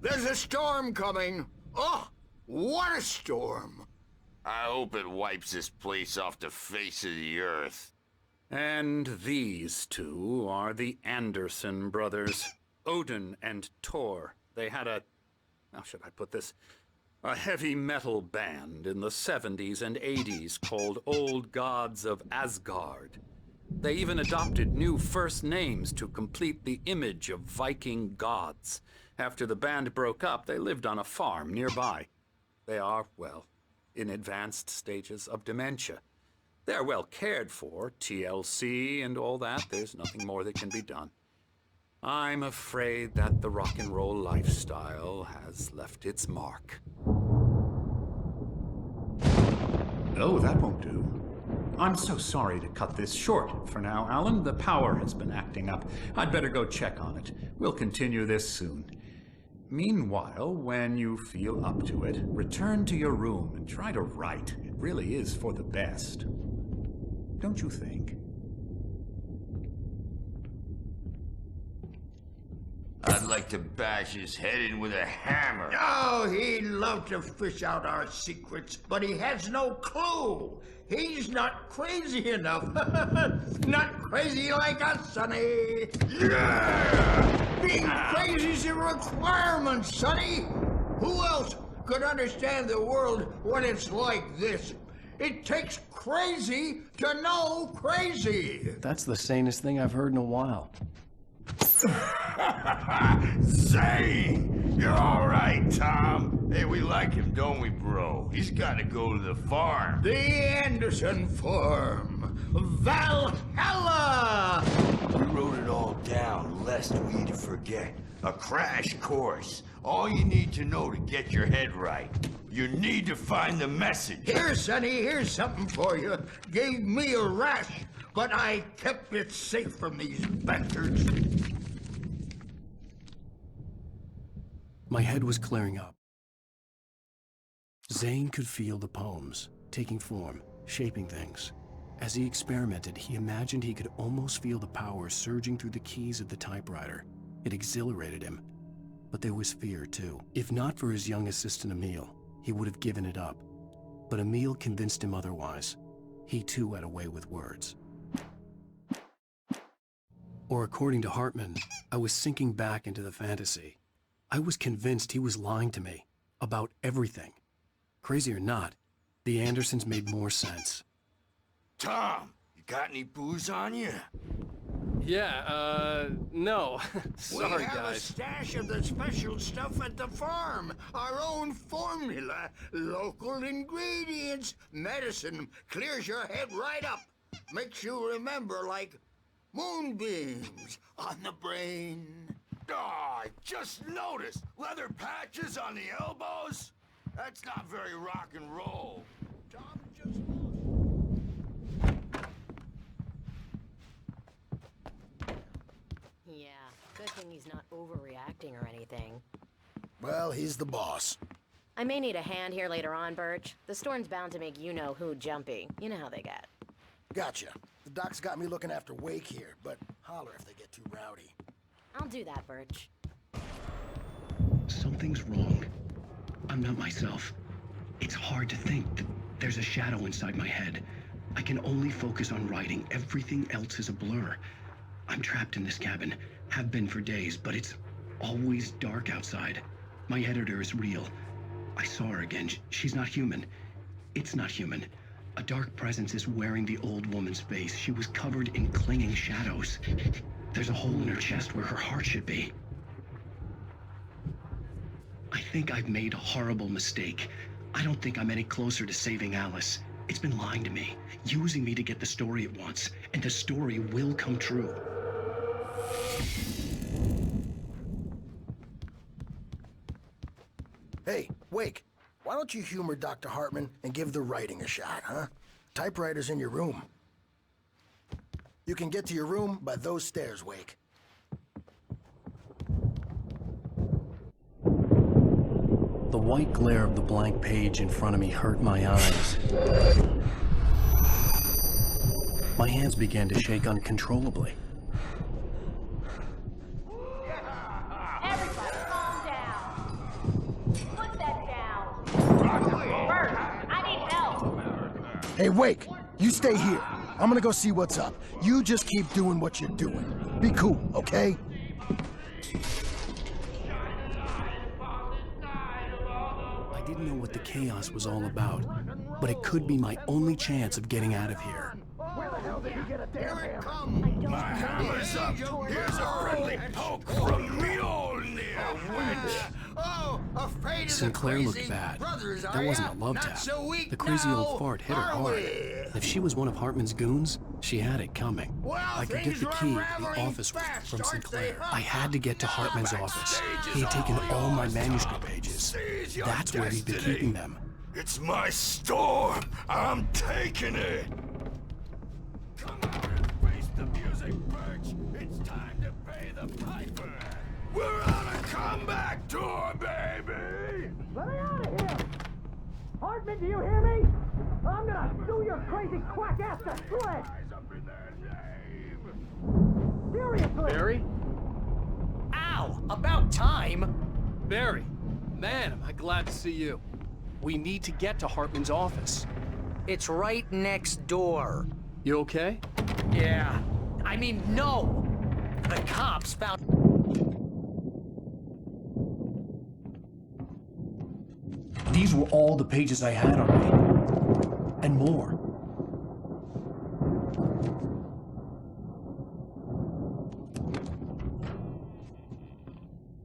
There's a storm coming. Oh, what a storm. I hope it wipes this place off the face of the earth. And these two are the Anderson brothers, Odin and Thor. They had how should I put this? A heavy metal band in the 70s and 80s called Old Gods of Asgard. They even adopted new first names to complete the image of Viking gods. After the band broke up, they lived on a farm nearby. They are, well, in advanced stages of dementia. They're well cared for, TLC and all that. There's nothing more that can be done. I'm afraid that the rock and roll lifestyle has left its mark. Oh, that won't do. I'm so sorry to cut this short for now, Alan. The power has been acting up. I'd better go check on it. We'll continue this soon. Meanwhile, when you feel up to it, return to your room and try to write. It really is for the best. Don't you think? I'd like to bash his head in with a hammer. Oh, he'd love to fish out our secrets, but he has no clue. He's not crazy enough. Not crazy like us, Sonny. Yeah! Being crazy's a requirement, Sonny. Who else could understand the world when it's like this? It takes crazy to know crazy. That's the sanest thing I've heard in a while. Zane! You're all right, Tom. Hey, we like him, don't we, bro? He's got to go to the farm. The Anderson farm. Valhalla! We wrote it all down, lest we forget. A crash course. All you need to know to get your head right. You need to find the message. Here, Sonny, here's something for you. Gave me a rash, but I kept it safe from these bastards. My head was clearing up. Zane could feel the poems, taking form, shaping things. As he experimented, he imagined he could almost feel the power surging through the keys of the typewriter. It exhilarated him. But there was fear, too. If not for his young assistant, Emil, he would have given it up. But Emil convinced him otherwise. He, too, had a way with words. Or according to Hartman, I was sinking back into the fantasy. I was convinced he was lying to me about everything. Crazy or not, the Andersons made more sense. Tom, you got any booze on you? Yeah, no. Sorry, we have guys. a stash of the special stuff at the farm. Our own formula. Local ingredients. Medicine clears your head right up. Makes you remember like moonbeams on the brain. Oh, I just noticed. Leather patches on the elbows? That's not very rock and roll. Tom just... Yeah, good thing he's not overreacting or anything. Well, he's the boss. I may need a hand here later on, Birch. The storm's bound to make you-know-who jumpy. You know how they get. Gotcha. The doc's got me looking after Wake here, but holler if they get too rowdy. I'll do that, Birch. Something's wrong. I'm not myself. It's hard to think that there's a shadow inside my head. I can only focus on writing. Everything else is a blur. I'm trapped in this cabin, Have been for days, but it's always dark outside. My editor is real. I saw her again. She's not human. It's not human. A dark presence is wearing the old woman's face. She was covered in clinging shadows. There's a hole in her chest where her heart should be. I think I've made a horrible mistake. I don't think I'm any closer to saving Alice. It's been lying to me, using me to get the story it wants, and the story will come true. Hey, Wake, why don't you humor Dr. Hartman and give the writing a shot, huh? Typewriter's in your room. You can get to your room by those stairs, Wake. The white glare of the blank page in front of me hurt my eyes. My hands began to shake uncontrollably. Everybody, calm down. Put that down. Bert, I need help. Hey, Wake, you stay here. I'm gonna go see what's up. You just keep doing what you're doing. Be cool, okay? I didn't know what the chaos was all about, but it could be my only chance of getting out of here. Where the hell did he get a damn hammer? My hammer's up. Here's a friendly poke from Mjolnir, witch. Oh, afraid of Sinclair the looked crazy bad. brothers, That are wasn't ya? a love Not tap. so weak The crazy now, old fart hit her are hard. we? If she was one of Hartman's goons, she had it coming. Well, I could get things the run key to rather the office fast, from aren't Sinclair. they, huh? I had to get to Hartman's office. He had taken all my manuscript pages. That's where he'd been keeping them. It's my storm. I'm taking it. Come out and face the music, Birch. It's time to pay the piper. We're on a comeback tour, baby. Let me out of here! Hartman, do you hear me? I'm gonna sue your crazy quack ass to shreds! Seriously! Barry? Ow! About time! Barry, man, am I glad to see you. We need to get to Hartman's office. It's right next door. You okay? Yeah. I mean, no! The cops found... These were all the pages I had on me. And more.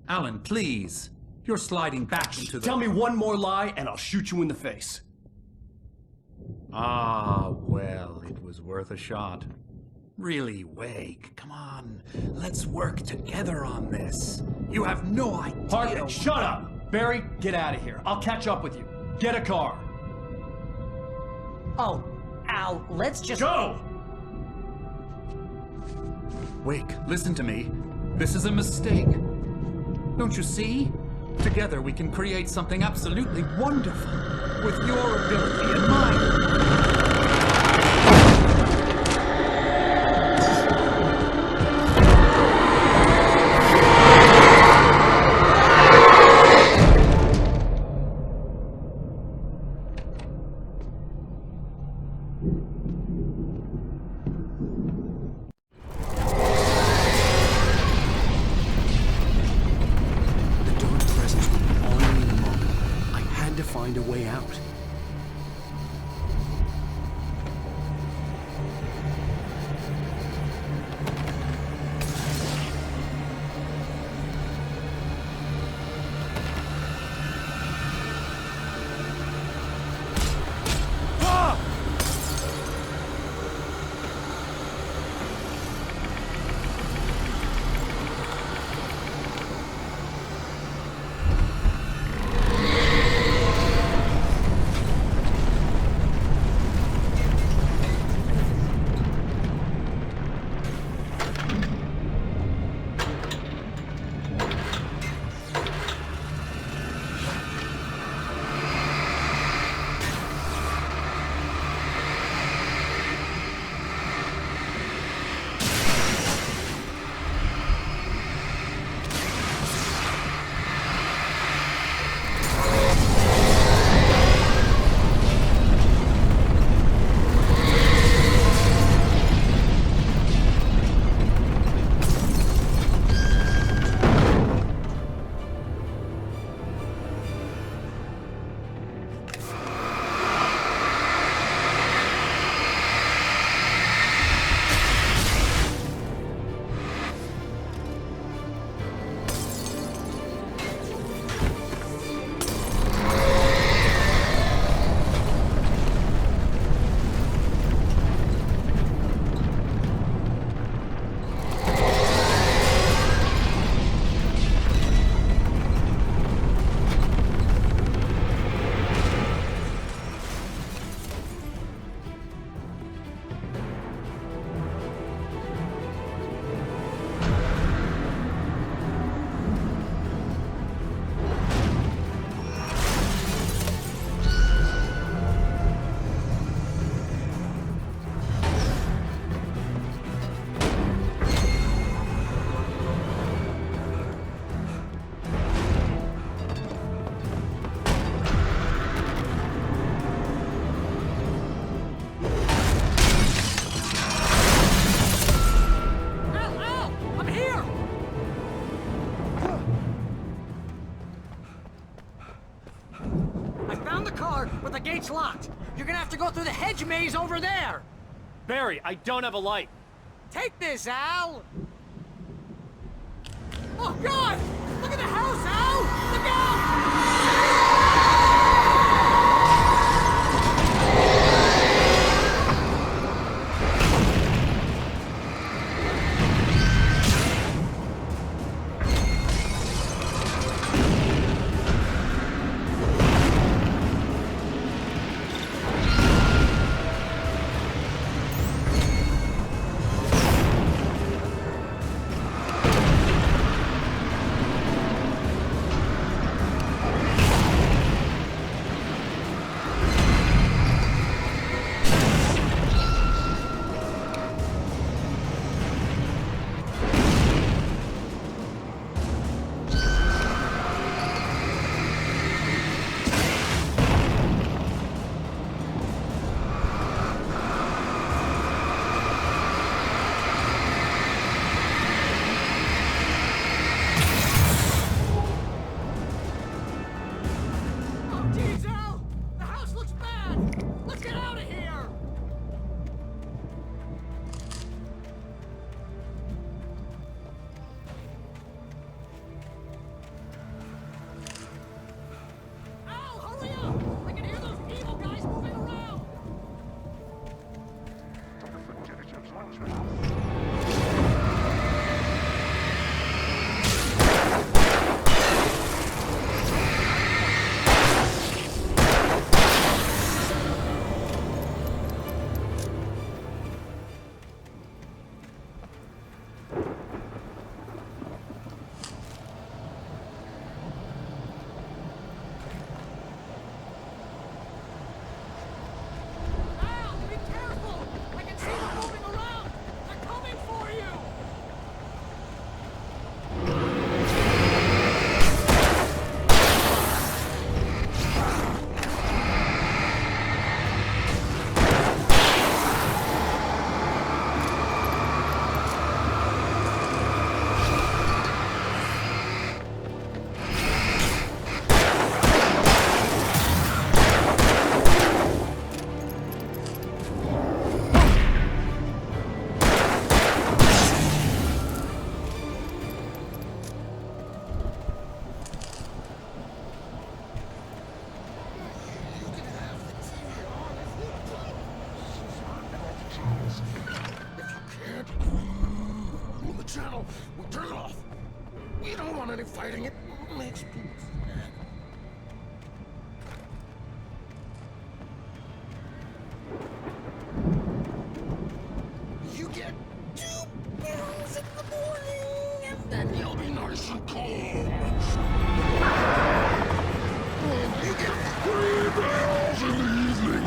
Alan, please. You're sliding back into the... Tell me one more lie and I'll shoot you in the face. Ah, well, it was worth a shot. Really, Wake, come on. Let's work together on this. You have no idea... Hartman, shut up! Barry, get out of here. I'll catch up with you. Get a car. Oh, Al, let's just... Go! Wake, listen to me. This is a mistake. Don't you see? Together we can create something absolutely wonderful. With your ability and mine. Find a way out. car, but the gate's locked. You're gonna have to go through the hedge maze over there. Barry, I don't have a light. Take this, Al! Oh, God! Look at the house, Al! Look out! channel. We turn it off. We don't want any fighting. It makes people mad. You get 2 pills in the morning, and then you'll be nice and calm. And you get 3 pills in the evening.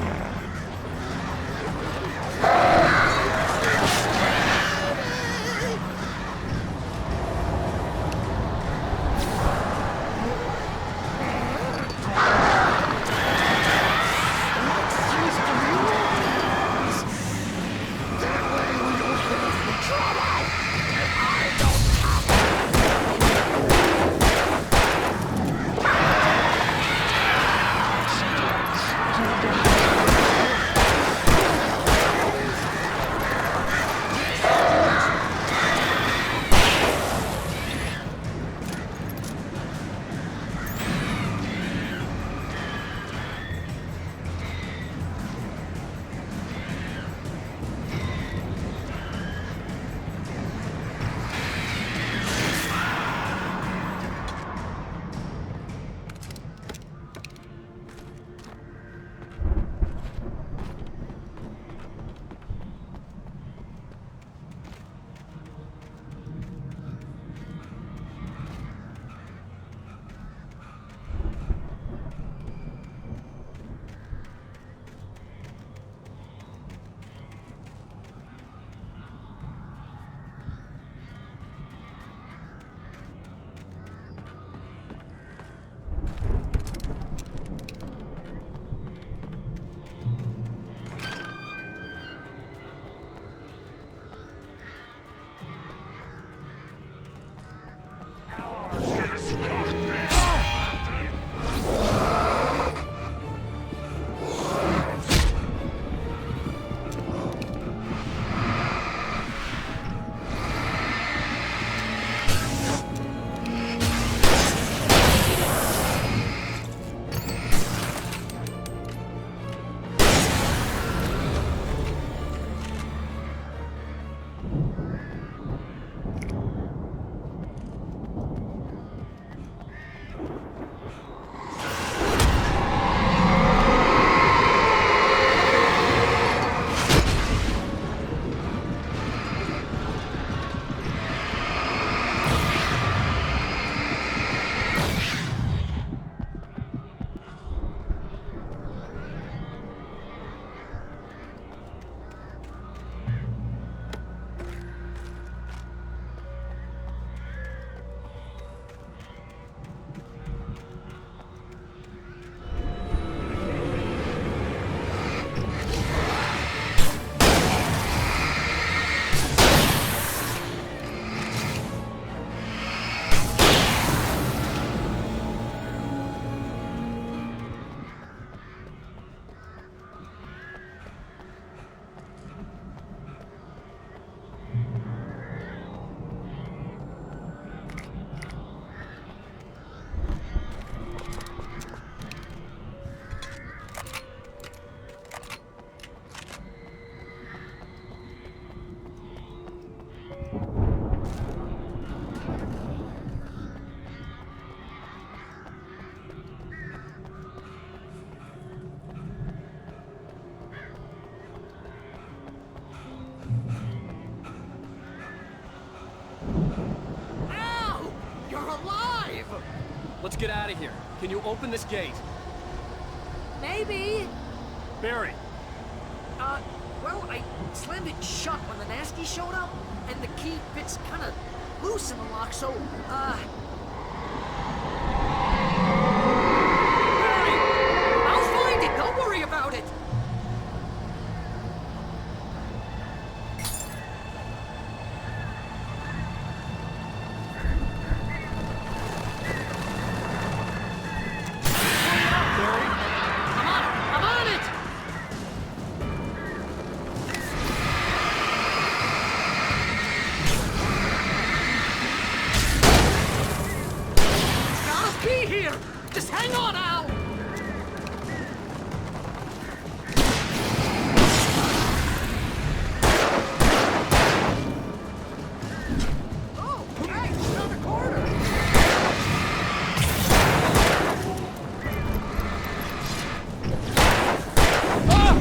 get out of here. Can you open this gate? Maybe. Barry. Well, I slammed it shut when the nasty showed up, and the key fits kind of loose in the lock, so, Barry! I'll find it! Don't worry about it! Just hang on, Al! Oh, hey, it's around the corner! Ah!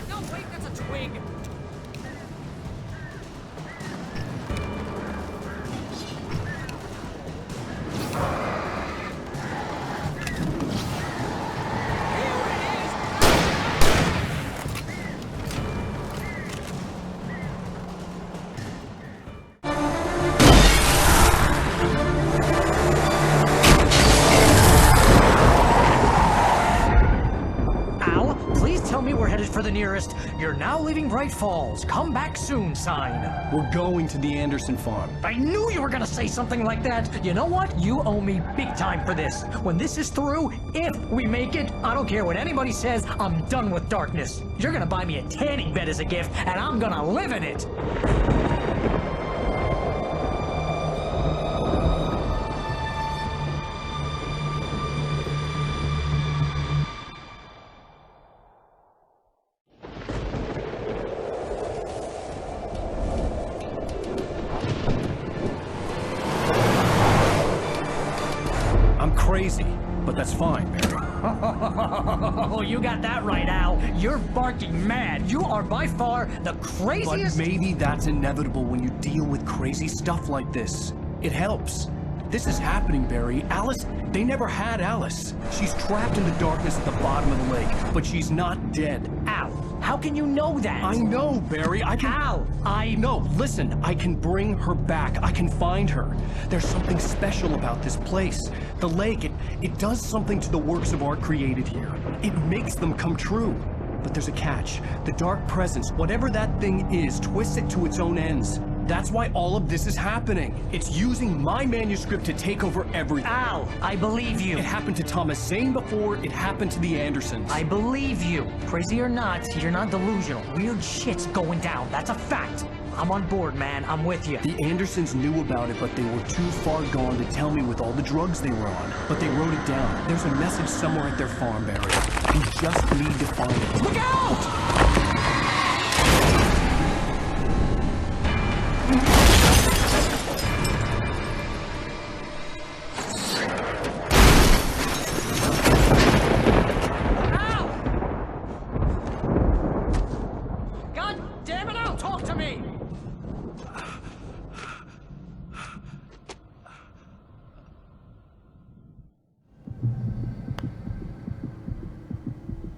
No, wait, that's a twig! For the nearest, you're now leaving Bright Falls. Come back soon sign. We're going to the Anderson farm. I knew you were gonna say something like that. You know what? You owe me big time for this. When this is through, if we make it, I don't care what anybody says, I'm done with darkness. You're gonna buy me a tanning bed as a gift, and I'm gonna live in it. Crazy, but that's fine, Barry. Oh, you got that right, Al. You're barking mad. You are by far the craziest... But maybe that's inevitable when you deal with crazy stuff like this. It helps. This is happening, Barry. Alice, they never had Alice. She's trapped in the darkness at the bottom of the lake, but she's not dead. Al, how can you know that? I know, Barry. I can... Al, No, listen. I can bring her back. I can find her. There's something special about this place. The lake, it does something to the works of art created here. It makes them come true. But there's a catch. The dark presence, whatever that thing is, twists it to its own ends. That's why all of this is happening. It's using my manuscript to take over everything. Al, I believe you. It happened to Thomas Zane before, it happened to the Andersons. I believe you. Crazy or not, you're not delusional. Weird shit's going down. That's a fact. I'm on board, man. I'm with you. The Andersons knew about it, but they were too far gone to tell me with all the drugs they were on. But they wrote it down. There's a message somewhere at their farm, Barry. We just need to find it. Look out!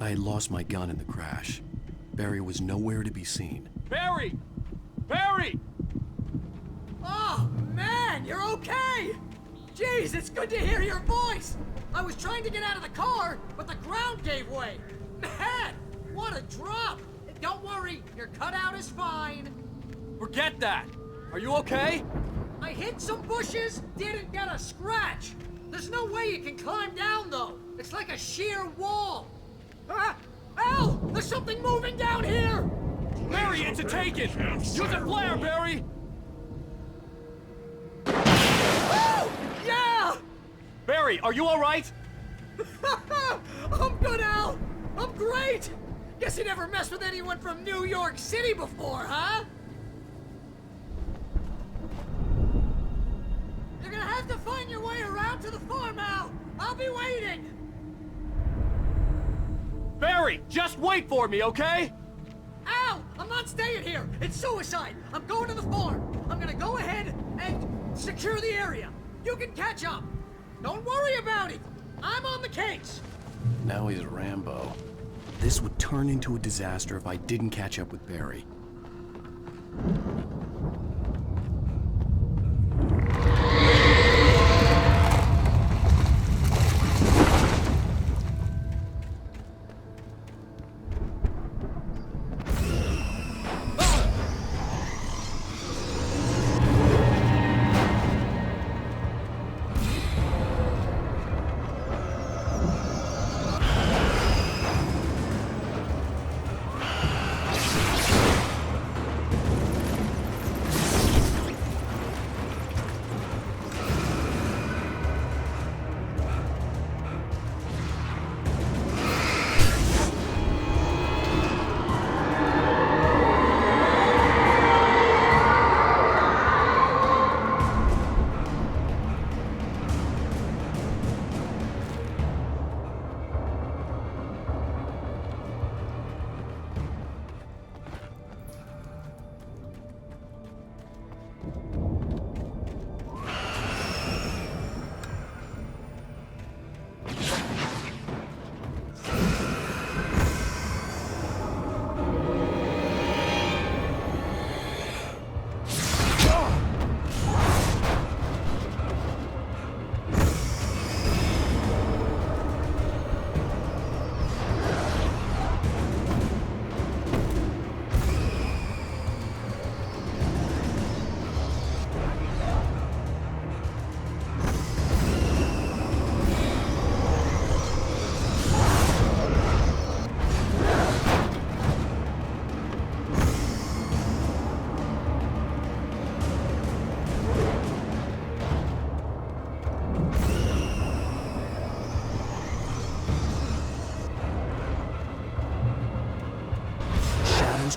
I had lost my gun in the crash. Barry was nowhere to be seen. Barry! Barry! Oh, man, you're okay! Jeez, it's good to hear your voice! I was trying to get out of the car, but the ground gave way. Man, what a drop! Don't worry, your cutout is fine. Forget that! Are you okay? I hit some bushes, didn't get a scratch. There's no way you can climb down, though. It's like a sheer wall. Al! There's something moving down here! Barry, it's a take-it! Use a flare, Barry! Oh! Yeah! Barry, are you alright? I'm good, Al! I'm great! Guess you never messed with anyone from New York City before, huh? You're gonna have to find your way around to the farm, Al! I'll be waiting! Barry, just wait for me, okay? Al! I'm not not staying here! It's suicide! I'm going to the farm! I'm gonna go ahead and secure the area! You can catch up! Don't worry about it! I'm on the case! Now he's Rambo. This would turn into a disaster if I didn't catch up with Barry.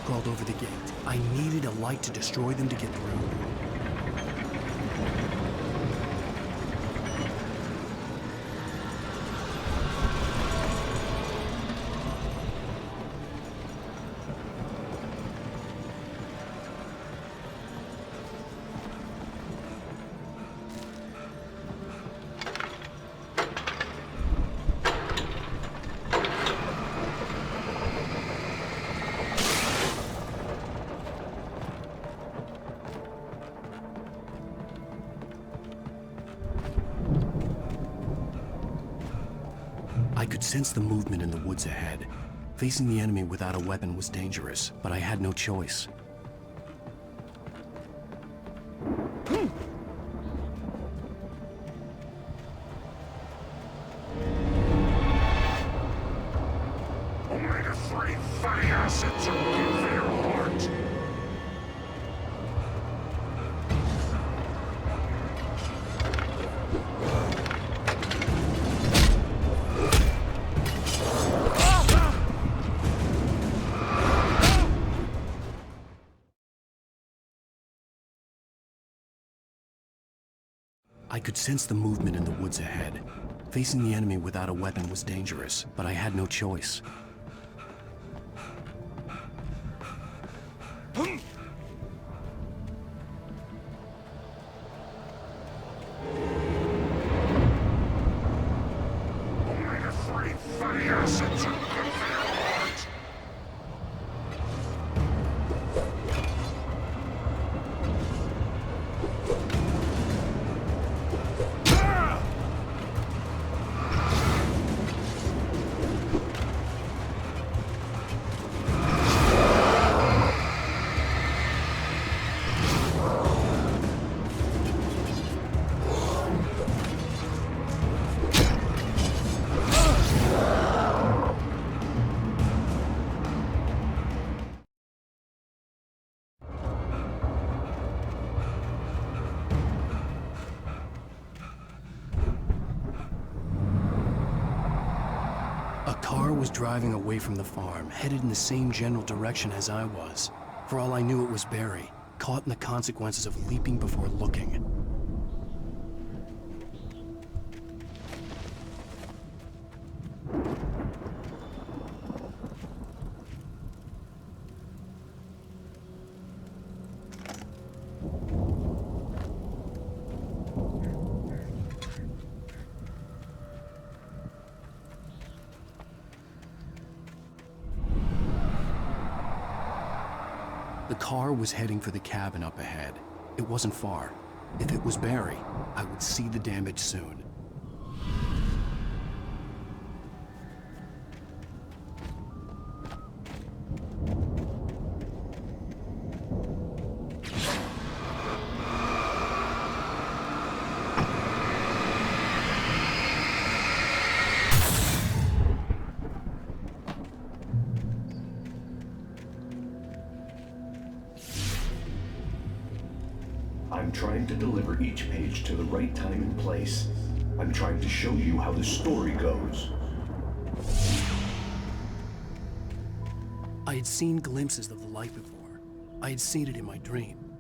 Crawled over the gate. I needed a light to destroy them to get through. I could sense the movement in the woods ahead. Facing the enemy without a weapon was dangerous, but I had no choice. Omega-3 fatty acids are good for your heart. I could sense the movement in the woods ahead. Facing the enemy without a weapon was dangerous, but I had no choice. Omega-3 fatty acids are good for your heart. A car was driving away from the farm, headed in the same general direction as I was. For all I knew, it was Barry, caught in the consequences of leaping before looking. The car was heading for the cabin up ahead. It wasn't far. If it was Barry, I would see the damage soon. I'm trying to deliver each page to the right time and place. I'm trying to show you how the story goes. I had seen glimpses of the light before. I had seen it in my dream.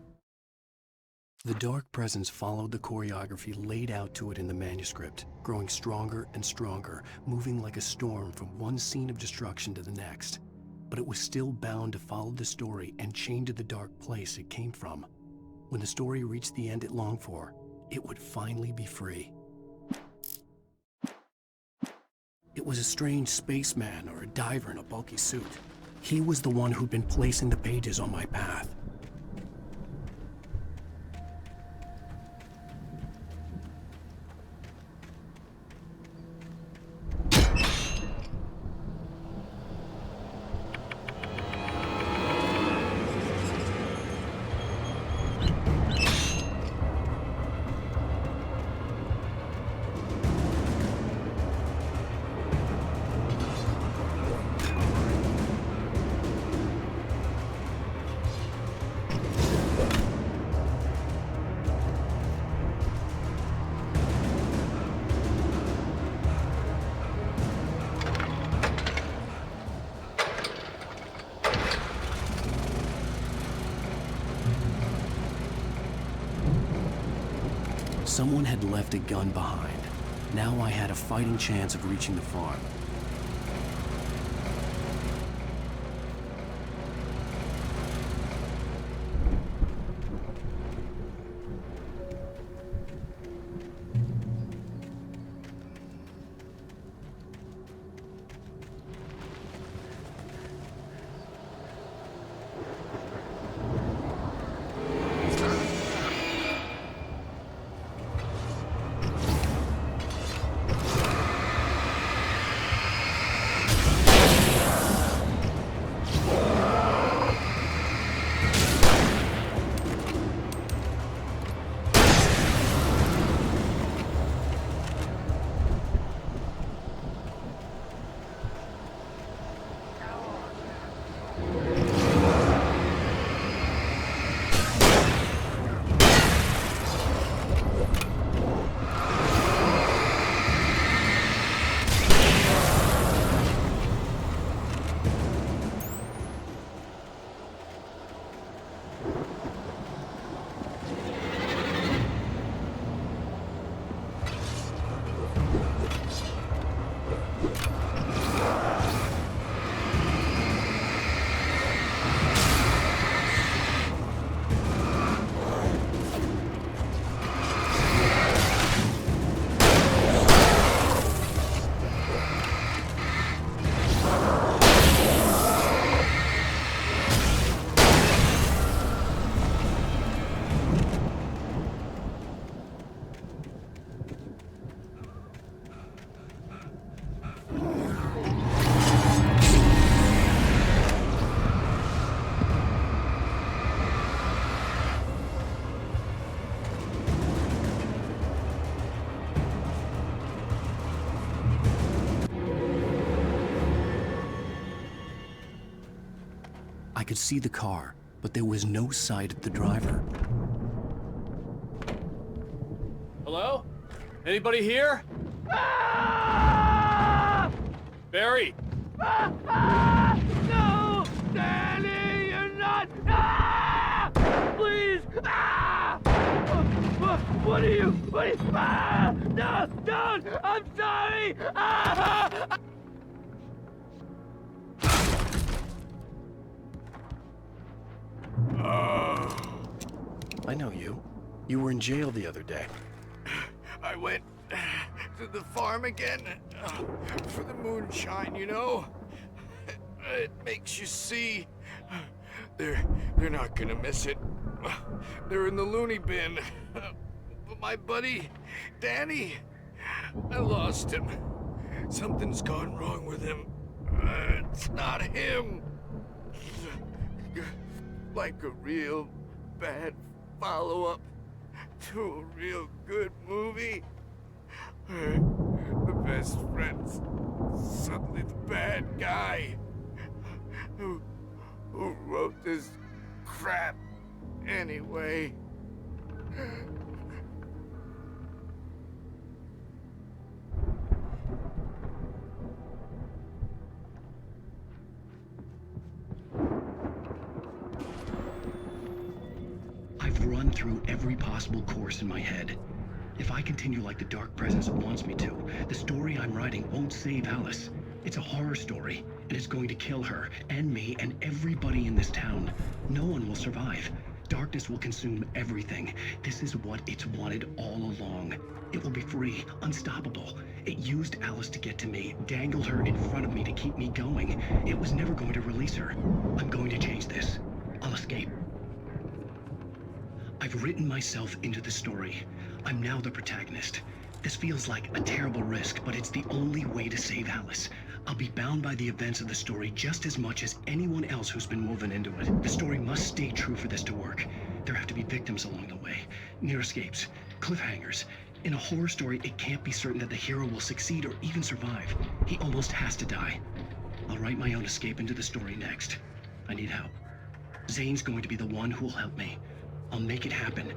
The dark presence followed the choreography laid out to it in the manuscript, growing stronger and stronger, moving like a storm from one scene of destruction to the next. But it was still bound to follow the story and chained to the dark place it came from. When the story reached the end it longed for, it would finally be free. It was a strange spaceman or a diver in a bulky suit. He was the one who'd been placing the pages on my path. Someone had left a gun behind. Now I had a fighting chance of reaching the farm. I could see the car, but there was no sight of the driver. Hello? Anybody here? Barry! No! Danny, you're not! Please! What are you? No! Don't! I'm sorry! I know you. You were in jail the other day. I went to the farm again for the moonshine, you know? It makes you see They're not gonna miss it. They're in the loony bin. But my buddy, Danny, I lost him. Something's gone wrong with him. It's not him. Like a real bad follow-up to a real good movie. The best friend's suddenly the bad guy. Who wrote this crap anyway? I've run through every possible course in my head. If I continue like the Dark Presence wants me to, the story I'm writing won't save Alice. It's a horror story, and it's going to kill her, and me, and everybody in this town. No one will survive. Darkness will consume everything. This is what it's wanted all along. It will be free, unstoppable. It used Alice to get to me, dangled her in front of me to keep me going. It was never going to release her. I'm going to change this. I'll escape. I've written myself into the story. I'm now the protagonist. This feels like a terrible risk, but it's the only way to save Alice. I'll be bound by the events of the story just as much as anyone else who's been woven into it. The story must stay true for this to work. There have to be victims along the way, near escapes, cliffhangers. In a horror story, it can't be certain that the hero will succeed or even survive. He almost has to die. I'll write my own escape into the story next. I need help. Zane's going to be the one who will help me. I'll make it happen.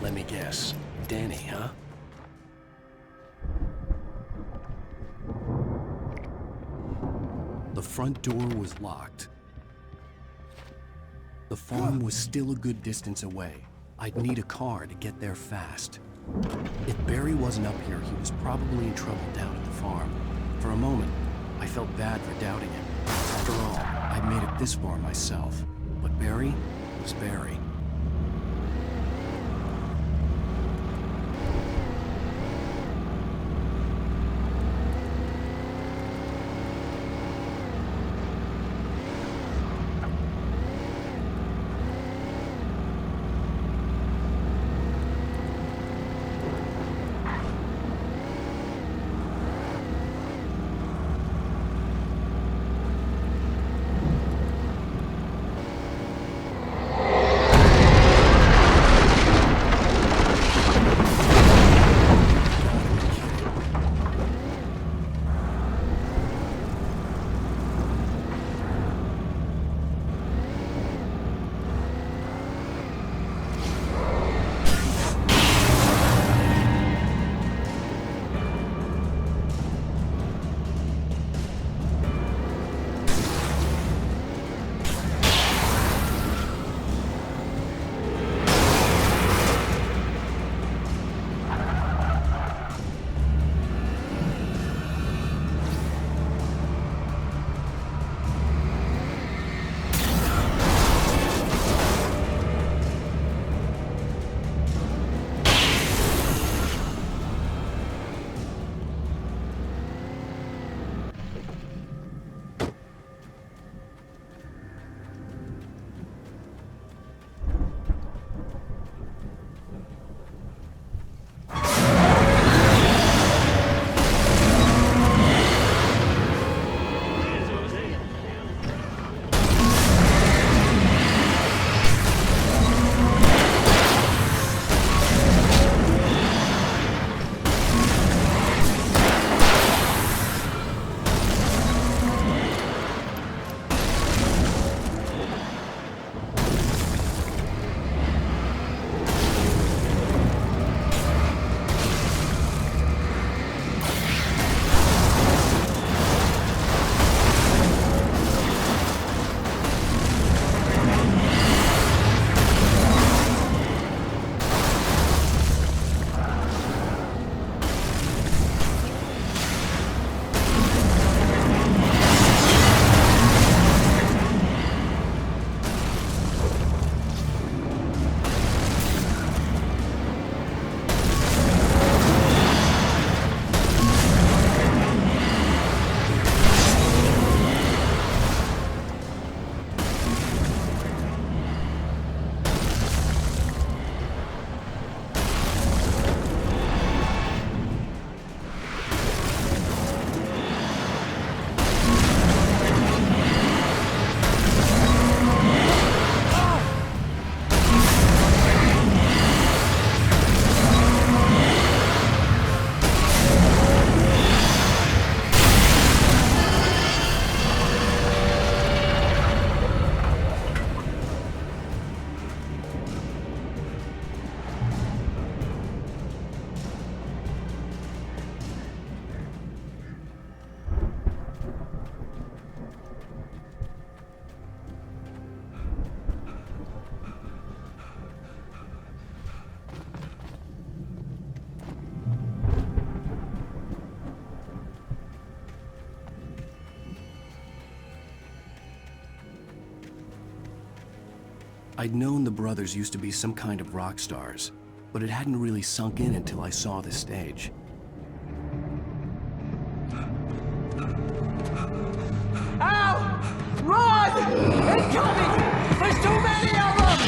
Let me guess. Danny, huh? The front door was locked. The farm was still a good distance away. I'd need a car to get there fast. If Barry wasn't up here, he was probably in trouble down at the farm. For a moment, I felt bad for doubting him. After all, I'd made it this far myself. But Barry was Barry. I'd known the brothers used to be some kind of rock stars, but it hadn't really sunk in until I saw the stage. Ow! Run! Incoming! There's too many of them!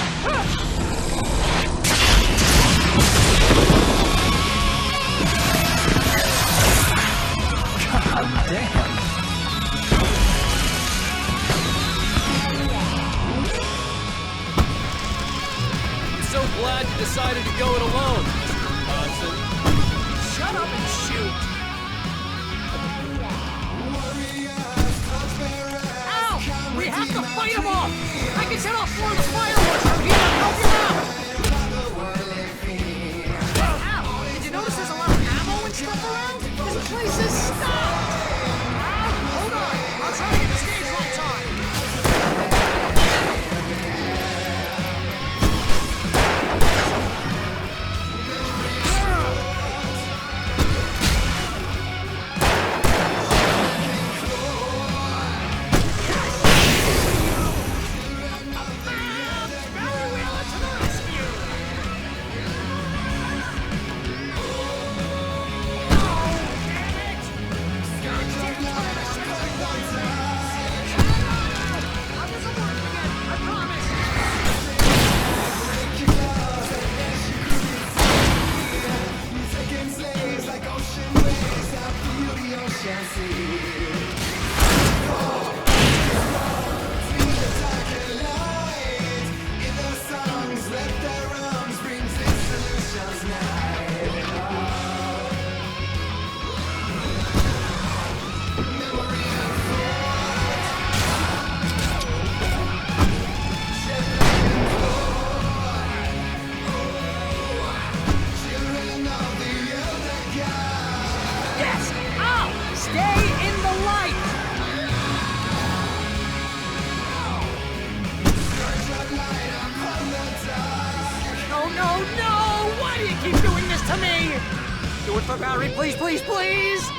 God damn. So glad you decided to go it alone, Mr. Johnson. Shut up and shoot! Ow! We have to fight them off! I can set off more of the fireworks from here and help you out! Ow! Did you notice there's a lot of ammo and stuff around? This place is stocked! Ow! Hold on! I'll try to get the stage lights on! Do it for Barry, please, please, please!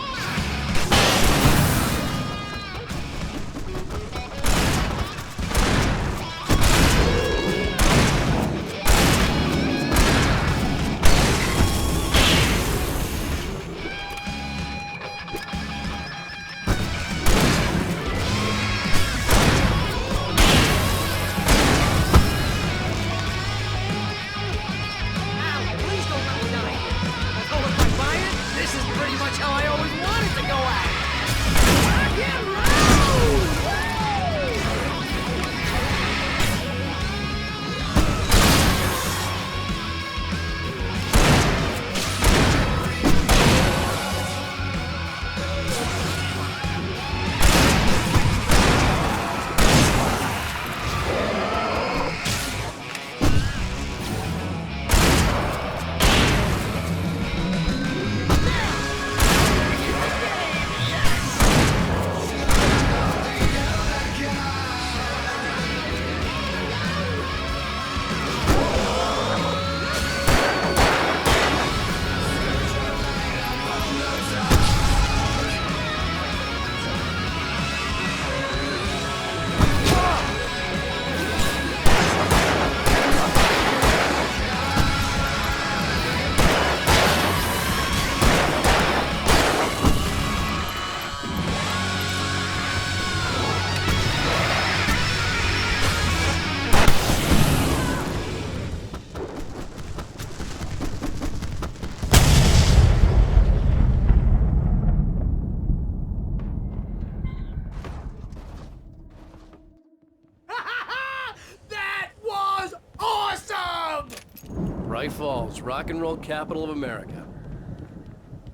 Bright Falls, rock and roll capital of America.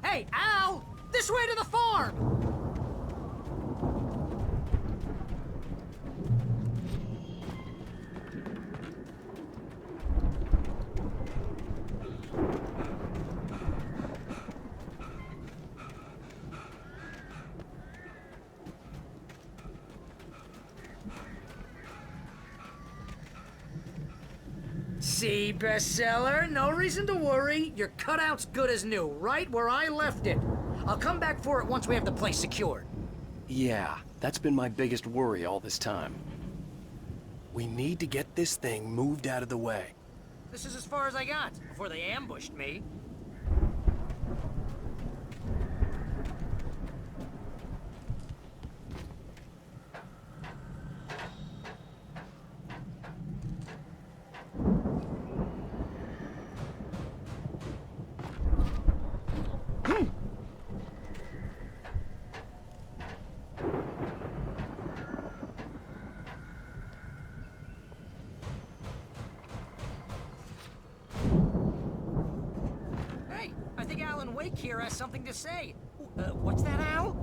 Hey, Al! This way to the farm! See, bestseller? No reason to worry. Your cutout's good as new, right where I left it. I'll come back for it once we have the place secured. Yeah, that's been my biggest worry all this time. We need to get this thing moved out of the way. This is as far as I got before they ambushed me. Hey, I think Alan Wake here has something to say. What's that, Al?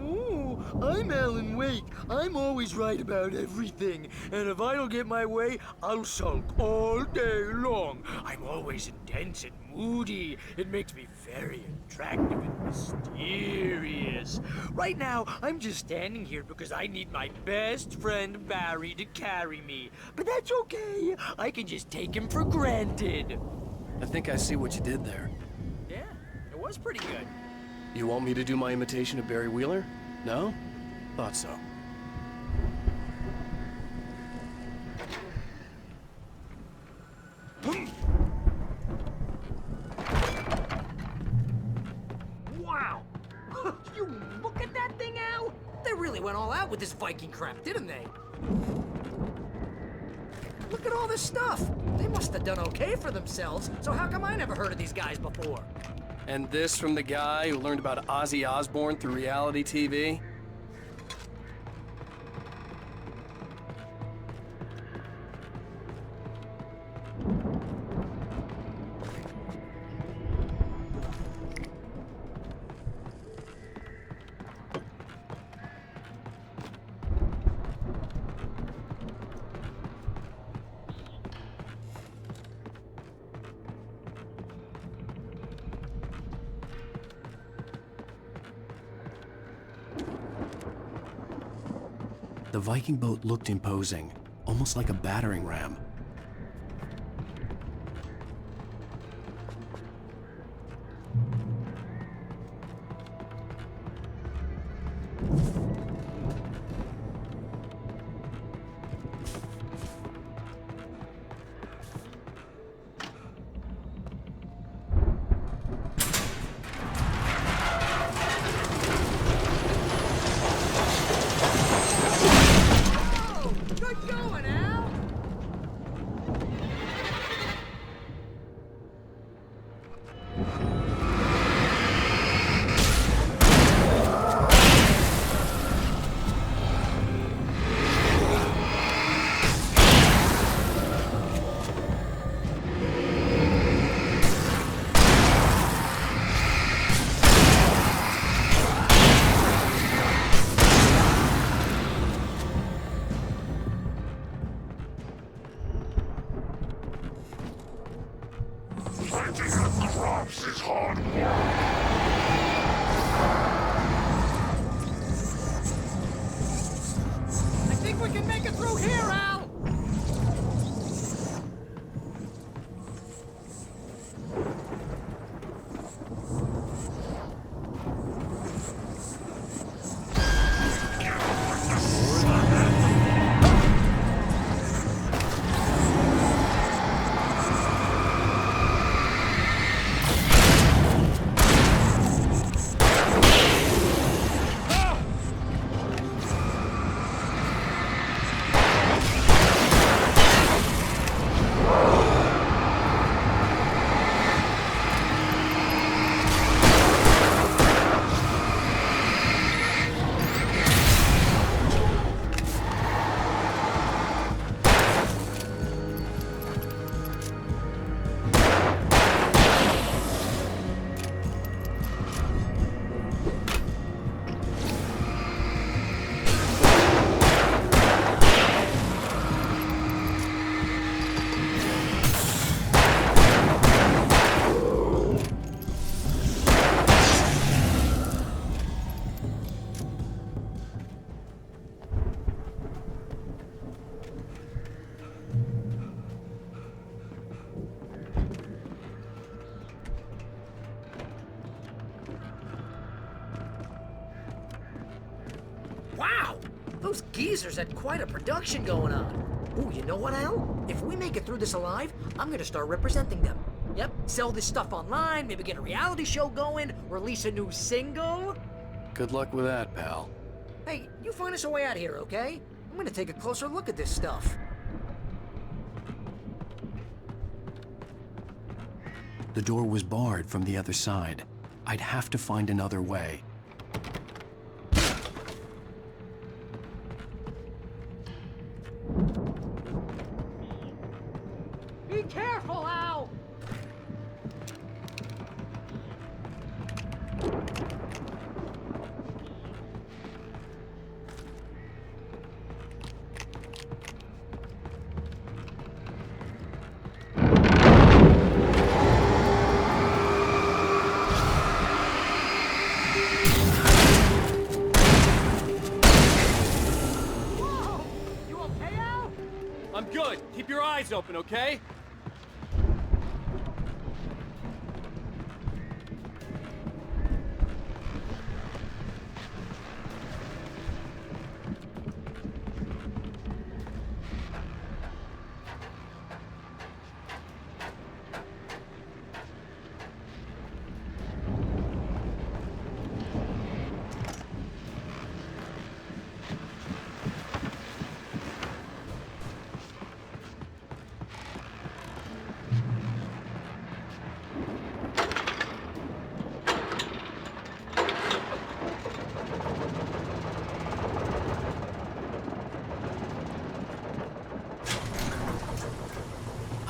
Ooh, I'm Alan Wake. I'm always right about everything. And if I don't get my way, I'll sulk all day long. I'm always intense and moody. It makes me very attractive and mysterious. Right now, I'm just standing here because I need my best friend Barry to carry me. But that's okay. I can just take him for granted. I think I see what you did there. Yeah, it was pretty good. You want me to do my imitation of Barry Wheeler? No? Thought so. Wow! You look at that thing, Al! They really went all out with this Viking crap, didn't they? Look at all this stuff! They must have done okay for themselves, so how come I never heard of these guys before? And this from the guy who learned about Ozzy Osbourne through reality TV? The Viking boat looked imposing, almost like a battering ram. Good going, Al! Fighting at crops is hard work. I think we can make it through here, Al! Wow! Those geezers had quite a production going on. Ooh, you know what, Al? If we make it through this alive, I'm gonna start representing them. Yep, sell this stuff online, maybe get a reality show going, release a new single. Good luck with that, pal. Hey, you find us a way out of here, okay? I'm gonna take a closer look at this stuff. The door was barred from the other side. I'd have to find another way. Be careful, Al! I'm good. Keep your eyes open, okay?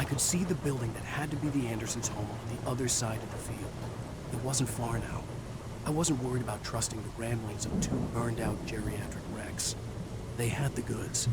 I could see the building that had to be the Andersons' home on the other side of the field. It wasn't far now. I wasn't worried about trusting the ramblings of two burned-out geriatric wrecks. They had the goods.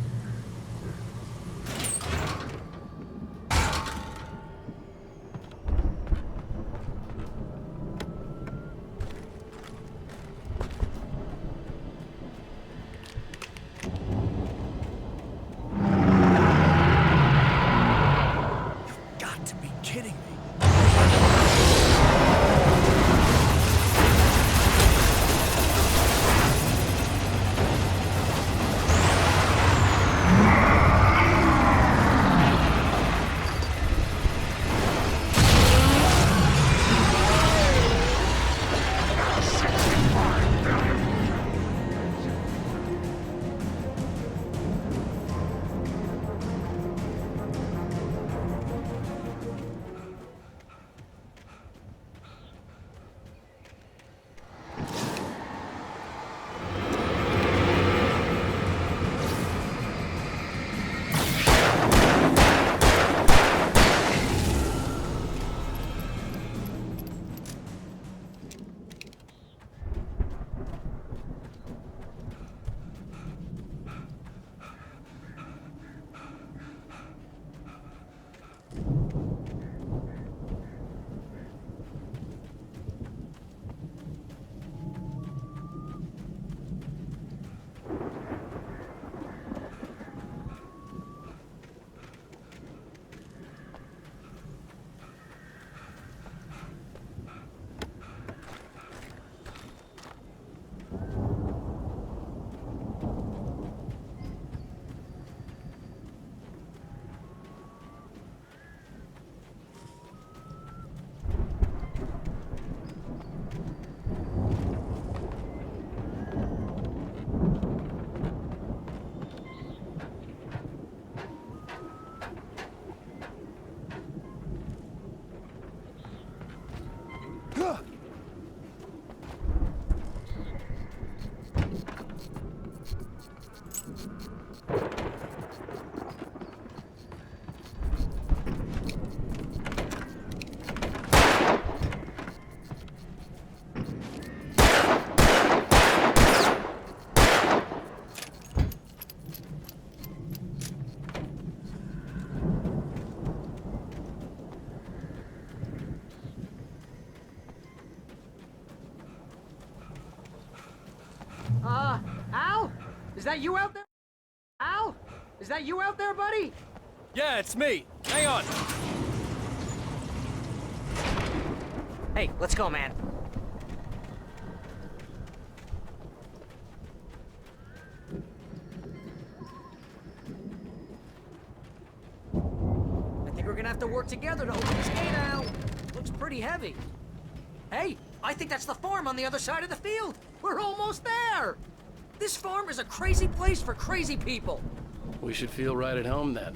Al? Is that you out there? Al? Is that you out there, buddy? Yeah, it's me. Hang on. Hey, let's go, man. have to work together to open this gate, Al. Looks pretty heavy. Hey, I think that's the farm on the other side of the field. We're almost there. This farm is a crazy place for crazy people. We should feel right at home then.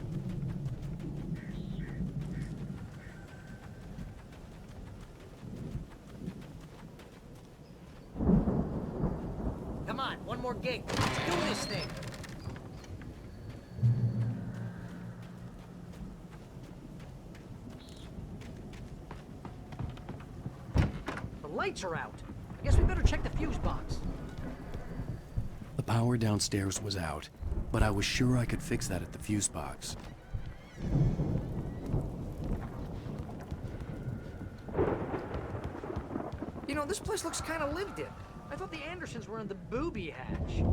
Come on, one more gate. Let's do this thing. The lights are out. I guess we better check the fuse box. The power downstairs was out, but I was sure I could fix that at the fuse box. You know, this place looks kind of lived in. I thought the Andersons were in the booby hatch.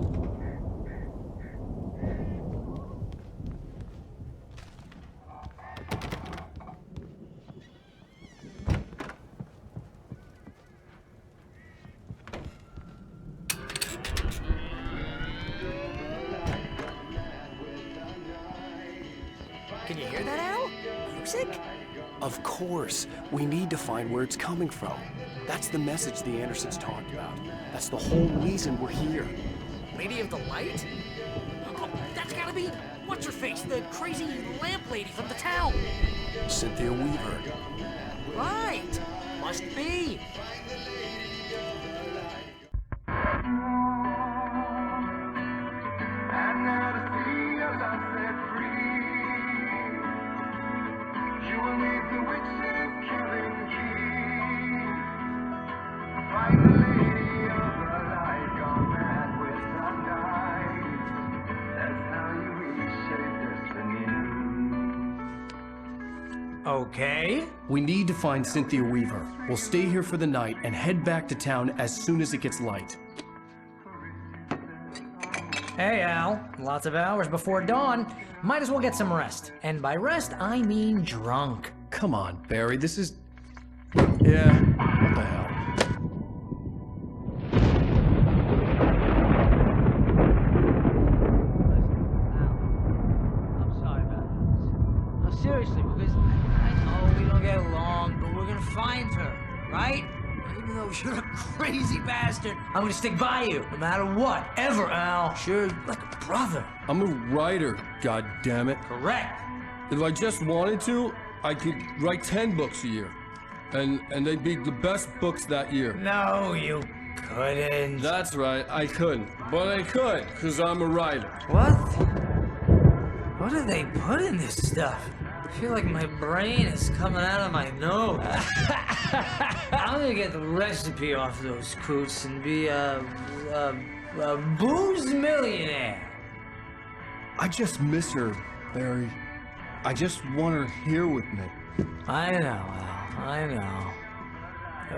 Can you hear that, Al? Music? Of course. We need to find where it's coming from. That's the message the Andersons talked about. That's the whole reason we're here. Lady of the Light? Oh, that's gotta be... What's-her-face? The crazy lamp lady from the town. Cynthia Weaver. Right. Must be. Okay. We need to find Cynthia Weaver. We'll stay here for the night and head back to town as soon as it gets light. Hey, Al. Lots of hours before dawn. Might as well get some rest. And by rest, I mean drunk. Come on, Barry, this is... Yeah, what the hell? I'm sorry about this. No, seriously, because I know we don't get along, but we're gonna find her, right? Even though you're a crazy bastard, I'm gonna stick by you, no matter what, ever, Al. Sure, like a brother. I'm a writer, goddammit. Correct. If I just wanted to, I could write 10 books a year. And they'd be the best books that year. No, you couldn't. That's right, I couldn't. But I could, because I'm a writer. What? What do they put in this stuff? I feel like my brain is coming out of my nose. I'm gonna get the recipe off those coots and be a booze millionaire. I just miss her, Barry. I just want her here with me. I know, Al. I know.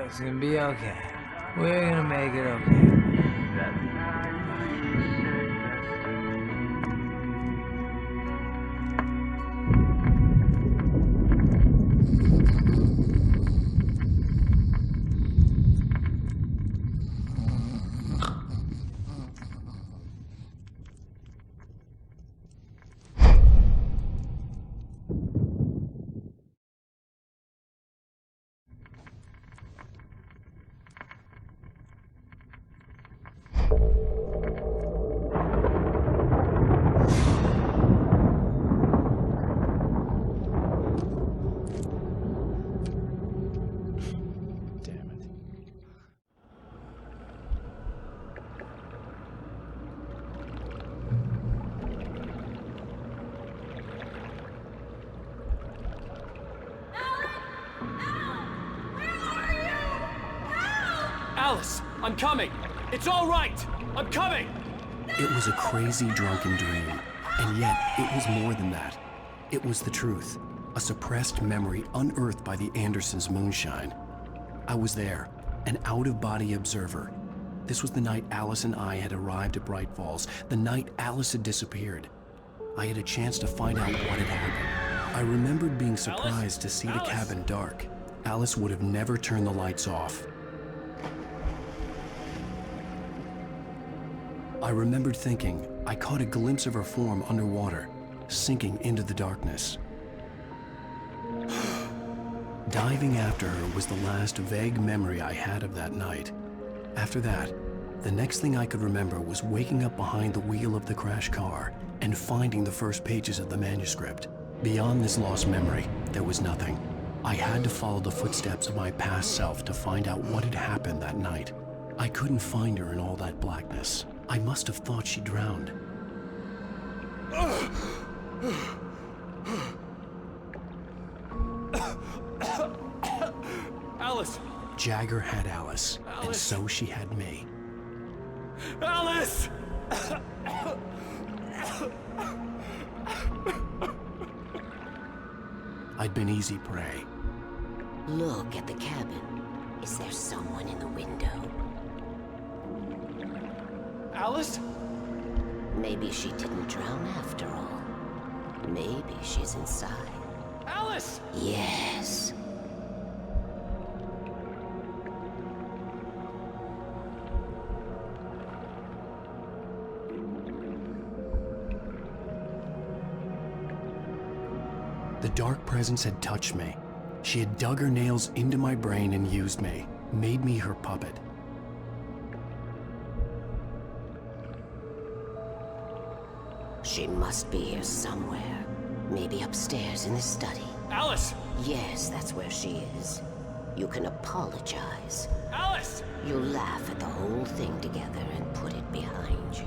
It's gonna be okay. We're gonna make it okay. Alice, I'm coming. It's all right. I'm coming. It was a crazy drunken dream, and yet it was more than that. It was the truth, a suppressed memory unearthed by the Andersons' moonshine. I was there, an out-of-body observer. This was the night Alice and I had arrived at Bright Falls, the night Alice had disappeared. I had a chance to find out what had happened. I remembered being surprised to see the cabin dark. Alice would have never turned the lights off. I remembered thinking I caught a glimpse of her form underwater, sinking into the darkness. Diving after her was the last vague memory I had of that night. After that, the next thing I could remember was waking up behind the wheel of the crashed car and finding the first pages of the manuscript. Beyond this lost memory, there was nothing. I had to follow the footsteps of my past self to find out what had happened that night. I couldn't find her in all that blackness. I must have thought she drowned. Alice! Jagger had Alice, and so she had me. Alice! I'd been easy prey. Look at the cabin. Is there someone in the window? Alice? Maybe she didn't drown after all. Maybe she's inside. Alice! Yes. The dark presence had touched me. She had dug her nails into my brain and used me, made me her puppet. She must be here somewhere. Maybe upstairs in the study. Alice! Yes, that's where she is. You can apologize. Alice! You'll laugh at the whole thing together and put it behind you.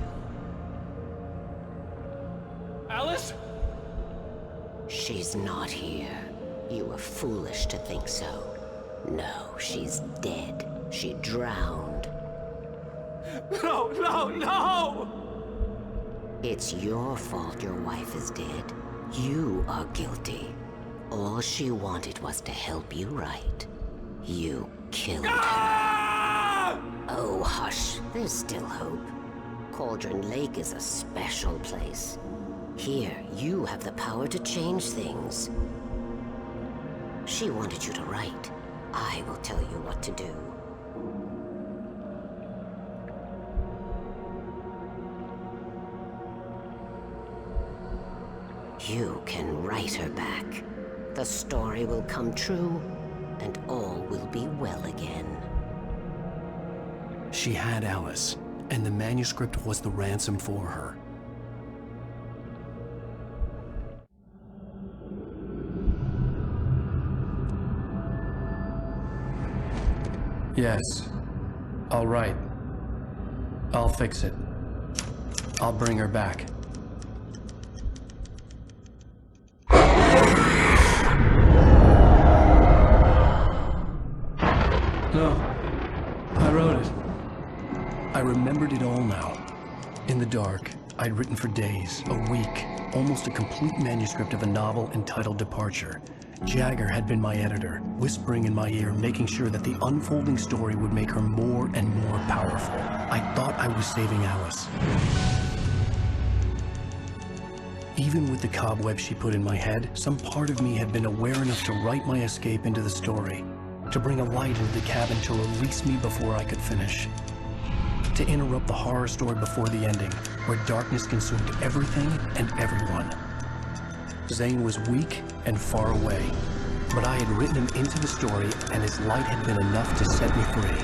Alice? She's not here. You were foolish to think so. No, she's dead. She drowned. No, no, no! It's your fault your wife is dead. You are guilty. All she wanted was to help you right. You killed her. Oh, hush. There's still hope. Cauldron Lake is a special place. Here, you have the power to change things. She wanted you to write. I will tell you what to do. You can write her back. The story will come true, and all will be well again. She had Alice, and the manuscript was the ransom for her. Yes. All right. I'll fix it. I'll bring her back. No. I wrote it. I remembered it all now. In the dark, I'd written for days, a week, almost a complete manuscript of a novel entitled Departure. Jagger had been my editor, whispering in my ear, making sure that the unfolding story would make her more and more powerful. I thought I was saving Alice. Even with the cobweb she put in my head, some part of me had been aware enough to write my escape into the story, to bring a light into the cabin to release me before I could finish, to interrupt the horror story before the ending, where darkness consumed everything and everyone. Zane was weak and far away, but I had written him into the story, and his light had been enough to set me free.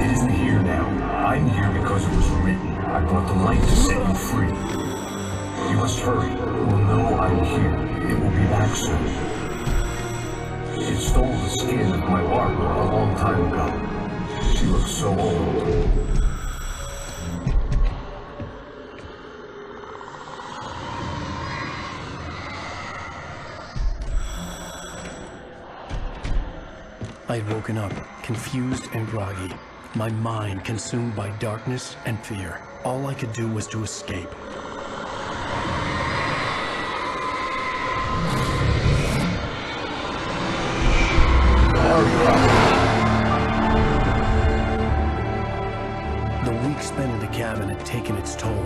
It isn't here now. I'm here because it was written. I brought the light to set you free. You must hurry. It will know I'm here. It will be back soon. It stole the skin of my Barbara a long time ago. She looks so old. I had woken up, confused and groggy, my mind consumed by darkness and fear. All I could do was to escape. The week spent in the cabin had taken its toll.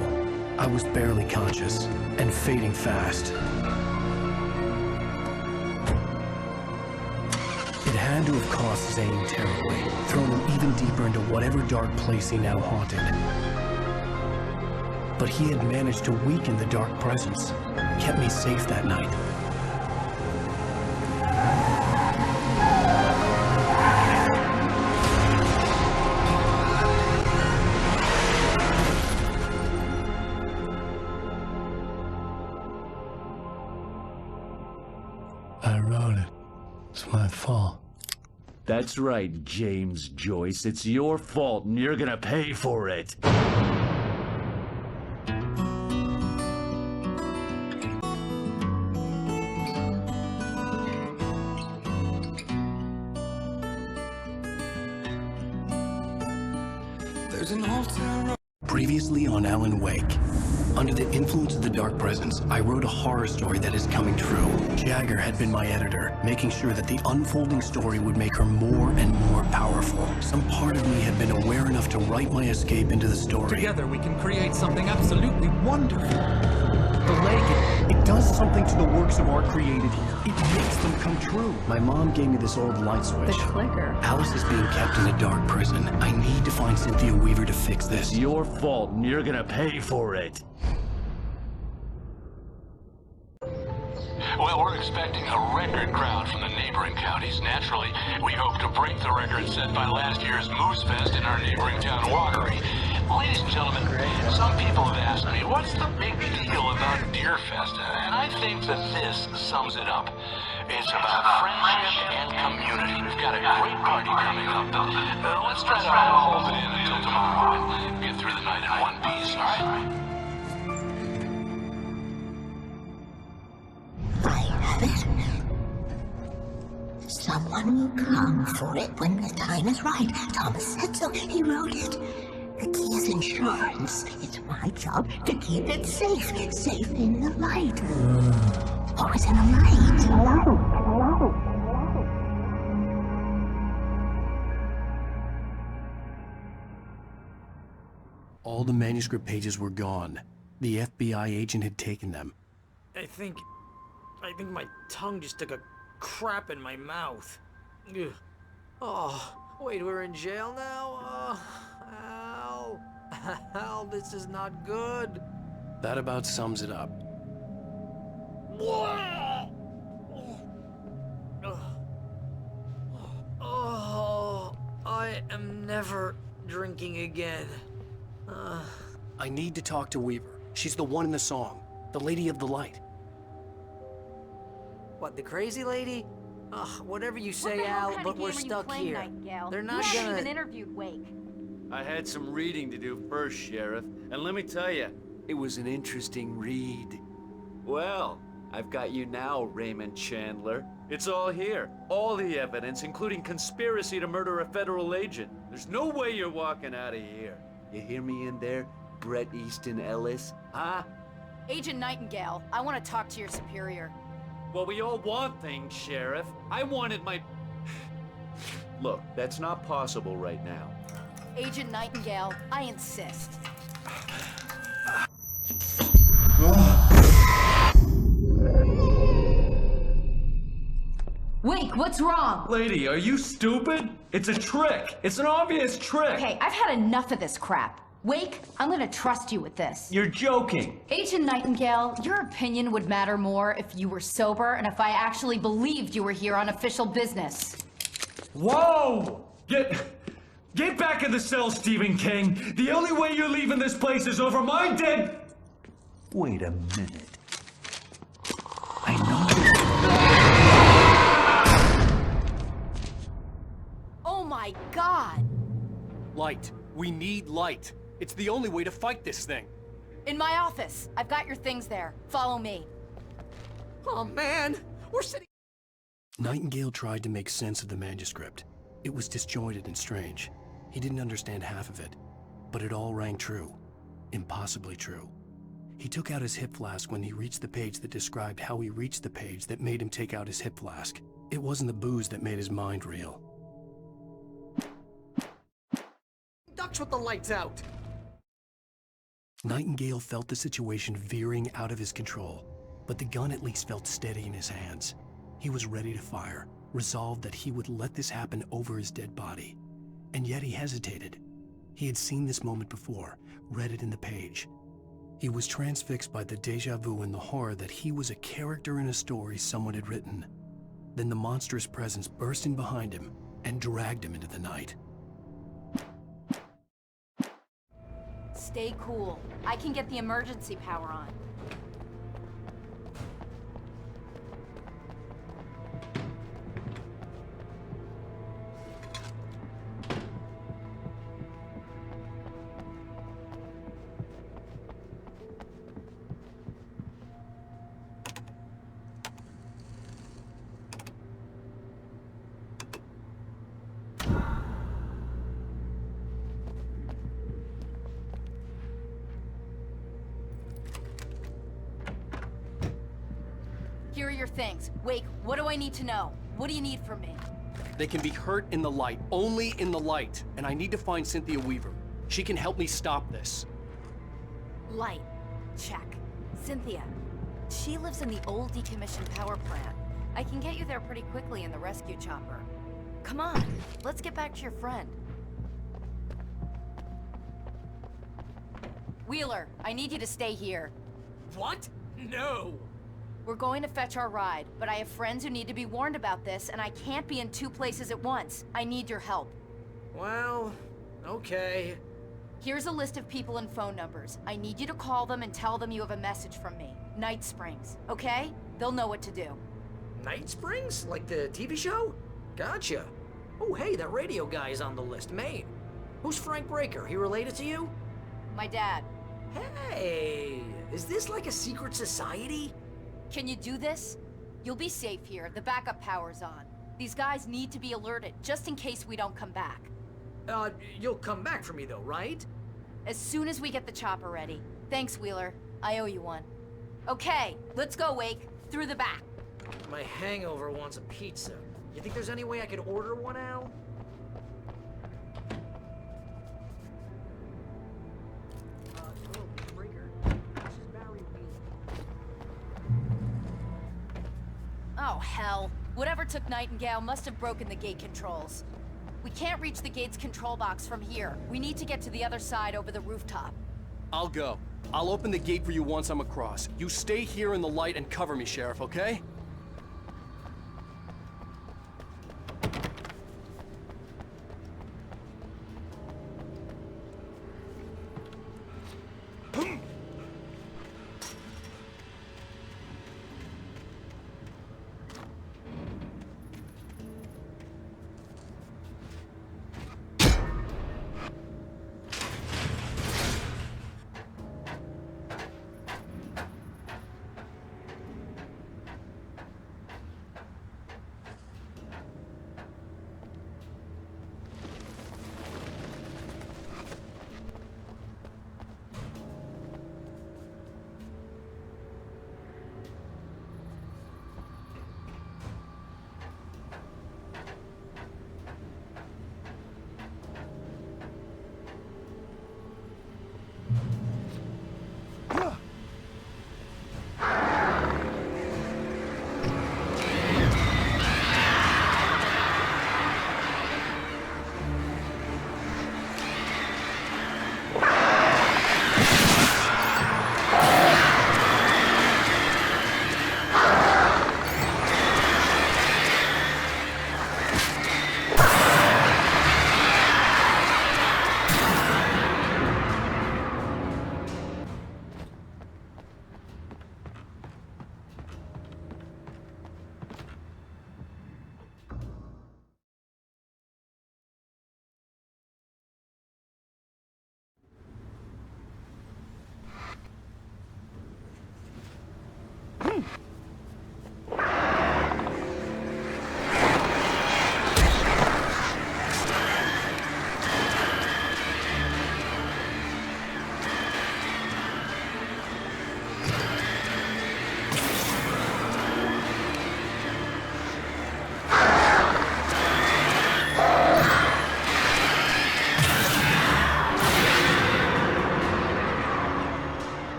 I was barely conscious, and fading fast. It had to have cost Zane terribly, thrown him even deeper into whatever dark place he now haunted. But he had managed to weaken the dark presence, kept me safe that night. That's right, James Joyce. It's your fault, and you're gonna pay for it. There's an old town. Previously on Alan Wake. Under the influence of the Dark Presence, I wrote a horror story that is coming true. Jagger had been my editor, making sure that the unfolding story would make her more and more powerful. Some part of me had been aware enough to write my escape into the story. Together we can create something absolutely wonderful. The leg, it does something to the works of art created here. It makes them come true. My mom gave me this old light switch. The clicker. Alice is being kept in a dark prison. I need to find Cynthia Weaver to fix this. It's your fault, and you're gonna pay for it. Well, we're expecting a record crowd from the neighboring counties. Naturally, we hope to break the record set by last year's Moose Fest in our neighboring town, Watery. Ladies and gentlemen, some people have asked me, what's the big deal about Deer Fest? And I think that this sums it up. It's about friendship and community. We've got a great party coming up. Let's try to hold it in until tomorrow and get through the night in one piece, all right? Someone will come for it when the time is right. Thomas said so. He wrote it. The key is insurance. It's my job to keep it safe. Safe in the light. Always in the light. Hello. All the manuscript pages were gone. The FBI agent had taken them. I think my tongue just took a crap in my mouth. Ugh. Oh, wait, we're in jail now? Al. Al, this is not good. That about sums it up. Oh, I am never drinking again. I need to talk to Weaver. She's the one in the song. The Lady of the Light. What, the crazy lady? Ugh, whatever you say, Al, but we're stuck here. They're not you gonna... haven't even interviewed Wake. I had some reading to do first, Sheriff, and let me tell you, it was an interesting read. Well, I've got you now, Raymond Chandler. It's all here. All the evidence, including conspiracy to murder a federal agent. There's no way you're walking out of here. You hear me in there, Bret Easton Ellis? Huh? Agent Nightingale, I want to talk to your superior. Well, we all want things, Sheriff. I wanted my... Look, that's not possible right now. Agent Nightingale, I insist. Wake, what's wrong? Lady, are you stupid? It's a trick. It's an obvious trick. Okay, I've had enough of this crap. Wake, I'm gonna trust you with this. You're joking. Agent Nightingale, your opinion would matter more if you were sober and if I actually believed you were here on official business. Whoa! Get back in the cell, Stephen King. The only way you're leaving this place is over my dead... Wait a minute. Oh my God! Light. We need light. It's the only way to fight this thing. In my office. I've got your things there. Follow me. Oh man, we're sitting... Nightingale tried to make sense of the manuscript. It was disjointed and strange. He didn't understand half of it, but it all rang true. Impossibly true. He took out his hip flask when he reached the page that described how he reached the page that made him take out his hip flask. It wasn't the booze that made his mind reel. Ducks with the lights out. Nightingale felt the situation veering out of his control, but the gun at least felt steady in his hands. He was ready to fire, resolved that he would let this happen over his dead body. And yet he hesitated. He had seen this moment before, read it in the page. He was transfixed by the déjà vu and the horror that he was a character in a story someone had written. Then the monstrous presence burst in behind him and dragged him into the night. Stay cool. I can get the emergency power on. your things. Wake, what do I need to know? What do you need from me? They can be hurt in the light, only in the light. And I need to find Cynthia Weaver. She can help me stop this. Light. Check. Cynthia. She lives in the old decommissioned power plant. I can get you there pretty quickly in the rescue chopper. Come on, let's get back to your friend. Wheeler, I need you to stay here. What? No! We're going to fetch our ride, but I have friends who need to be warned about this, and I can't be in 2 places at once. I need your help. Well, okay. Here's a list of people and phone numbers. I need you to call them and tell them you have a message from me. Night Springs, okay? They'll know what to do. Night Springs? Like the TV show? Gotcha. Oh, hey, that radio guy is on the list. Maine. Who's Frank Breaker? He related to you? My dad. Hey, is this like a secret society? Can you do this? You'll be safe here. The backup power's on. These guys need to be alerted, just in case we don't come back. You'll come back for me though, right? As soon as we get the chopper ready. Thanks, Wheeler. I owe you one. Okay, let's go, Wake. Through the back. My hangover wants a pizza. You think there's any way I could order one, Al? Hello, Breaker. This is Barry Wheeler. Oh, hell. Whatever took Nightingale must have broken the gate controls. We can't reach the gate's control box from here. We need to get to the other side over the rooftop. I'll go. I'll open the gate for you once I'm across. You stay here in the light and cover me, Sheriff, okay?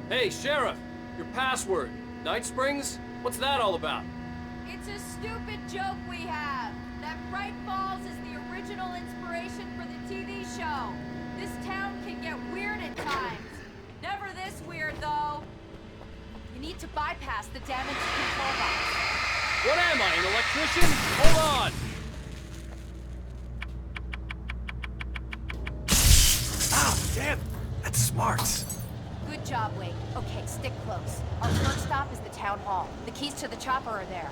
Hey, Sheriff! Your password. Night Springs? What's that all about? It's a stupid joke we have. That Bright Falls is the original inspiration for the TV show. This town can get weird at times. Never this weird, though. You need to bypass the damaged control box. What am I, an electrician? Hold on! Ah, damn! That's smart. Good job, Wake. Okay, stick close. Our first stop is the town hall. The keys to the chopper are there.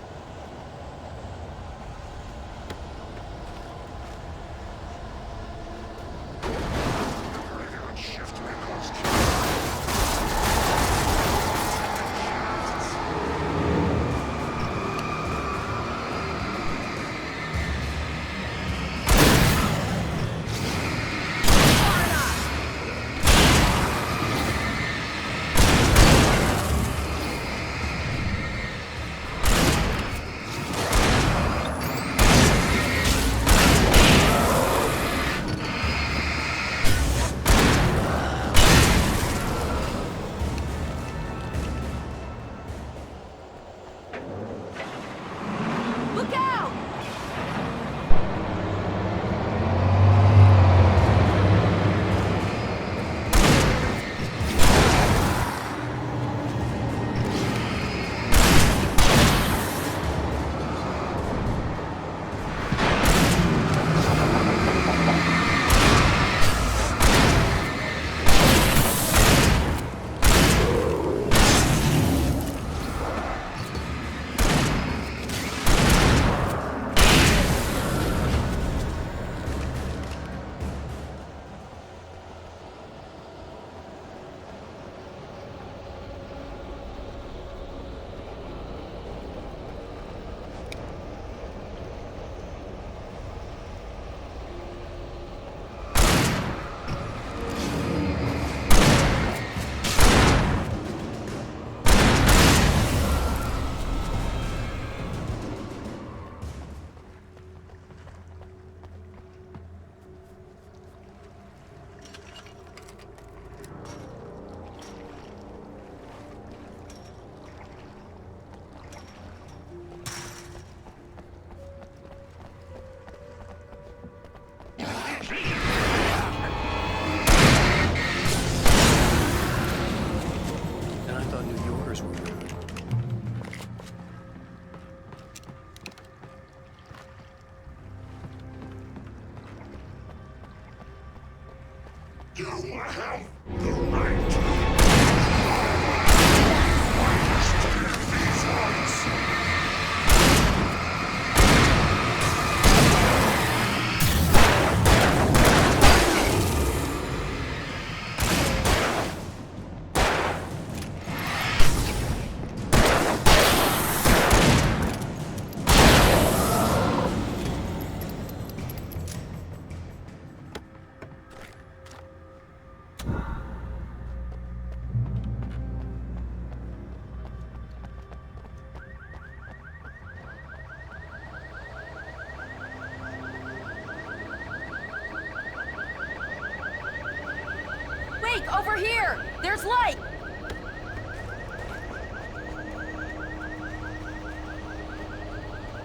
Wake, over here! There's light!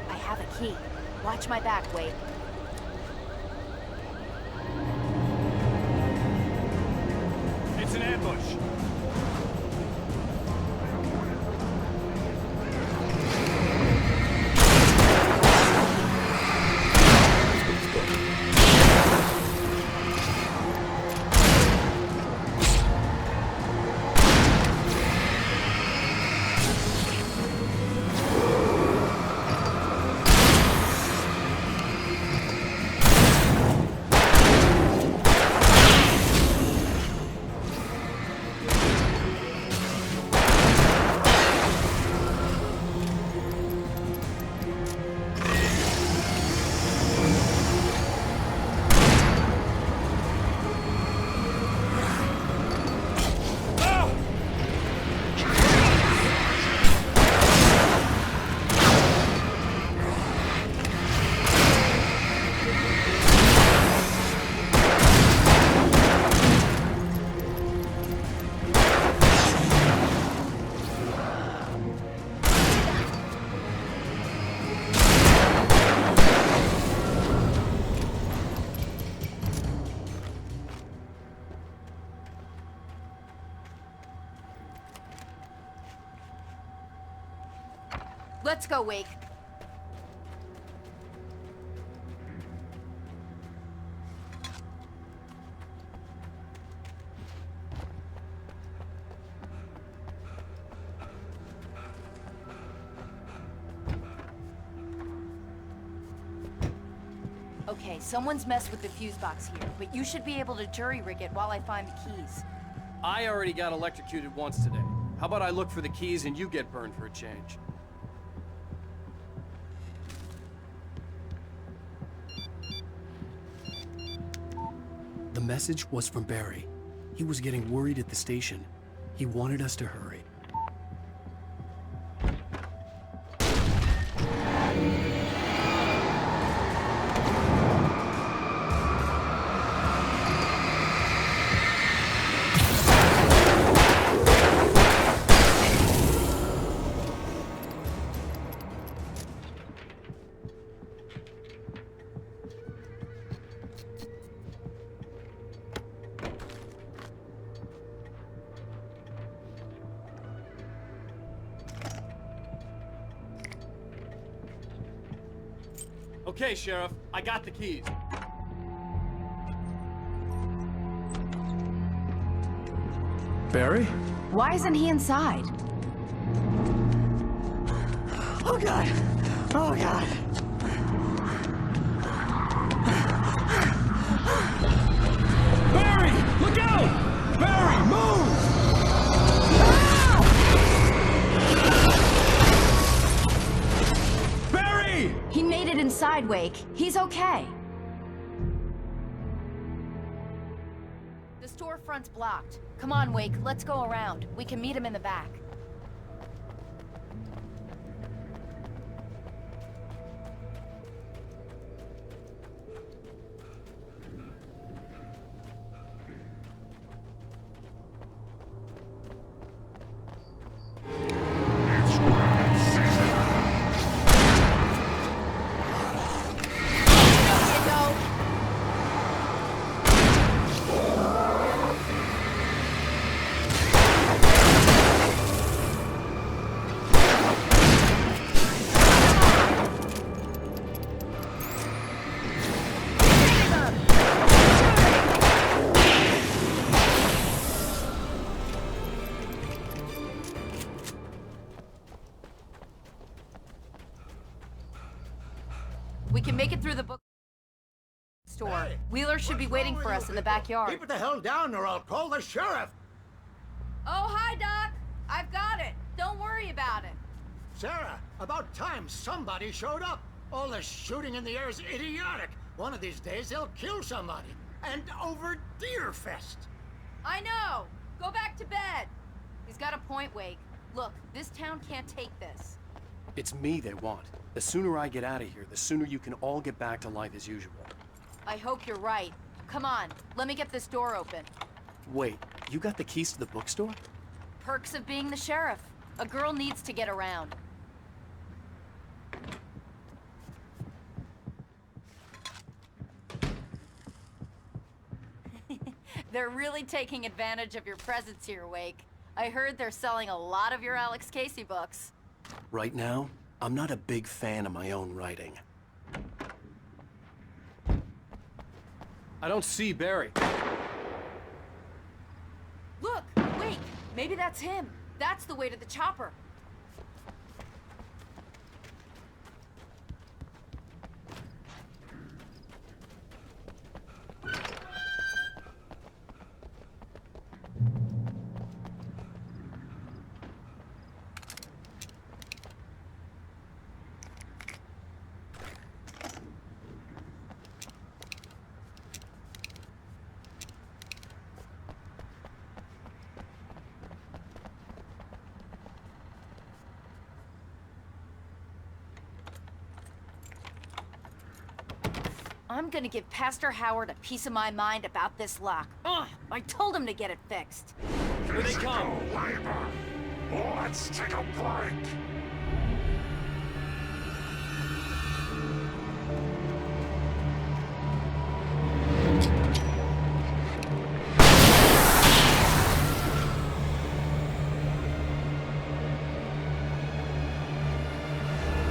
I have a key. Watch my back, Wake. It's an ambush. Let's go, Wake. Okay, someone's messed with the fuse box here, but you should be able to jury-rig it while I find the keys. I already got electrocuted once today. How about I look for the keys and you get burned for a change? The message was from Barry. He was getting worried at the station. He wanted us to hurry. Okay, Sheriff, I got the keys. Barry? Why isn't he inside? Oh, God! Oh, God! Barry! Look out! Barry, move! Barry! He made it inside, Wake. He's okay. The storefront's blocked. Come on, Wake. Let's go around. We can meet him in the back. We can make it through the book store. Hey, Wheeler should be waiting for us in the backyard. Keep it the hell down or I'll call the sheriff. Oh, hi, Doc. I've got it. Don't worry about it. Sarah, about time somebody showed up. All this shooting in the air is idiotic. One of these days they'll kill somebody. And over Deerfest. I know. Go back to bed. He's got a point, Wake. Look, this town can't take this. It's me they want. The sooner I get out of here, the sooner you can all get back to life as usual. I hope you're right. Come on, let me get this door open. Wait, you got the keys to the bookstore? Perks of being the sheriff. A girl needs to get around. They're really taking advantage of your presence here, Wake. I heard they're selling a lot of your Alex Casey books. Right now, I'm not a big fan of my own writing. I don't see Barry. Look, Wake, maybe that's him. That's the way to the chopper. I'm gonna give Pastor Howard a piece of my mind about this lock. Ugh, I told him to get it fixed. Here they come. Let's take a break.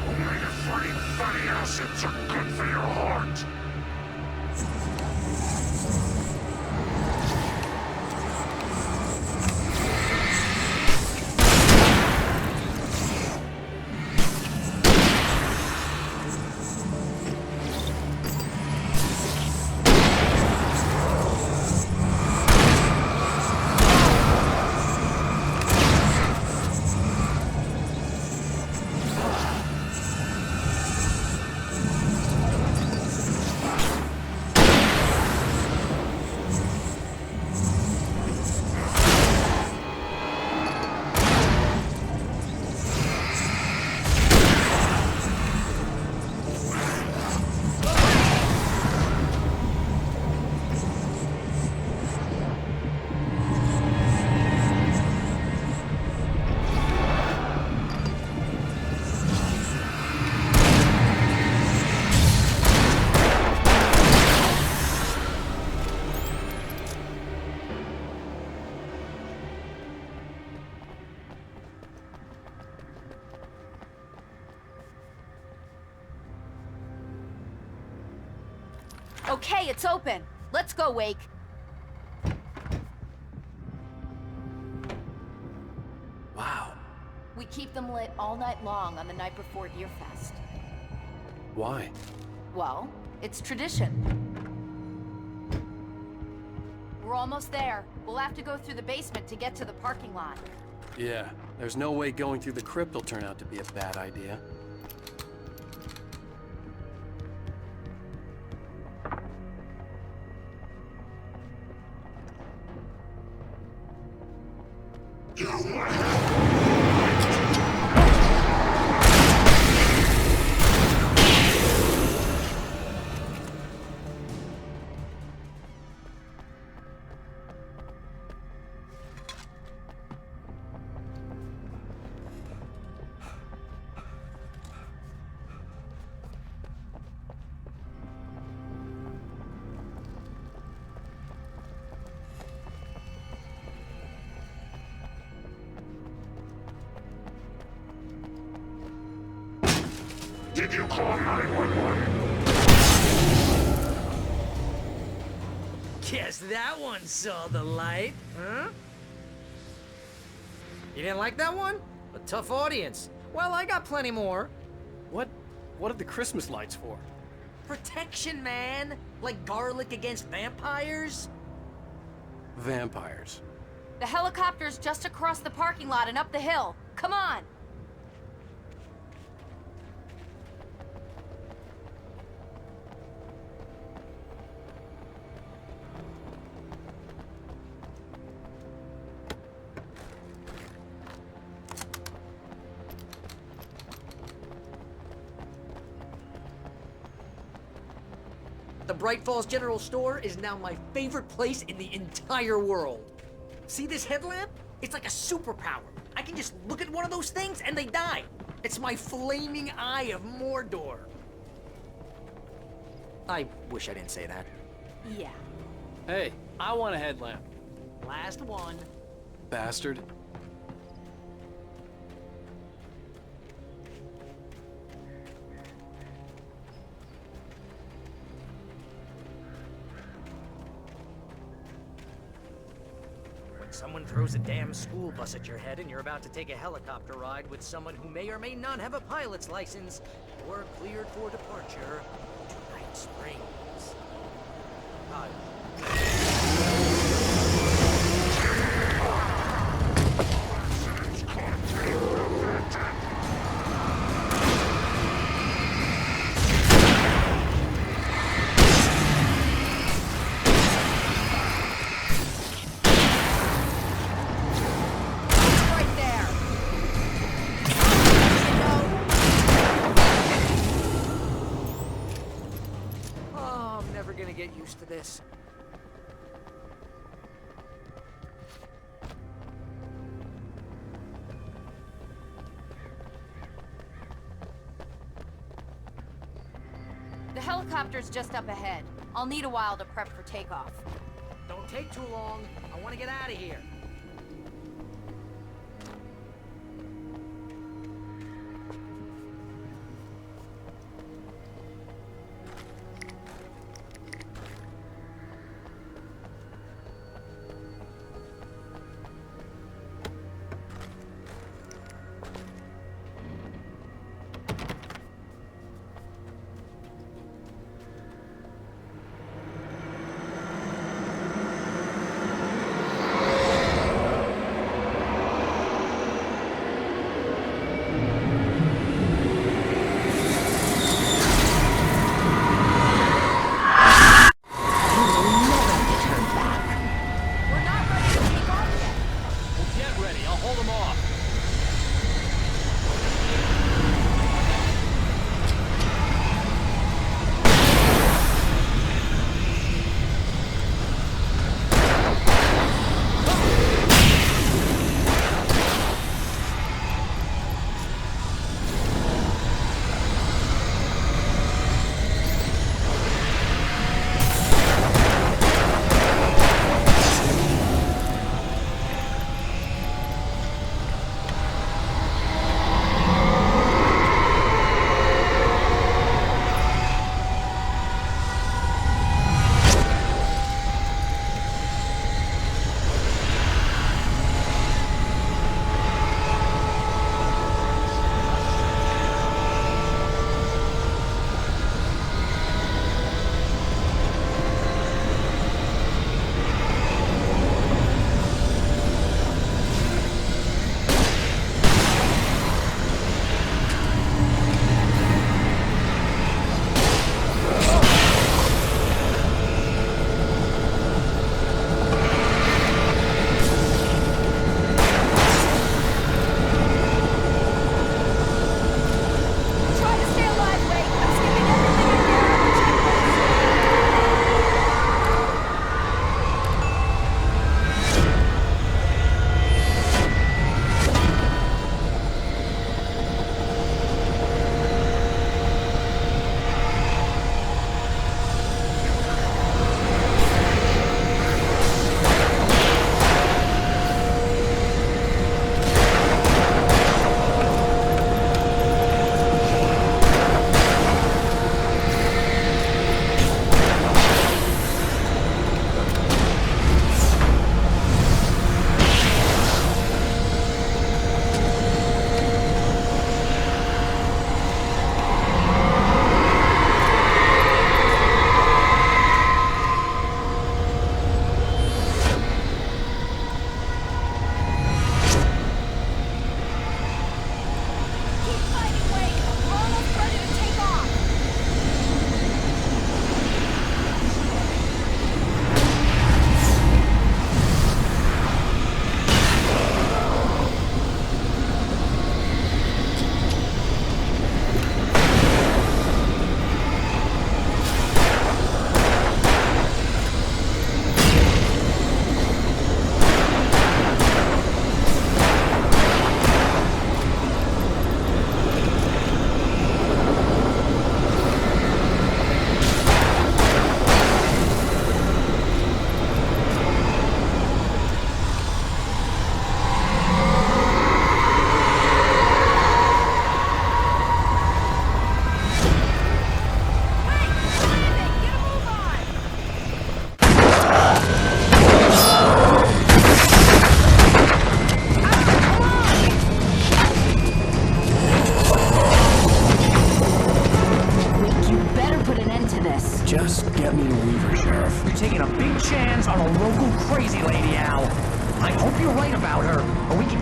Omega-3 fatty acids are good for your heart. Okay, it's open. Let's go, Wake. Wow. We keep them lit all night long on the night before Deerfest. Why? Well, it's tradition. We're almost there. We'll have to go through the basement to get to the parking lot. Yeah, there's no way going through the crypt will turn out to be a bad idea. Did you call 911? Guess that one saw the light, huh? You didn't like that one? A tough audience. Well, I got plenty more. What are the Christmas lights for? Protection, man! Like garlic against vampires? Vampires. The helicopter's just across the parking lot and up the hill. Come on! The Bright Falls General Store is now my favorite place in the entire world. See this headlamp? It's like a superpower. I can just look at one of those things and they die. It's my flaming eye of Mordor. I wish I didn't say that. Yeah. Hey, I want a headlamp. Last one. Bastard. Someone throws a damn school bus at your head and you're about to take a helicopter ride with someone who may or may not have a pilot's license, or cleared for departure to Night Springs. Get used to this. The helicopter's just up ahead. I'll need a while to prep for takeoff. Don't take too long. I want to get out of here.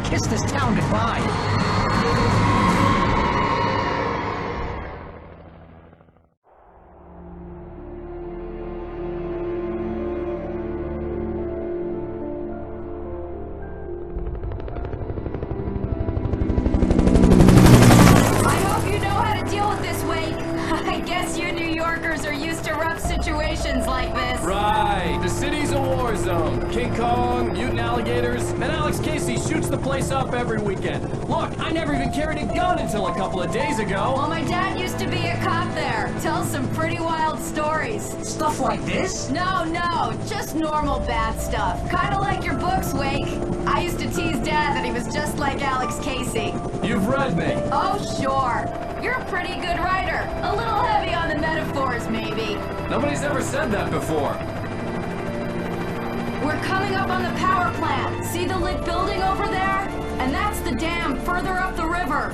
kiss this town goodbye. Like this. Right. The city's a war zone. King Kong, mutant alligators, and Alex Casey shoots the place up every weekend. Look, I never even carried a gun until a couple of days ago. Well, my dad used to be a cop there. Tells some pretty wild stories. Stuff like this? No, just normal bad stuff. Kinda like your books, Wake. I used to tease Dad that he was just like Alex Casey. You've read me. Oh, sure. You're a pretty good writer. A little heavy on the metaphors, maybe. Nobody's ever said that before. We're coming up on the power plant. See the lit building over there? And that's the dam further up the river.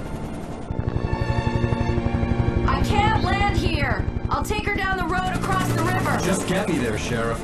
I can't land here. I'll take her down the road across the river. Just get me there, Sheriff.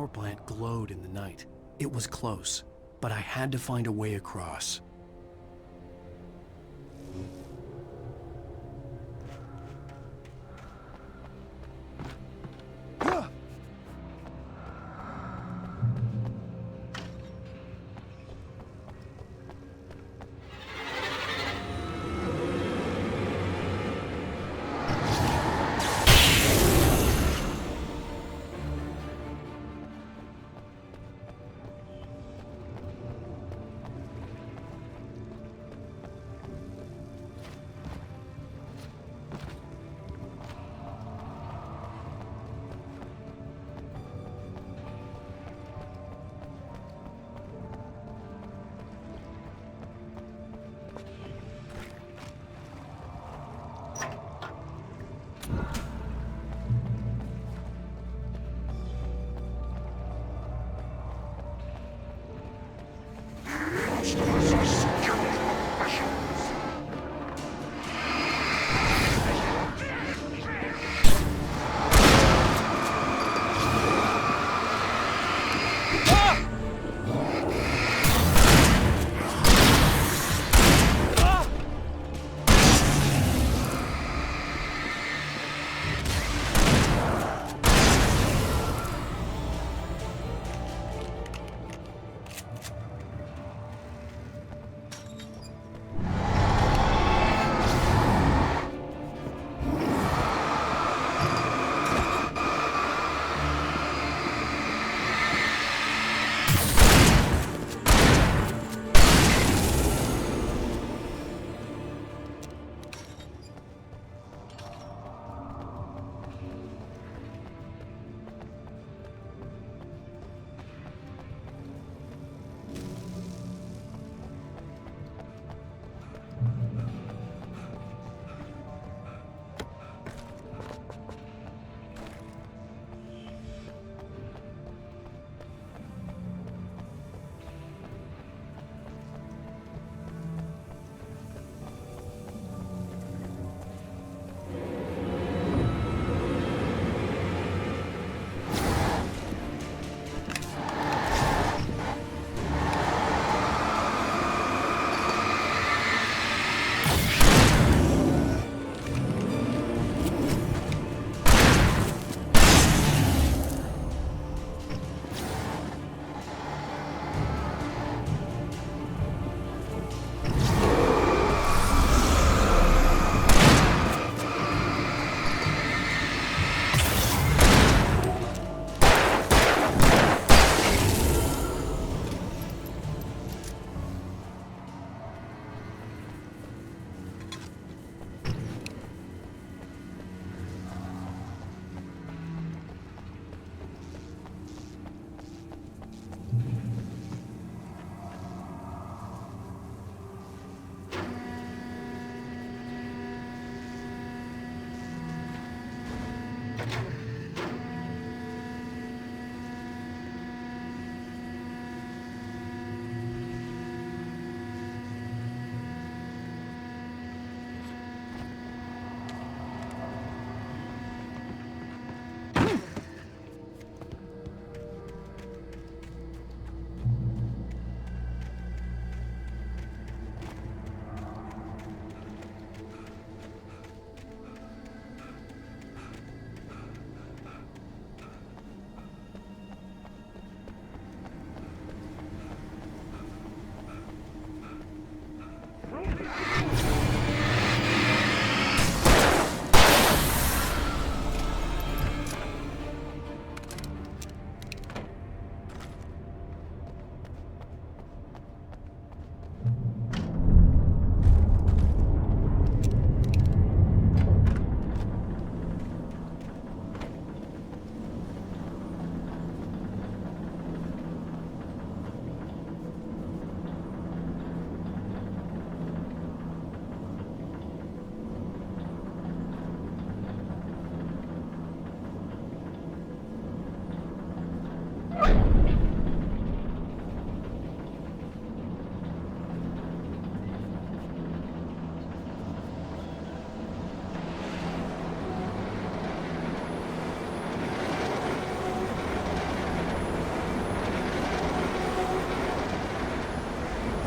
power plant glowed in the night. It was close, but I had to find a way across.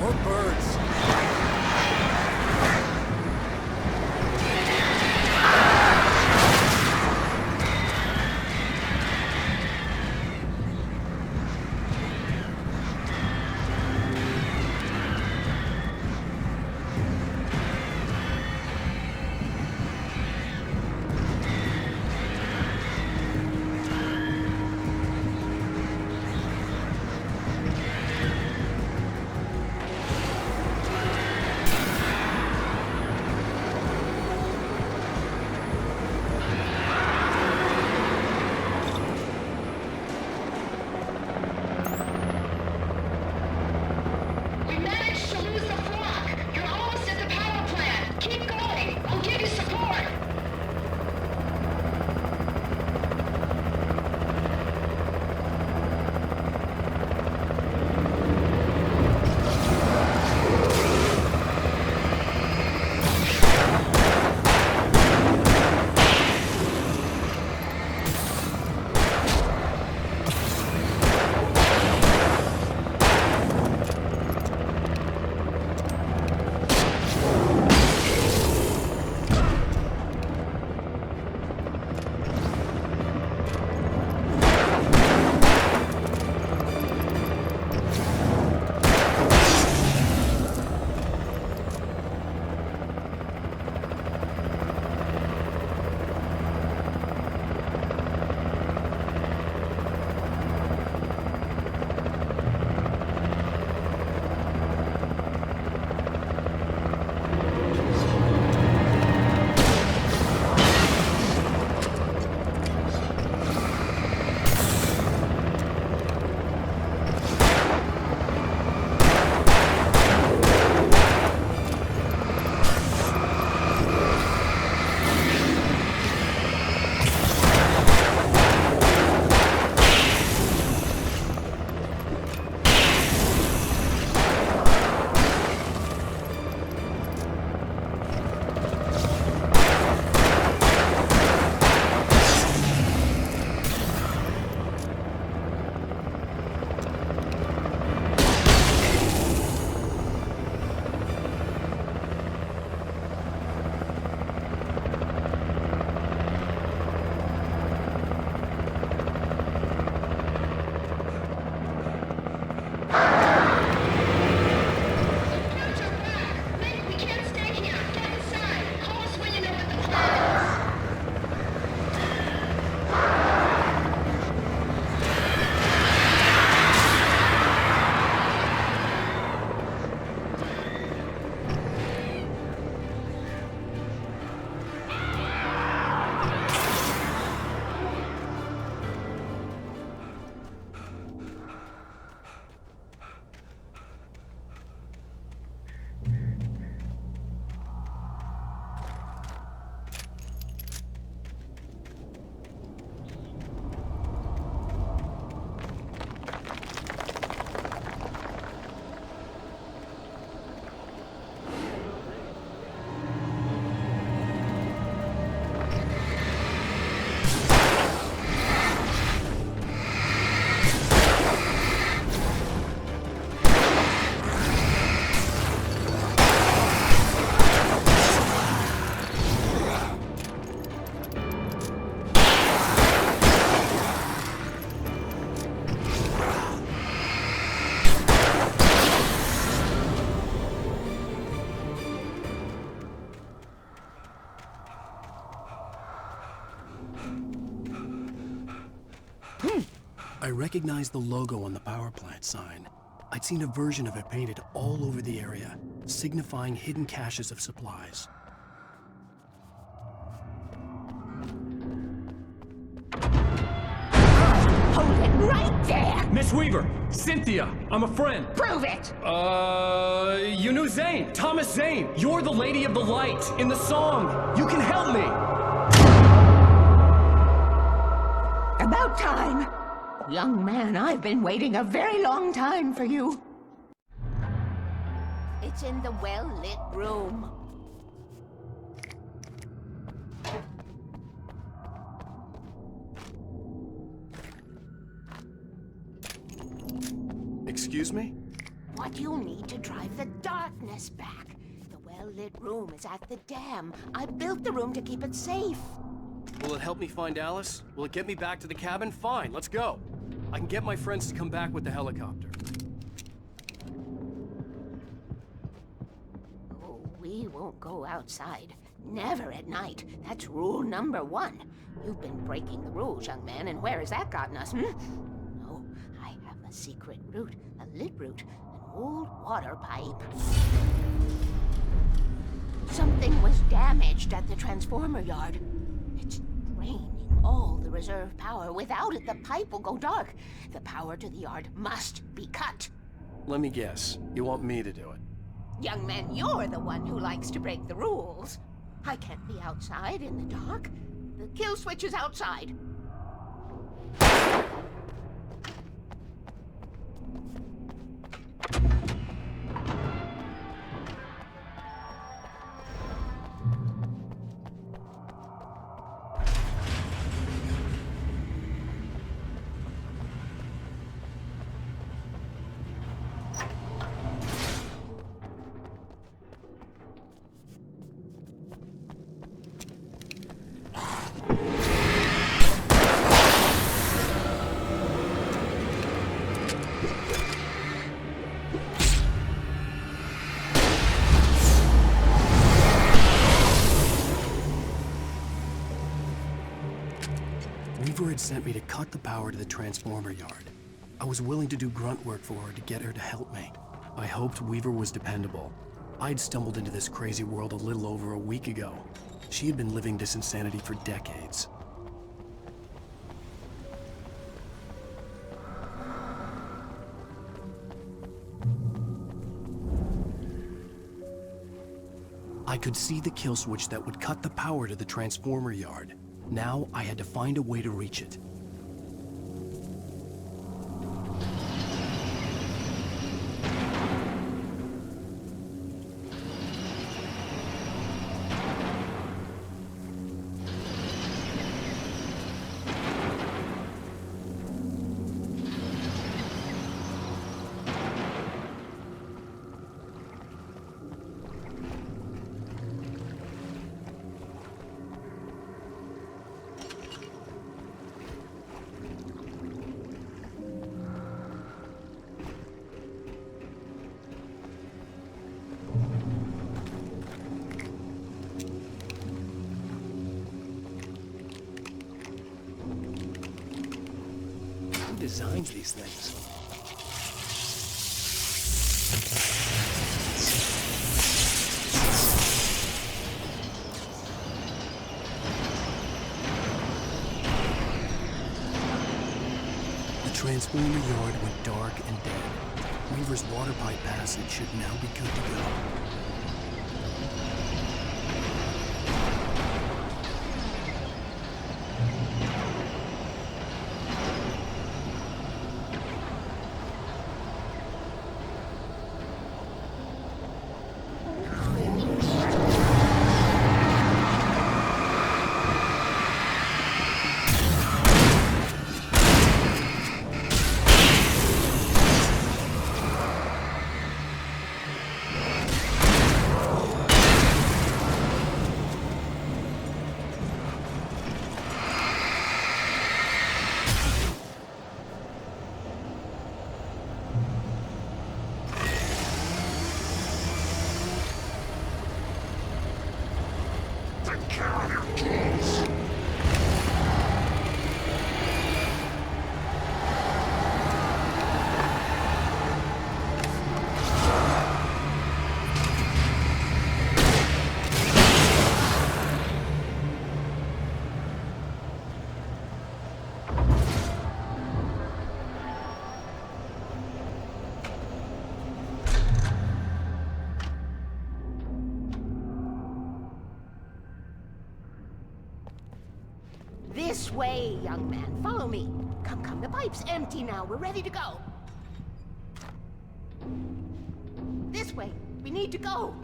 Or birds. I recognized the logo on the power plant sign. I'd seen a version of it painted all over the area, signifying hidden caches of supplies. Hold it right there! Miss Weaver! Cynthia! I'm a friend! Prove it! You knew Zane! Thomas Zane! You're the Lady of the Light in the song! You can help me! About time! Young man, I've been waiting a very long time for you. It's in the well-lit room. Excuse me? what you'll need to drive the darkness back. The well-lit room is at the dam. I built the room to keep it safe. Will it help me find Alice? Will it get me back to the cabin? Fine, let's go. I can get my friends to come back with the helicopter. Oh, we won't go outside. Never at night. That's rule number 1. You've been breaking the rules, young man, and where has that gotten us, No, I have a secret route, a lit route, an old water pipe. Something was damaged at the transformer yard. It's draining all the reserve power. Without it, the pipe will go dark. The power to the yard must be cut. Let me guess. You want me to do it? Young man, you're the one who likes to break the rules. I can't be outside in the dark. The kill switch is outside. Weaver had sent me to cut the power to the transformer yard. I was willing to do grunt work for her to get her to help me. I hoped Weaver was dependable. I'd stumbled into this crazy world a little over a week ago. She had been living this insanity for decades. I could see the kill switch that would cut the power to the transformer yard. Now I had to find a way to reach it. Who designs these things? The transformer yard went dark and dead. Weaver's water pipe passage should now be good to go. This way, young man. Follow me. Come, come. The pipe's empty now. We're ready to go. This way. We need to go.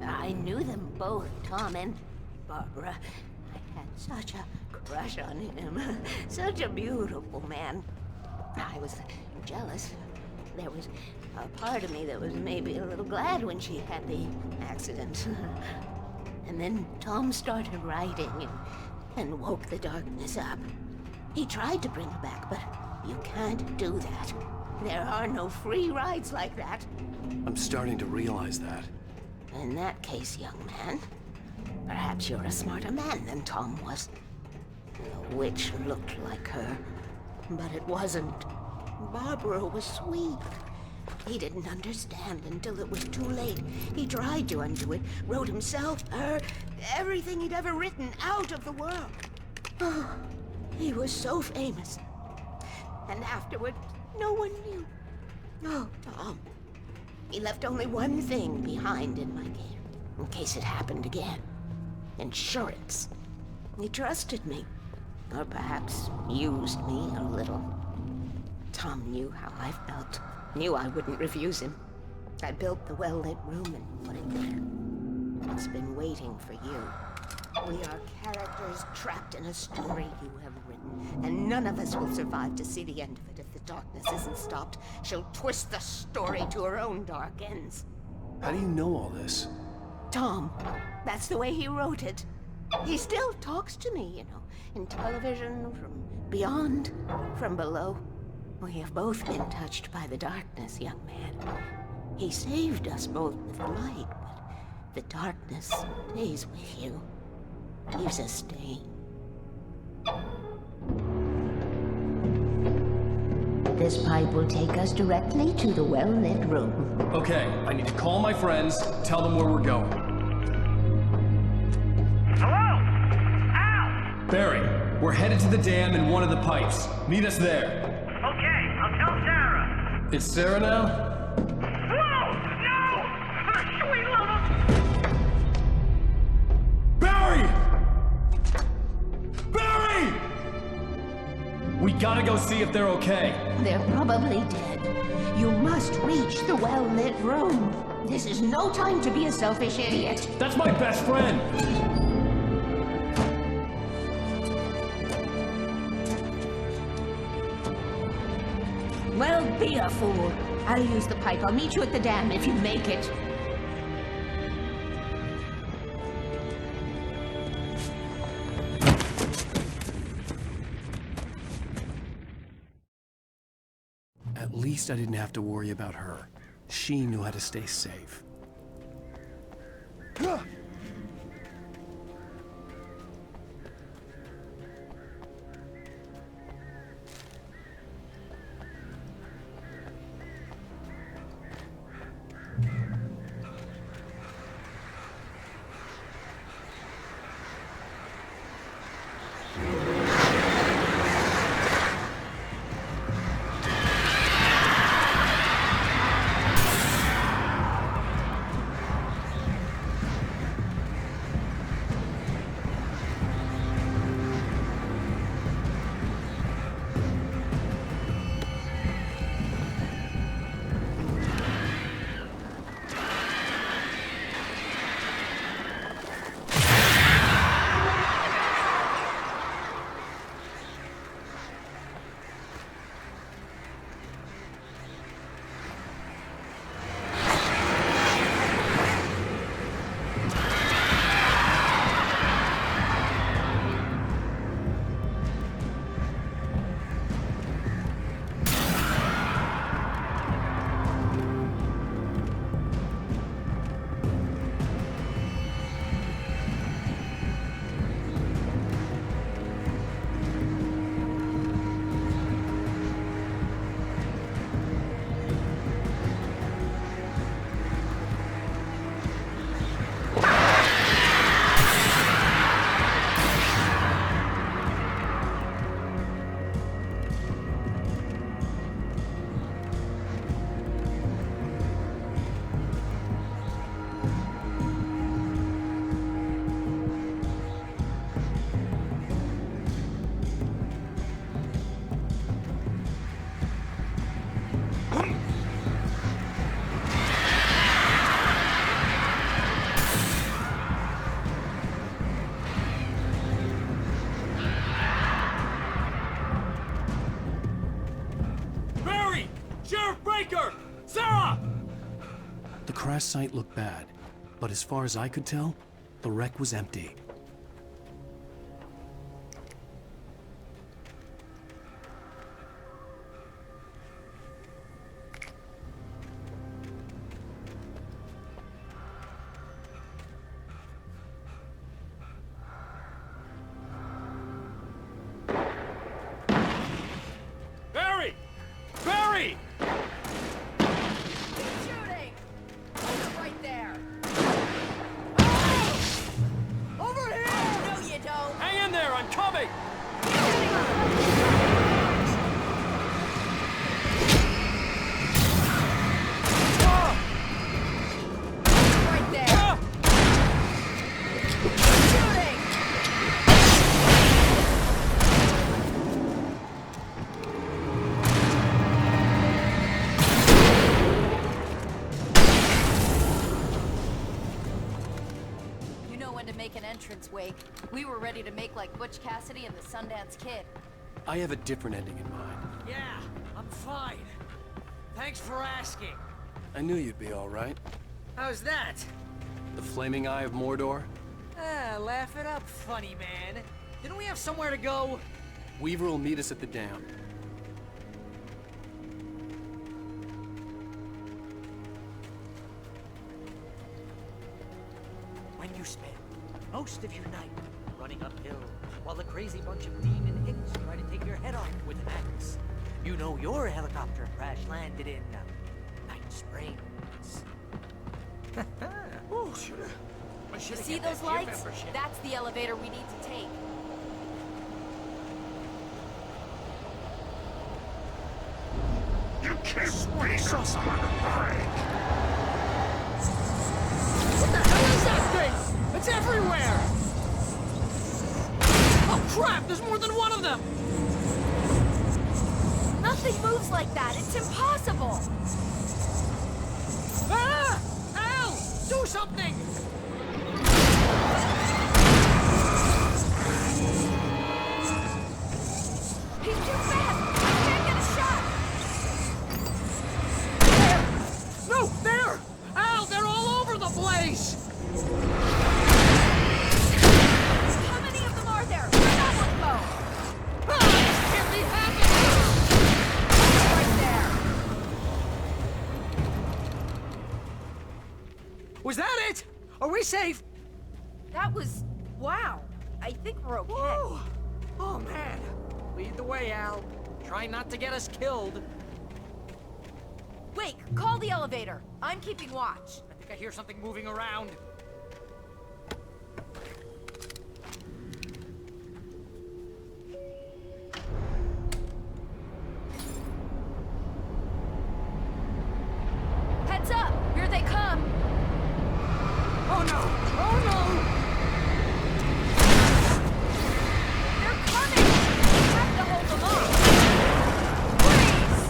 I knew them both, Tom and Barbara. I had such a crush on him. Such a beautiful man. I was jealous. there was a part of me that was maybe a little glad when she had the accident. And then Tom started writing and woke the darkness up. He tried to bring her back, but you can't do that. There are no free rides like that. I'm starting to realize that. In that case, young man, perhaps you're a smarter man than Tom was. The witch looked like her, but it wasn't. Barbara was sweet. He didn't understand until it was too late. He tried to undo it, wrote himself, her, everything he'd ever written out of the world. Oh, he was so famous. And afterward, no one knew. Oh, Tom. He left only one thing behind in my care, in case it happened again. Insurance. He trusted me. Or perhaps used me a little. Tom knew how I felt. Knew I wouldn't refuse him. I built the well-lit room and put it there. It's been waiting for you. We are characters trapped in a story you have written, and none of us will survive to see the end of it if the darkness isn't stopped. She'll twist the story to her own dark ends. How do you know all this? Tom, that's the way he wrote it. He still talks to me, you know, in television, from beyond, from below. We have both been touched by the darkness, young man. He saved us both with light, but the darkness stays with you. Leaves a stain. This pipe will take us directly to the well-lit room. Okay, I need to call my friends, tell them where we're going. Hello? Al! Barry, we're headed to the dam in one of the pipes. Meet us there. Okay, I'll tell Sarah. It's Sarah now? Whoa! No! Sweet little... Barry! Barry! We gotta go see if they're okay. They're probably dead. You must reach the well-lit room. This is no time to be a selfish idiot. That's my best friend! Well, be a fool. I'll use the pipe. I'll meet you at the dam if you make it. At least I didn't have to worry about her. She knew how to stay safe. Waker! Sarah! The crash site looked bad, but as far as I could tell, the wreck was empty. Barry! Barry! Keep shooting! Hold it right there. Over here! No, you don't. Hang in there, I'm coming! Right there. Shooting! You know when to make an entrance, Wake. We were ready to make like Butch Cassidy and the Sundance Kid. I have a different ending in mind. Yeah, I'm fine. Thanks for asking. I knew you'd be all right. How's that? The flaming eye of Mordor? Laugh it up, funny man. Didn't we have somewhere to go? Weaver will meet us at the dam. When you spend most of your night running uphill while the crazy bunch of demon hicks try to take your head off with an axe, you know your helicopter crash landed in Night Springs. Oh, shoulda. You see those lights? That's the elevator we need to take. You can't waste us on the ride. What the hell is that thing? It's everywhere! Oh crap, there's more than one of them! Nothing moves like that. It's impossible. Ah! Al! Do something! He's too fast. I can't get a shot. No, there! Al, they're all over the place! How many of them are there? Where'd that one go? Ah, this can't be happening! Right there. Was that it? Are we safe? That was... wow. I think we're okay. Whoa. Oh, man. Lead the way, Al. Try not to get us killed. Wake, call the elevator. I'm keeping watch. I think I hear something moving around. Heads up! Here they come! Oh no! Oh no! They're coming! We have to hold them off! Freeze!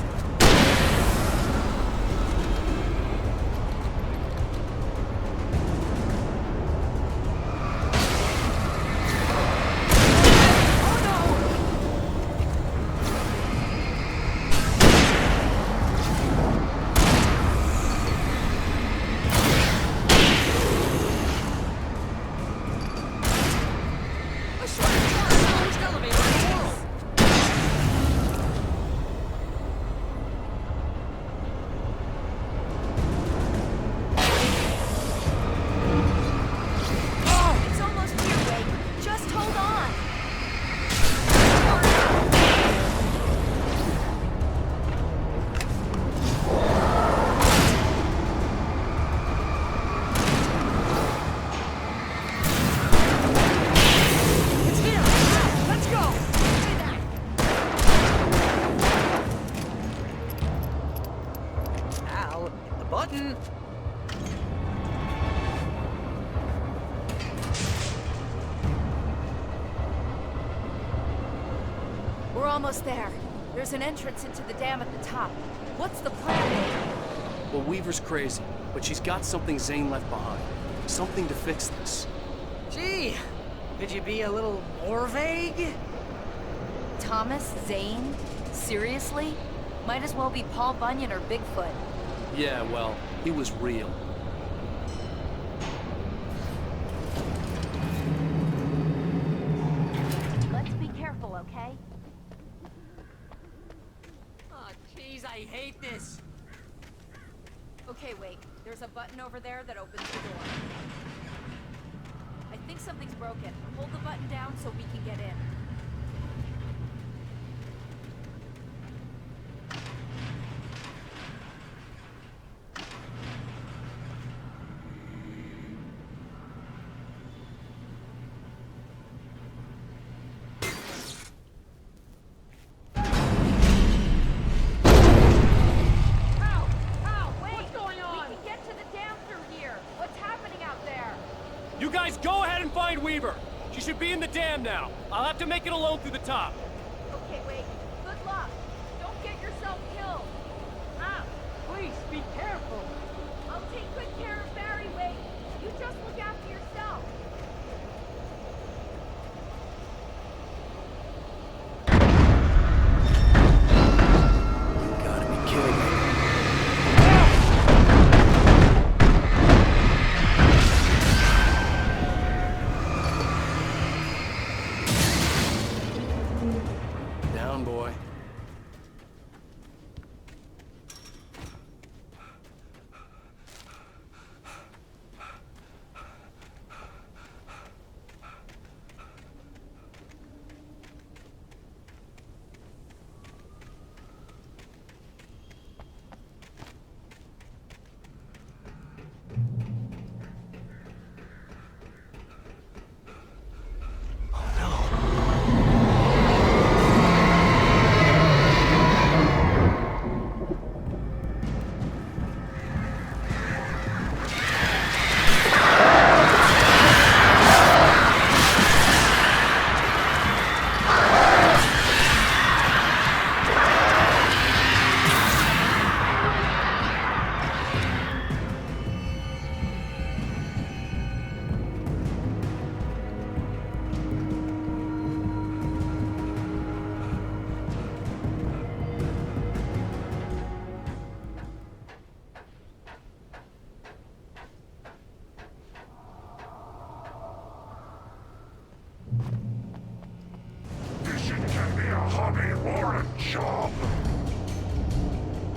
I swear it's not the slowest elevator in the world! Oh, it's almost here, Wake. Just hold on. It's here! Now, let's go! Al, hit the button. We're almost there. There's an entrance into the dam at the top. What's the plan? Well, Weaver's crazy, but she's got something Zane left behind. Something to fix this. Gee, could you be a little more vague? Thomas Zane? Seriously? Might as well be Paul Bunyan or Bigfoot. Yeah, well, he was real. Let's be careful, okay? Oh, jeez, I hate this. Okay, wait. There's a button over there that opens the door. I think something's broken. Hold the button down so we can get in. You guys go ahead and find Weaver. She should be in the dam now. I'll have to make it alone through the top. Okay, wait. Good luck. Don't get yourself killed. Ah, please, be careful. I'll take good care of Barry, Wade. You just look after yourself. You gotta be kidding me. Down, boy.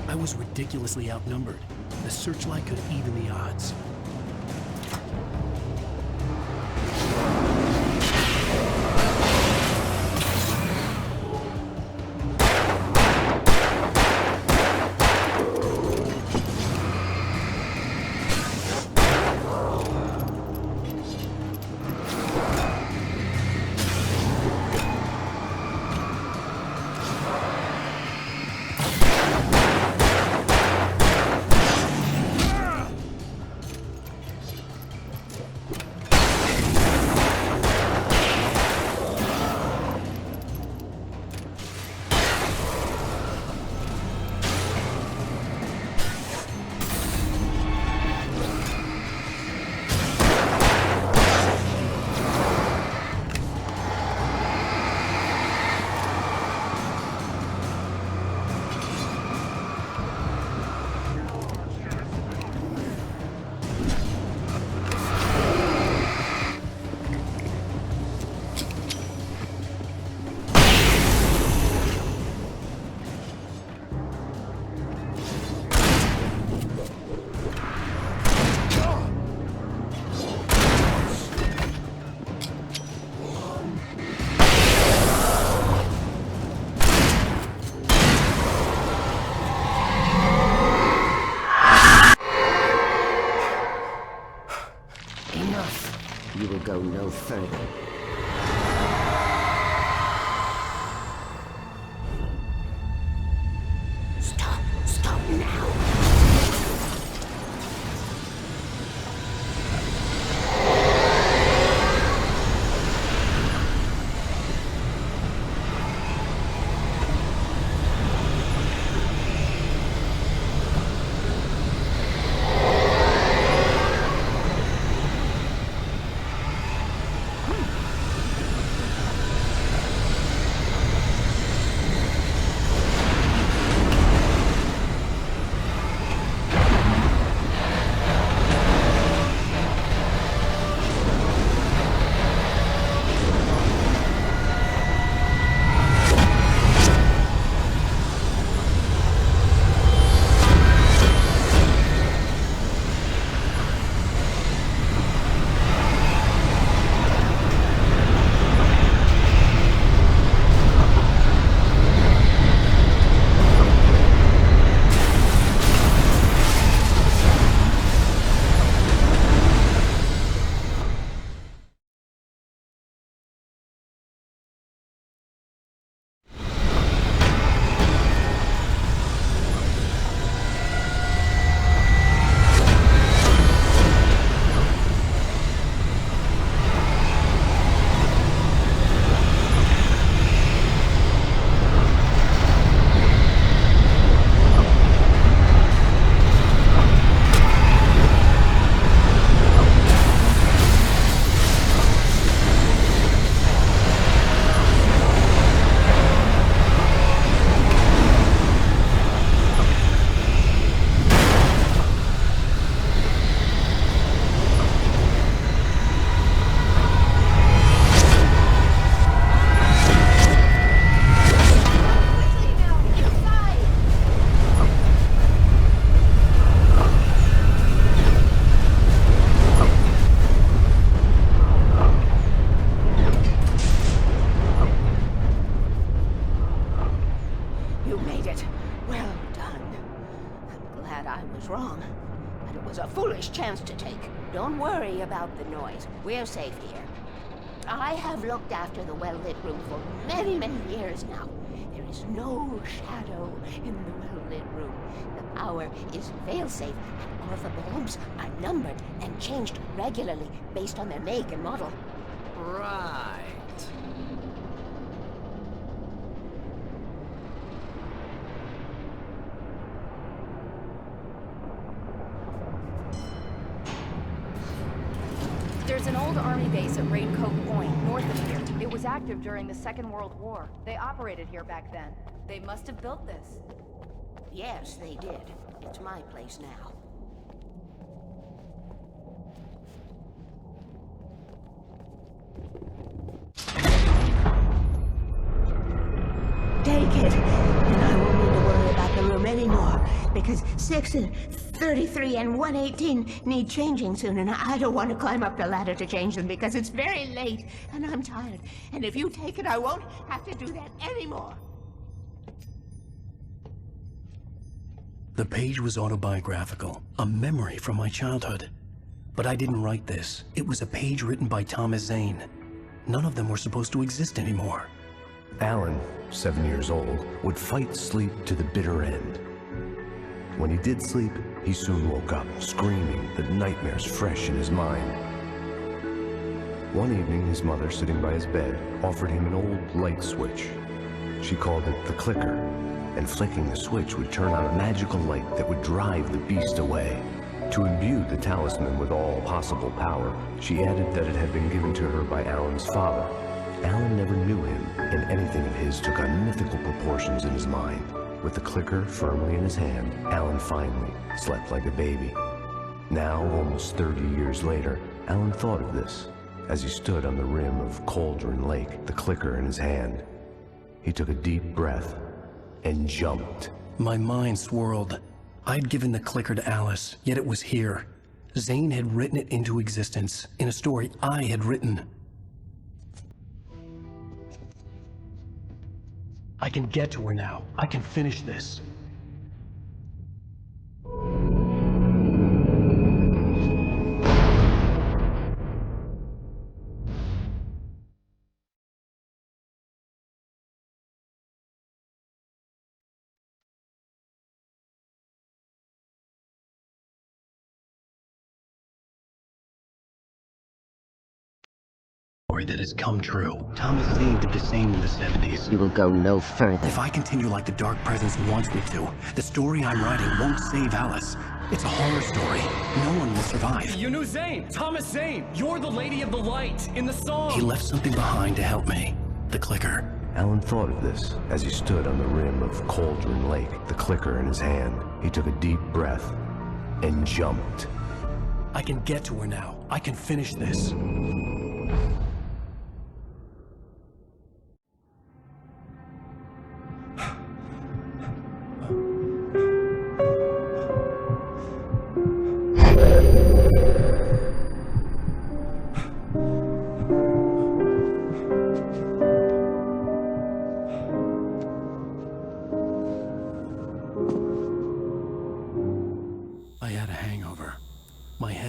I was ridiculously outnumbered. The searchlight could even the odds. You will go no further. Stop now. that I was wrong. But it was a foolish chance to take. Don't worry about the noise. We're safe here. I have looked after the well-lit room for many, many years now. There is no shadow in the well-lit room. The power is fail-safe, and all of the bulbs are numbered and changed regularly based on their make and model. Right. There's an old army base at Raincoat Point, north of here. It was active during the Second World War. They operated here back then. They must have built this. Yes, they did. It's my place now. Take it, and I won't need to worry about the room anymore, because 6 and 33 and 118 need changing soon, and I don't want to climb up the ladder to change them because it's very late, and I'm tired. And if you take it, I won't have to do that anymore. The page was autobiographical, a memory from my childhood. But I didn't write this. It was a page written by Thomas Zane. None of them were supposed to exist anymore. Alan, 7 years old, would fight sleep to the bitter end. When he did sleep, he soon woke up, screaming, the nightmares fresh in his mind. One evening, his mother, sitting by his bed, offered him an old light switch. She called it the clicker, and flicking the switch would turn on a magical light that would drive the beast away. To imbue the talisman with all possible power, she added that it had been given to her by Alan's father. Alan never knew him, and anything of his took on mythical proportions in his mind. With the clicker firmly in his hand, Alan finally slept like a baby. Now, almost 30 years later, Alan thought of this as he stood on the rim of Cauldron Lake, the clicker in his hand. He took a deep breath and jumped. My mind swirled. I'd given the clicker to Alice, yet it was here. Zane had written it into existence, in a story I had written. I can get to her now. I can finish this. That has come true. Thomas Zane did the same in the 70s. You will go no further. If I continue like the Dark Presence wants me to, the story I'm writing won't save Alice. It's a horror story. No one will survive. You knew Zane! Thomas Zane! You're the Lady of the Light in the song! He left something behind to help me. The clicker. Alan thought of this as he stood on the rim of Cauldron Lake, the clicker in his hand. He took a deep breath and jumped. I can get to her now. I can finish this.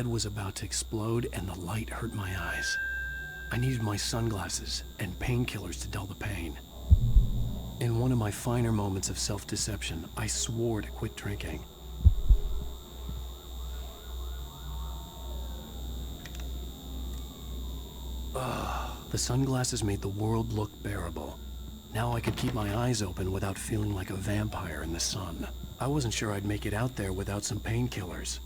Was about to explode and the light hurt my eyes. I needed my sunglasses and painkillers to dull the pain. In one of my finer moments of self-deception, I swore to quit drinking. The sunglasses made the world look bearable. Now I could keep my eyes open without feeling like a vampire in the sun. I wasn't sure I'd make it out there without some painkillers.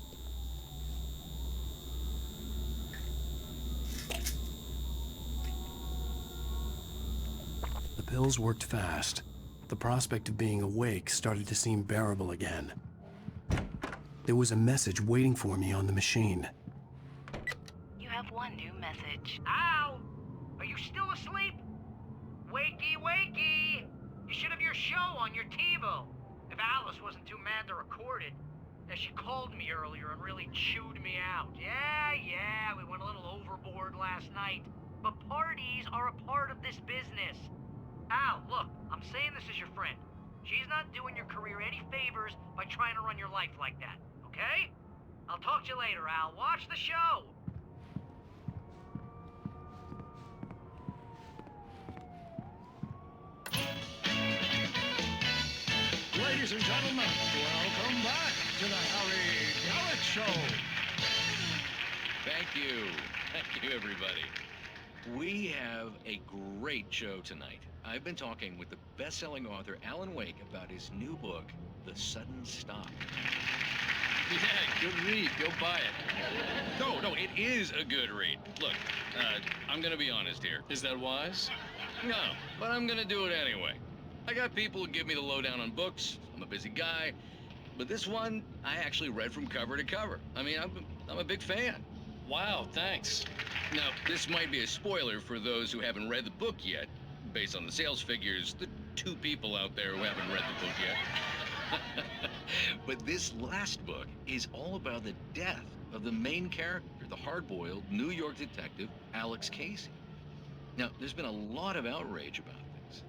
The pills worked fast. The prospect of being awake started to seem bearable again. There was a message waiting for me on the machine. You have one new message. Al! Are you still asleep? Wakey, wakey! You should have your show on your TiVo. If Alice wasn't too mad to record it. She called me earlier and really chewed me out. Yeah, we went a little overboard last night. But parties are a part of this business. Al, look, I'm saying this as your friend. She's not doing your career any favors by trying to run your life like that, okay? I'll talk to you later, Al. Watch the show! Ladies and gentlemen, welcome back to the Harry Garrett Show. Thank you. Thank you, everybody. We have a great show tonight. I've been talking with the best-selling author Alan Wake about his new book, The Sudden Stop. Yeah, good read. Go buy it. No, it is a good read. Look, I'm gonna be honest here. Is that wise? No, but I'm gonna do it anyway. I got people who give me the lowdown on books. I'm a busy guy. But this one, I actually read from cover to cover. I mean, I'm a big fan. Wow, thanks. Now, this might be a spoiler for those who haven't read the book yet. Based on the sales figures, the 2 people out there who haven't read the book yet. But this last book is all about the death of the main character, the hard-boiled New York detective, Alex Casey. Now, there's been a lot of outrage about this.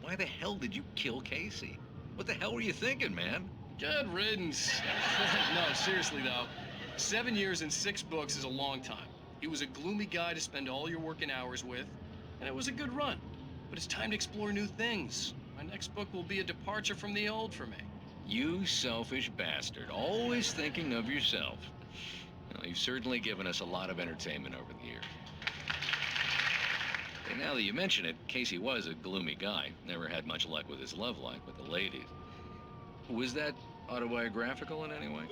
Why the hell did you kill Casey? What the hell were you thinking, man? Good riddance. No, seriously though, 7 years and 6 books is a long time. He was a gloomy guy to spend all your working hours with, and it was a good run. But it's time to explore new things. My next book will be a departure from the old for me. You selfish bastard, always thinking of yourself. Well, you've certainly given us a lot of entertainment over the years. And now that you mention it, Casey was a gloomy guy. Never had much luck with his love life with the ladies. Was that autobiographical in any way?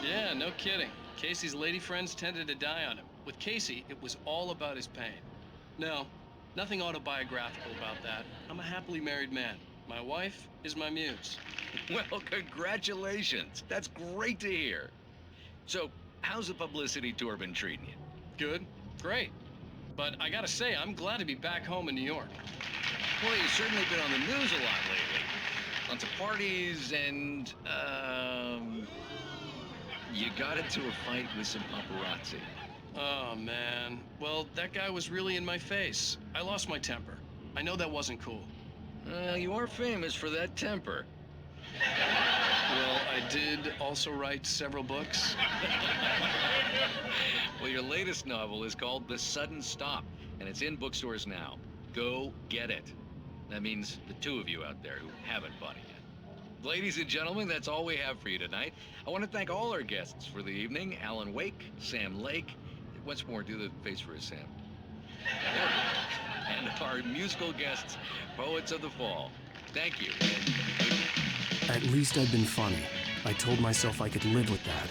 Yeah, no kidding. Casey's lady friends tended to die on him. With Casey, it was all about his pain. No, nothing autobiographical about that. I'm a happily married man. My wife is my muse. Well, congratulations. That's great to hear. So, how's the publicity tour been treating you? Good, great. But I gotta say, I'm glad to be back home in New York. Well, you've certainly been on the news a lot lately. Lots of parties and, you got into a fight with some paparazzi. Oh, man. Well, that guy was really in my face. I lost my temper. I know that wasn't cool. You are famous for that temper. Well, I did also write several books. Well, your latest novel is called The Sudden Stop, and it's in bookstores now. Go get it. That means the 2 of you out there who haven't bought it yet. Ladies and gentlemen, that's all we have for you tonight. I want to thank all our guests for the evening. Alan Wake, Sam Lake. Once more, do the face for us, Sam. And our musical guests, Poets of the Fall. Thank you. At least I've been funny. I told myself I could live with that.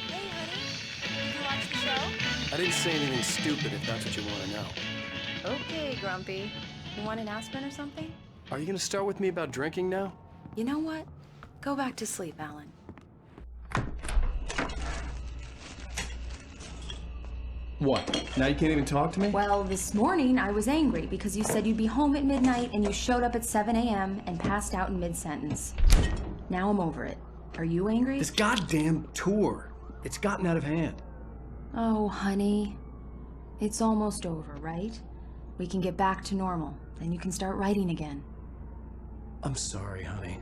Hey, honey. Did you watch the show? I didn't say anything stupid if that's what you want to know. Okay, Grumpy. You want an aspirin or something? Are you gonna start with me about drinking now? You know what? Go back to sleep, Alan. What? Now you can't even talk to me? Well, this morning I was angry because you said you'd be home at midnight and you showed up at 7 a.m. and passed out in mid-sentence. Now I'm over it. Are you angry? This goddamn tour. It's gotten out of hand. Oh, honey. It's almost over, right? We can get back to normal. Then you can start writing again. I'm sorry, honey.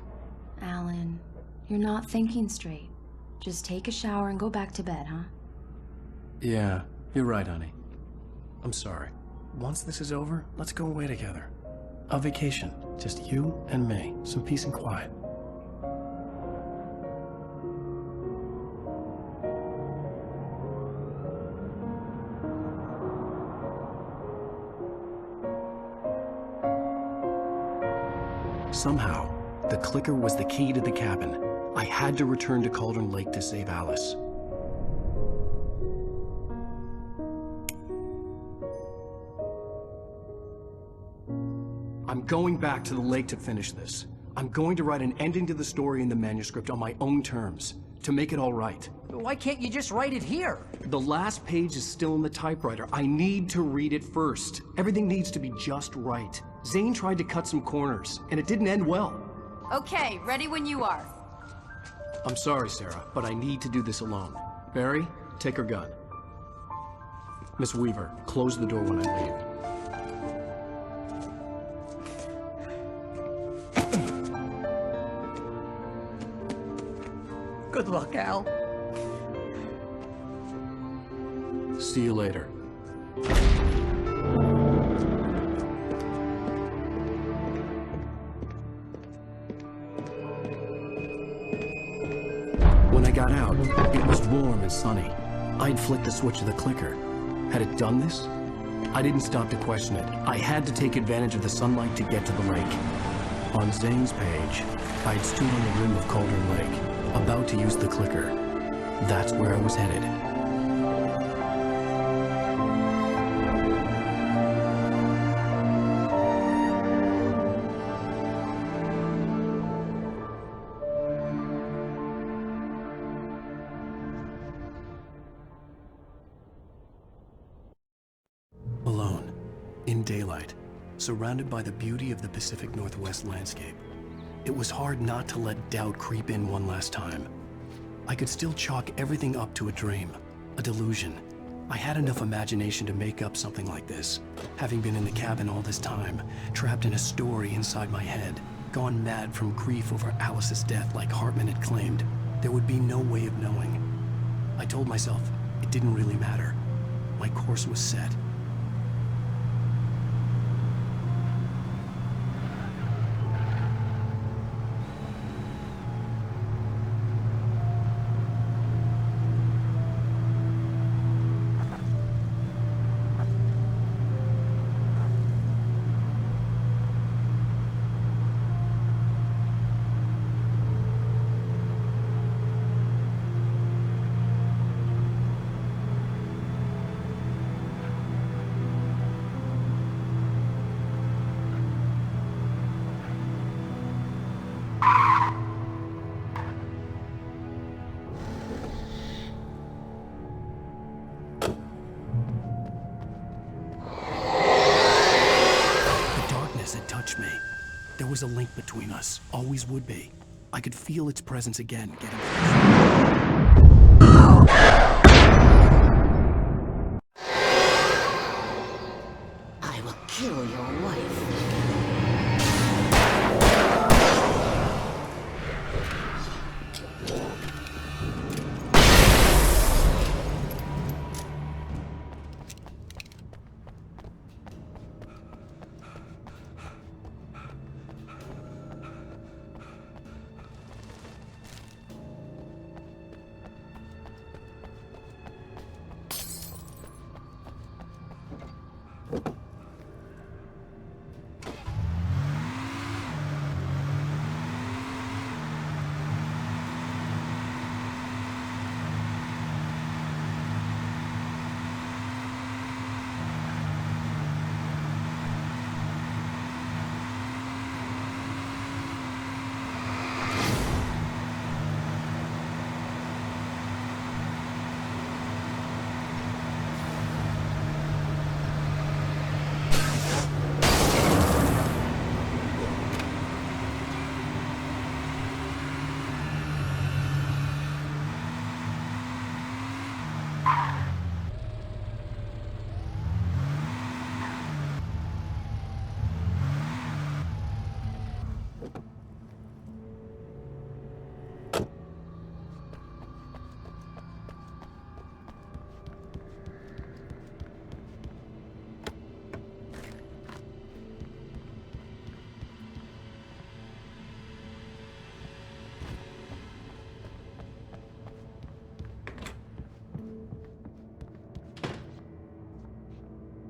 Alan, you're not thinking straight. Just take a shower and go back to bed, huh? Yeah, you're right, honey. I'm sorry. Once this is over, let's go away together. A vacation. Just you and me. Some peace and quiet. Somehow, the clicker was the key to the cabin. I had to return to Cauldron Lake to save Alice. I'm going back to the lake to finish this. I'm going to write an ending to the story in the manuscript on my own terms, to make it all right. Why can't you just write it here? The last page is still in the typewriter. I need to read it first. Everything needs to be just right. Zane tried to cut some corners, and it didn't end well. Okay, ready when you are. I'm sorry, Sarah, but I need to do this alone. Barry, take her gun. Miss Weaver, close the door when I leave. See you later. When I got out, it was warm and sunny. I'd flicked the switch of the clicker. Had it done this? I didn't stop to question it. I had to take advantage of the sunlight to get to the lake. On Zane's page, I'd stood on the rim of Cauldron Lake, about to use the clicker. That's where I was headed. Alone, in daylight, surrounded by the beauty of the Pacific Northwest landscape, it was hard not to let doubt creep in one last time. I could still chalk everything up to a dream, a delusion. I had enough imagination to make up something like this, having been in the cabin all this time, trapped in a story inside my head, gone mad from grief over Alice's death like Hartman had claimed. There would be no way of knowing. I told myself it didn't really matter. My course was set. Me. There was a link between us, always would be. I could feel its presence again, getting I will kill your wife.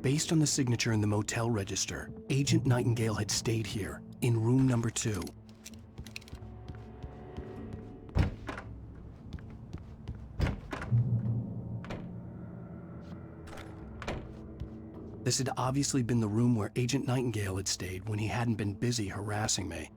Based on the signature in the motel register, Agent Nightingale had stayed here, in room number 2. This had obviously been the room where Agent Nightingale had stayed when he hadn't been busy harassing me.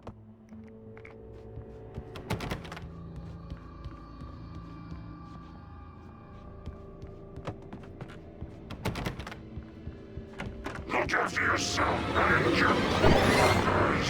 Look after yourself and your coworkers.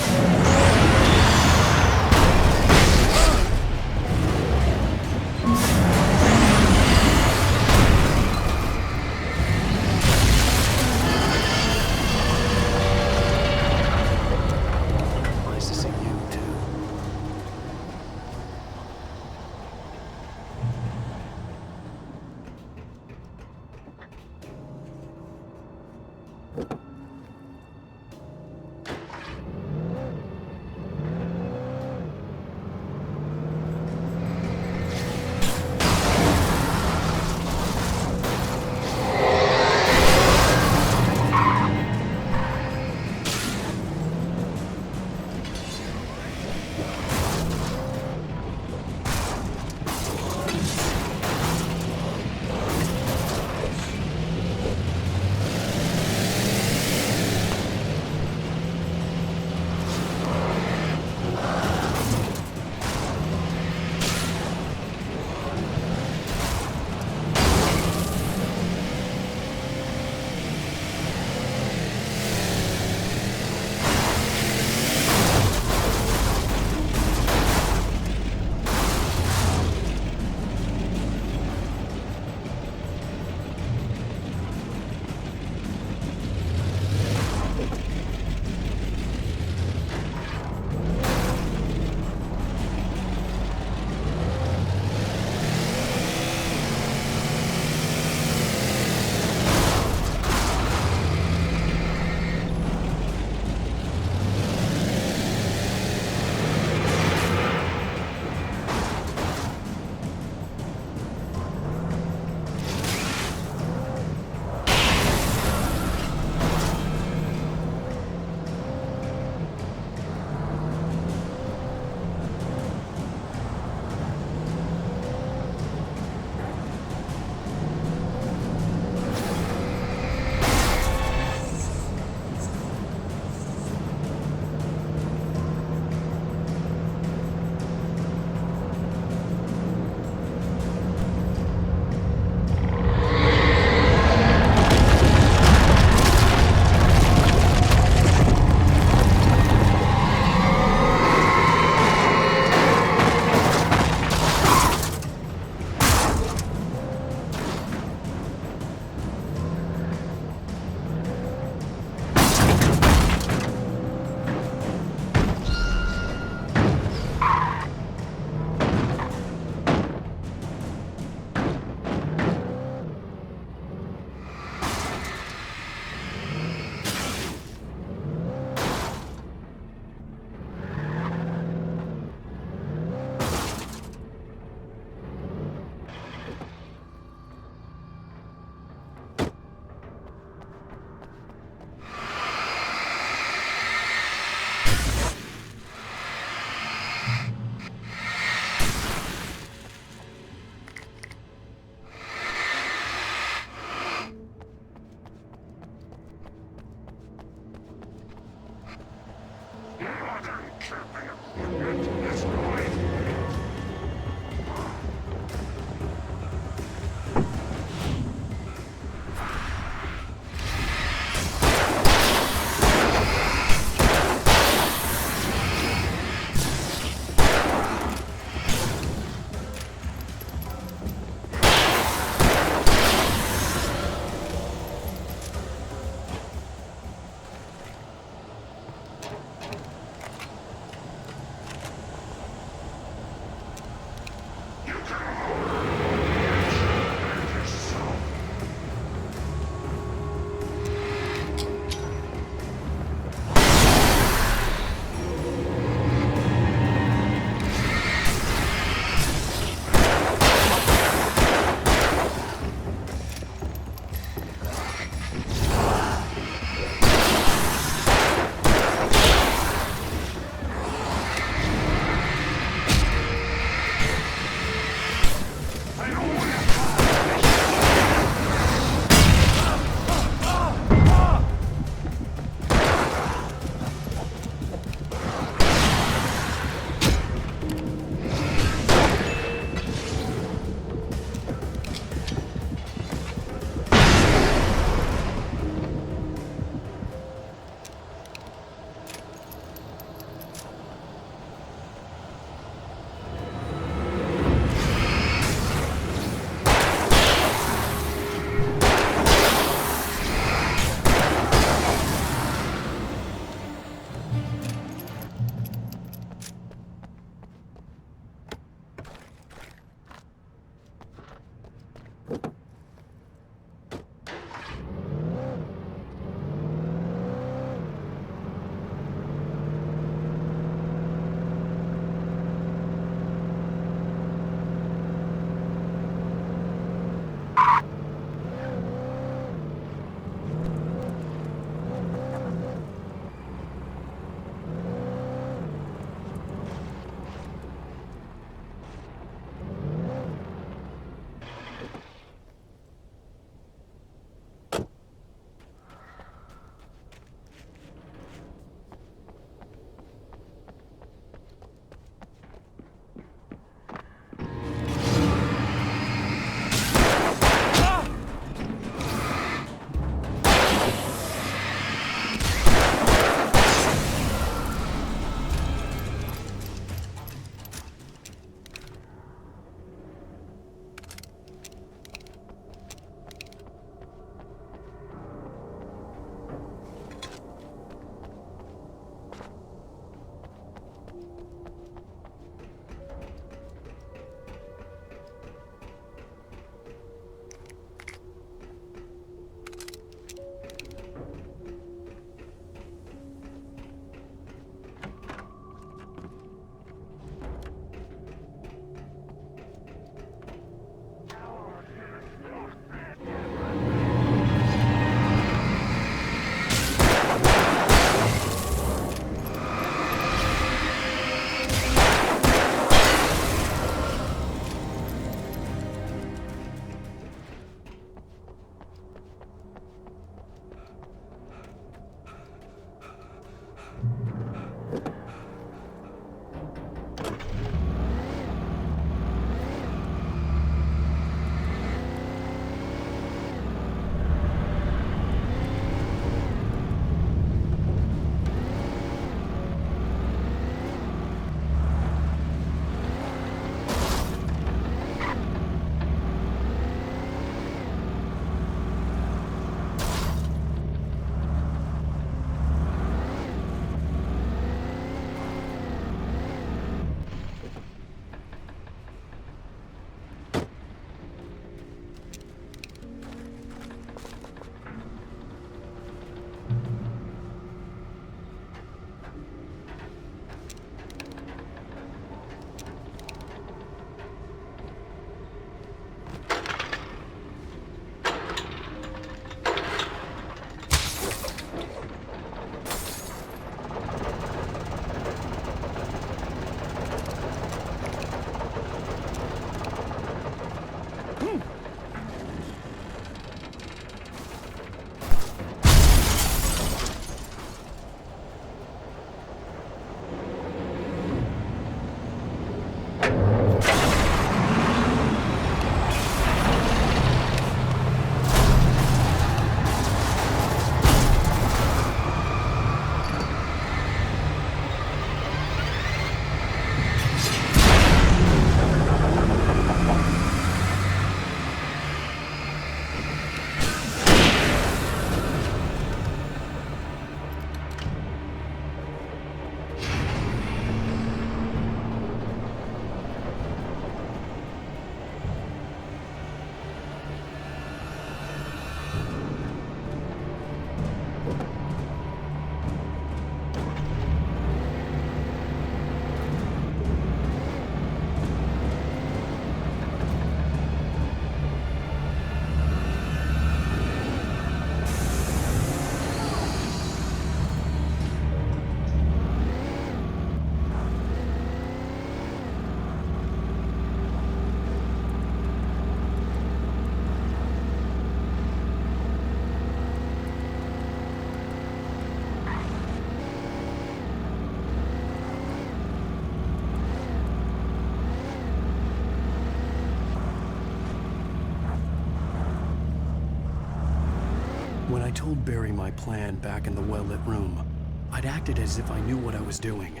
told Barry my plan back in the well-lit room. I'd acted as if I knew what I was doing.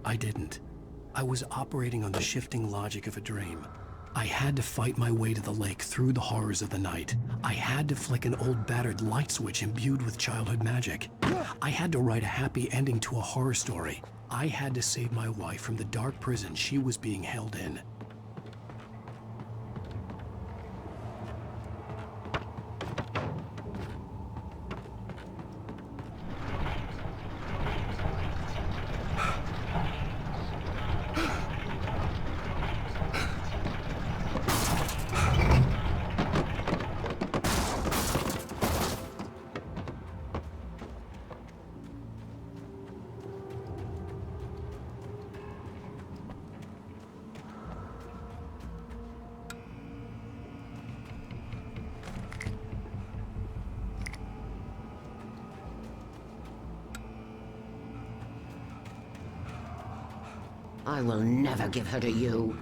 I didn't. I was operating on the shifting logic of a dream. I had to fight my way to the lake through the horrors of the night. I had to flick an old battered light switch imbued with childhood magic. I had to write a happy ending to a horror story. I had to save my wife from the dark prison she was being held in. I will never give her to you.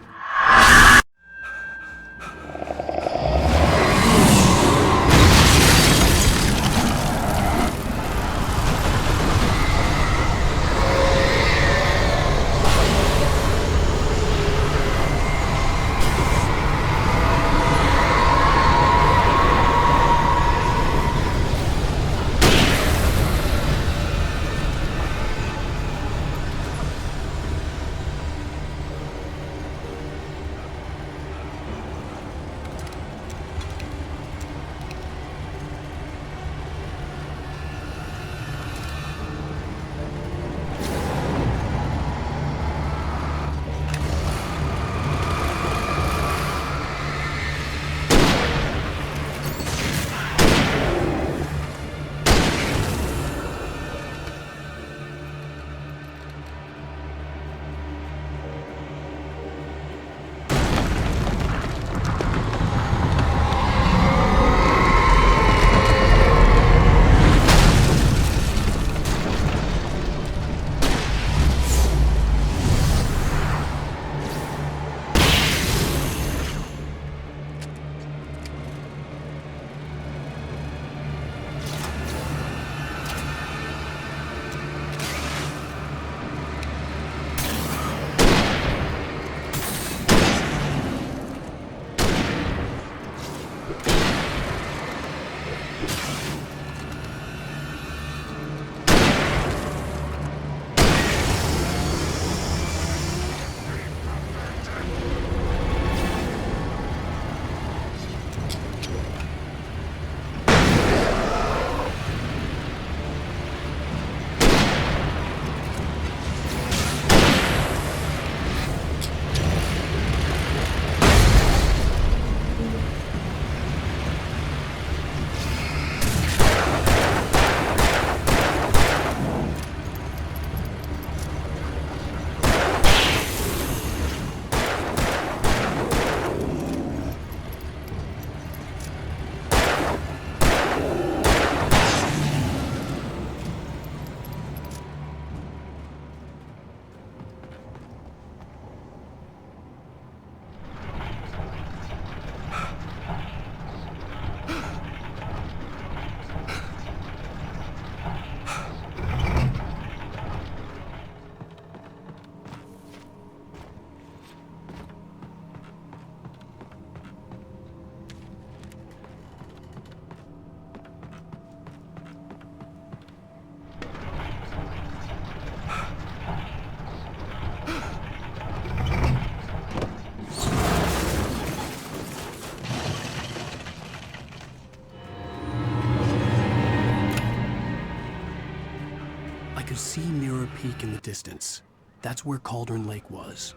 See Mirror Peak in the distance. That's where Cauldron Lake was.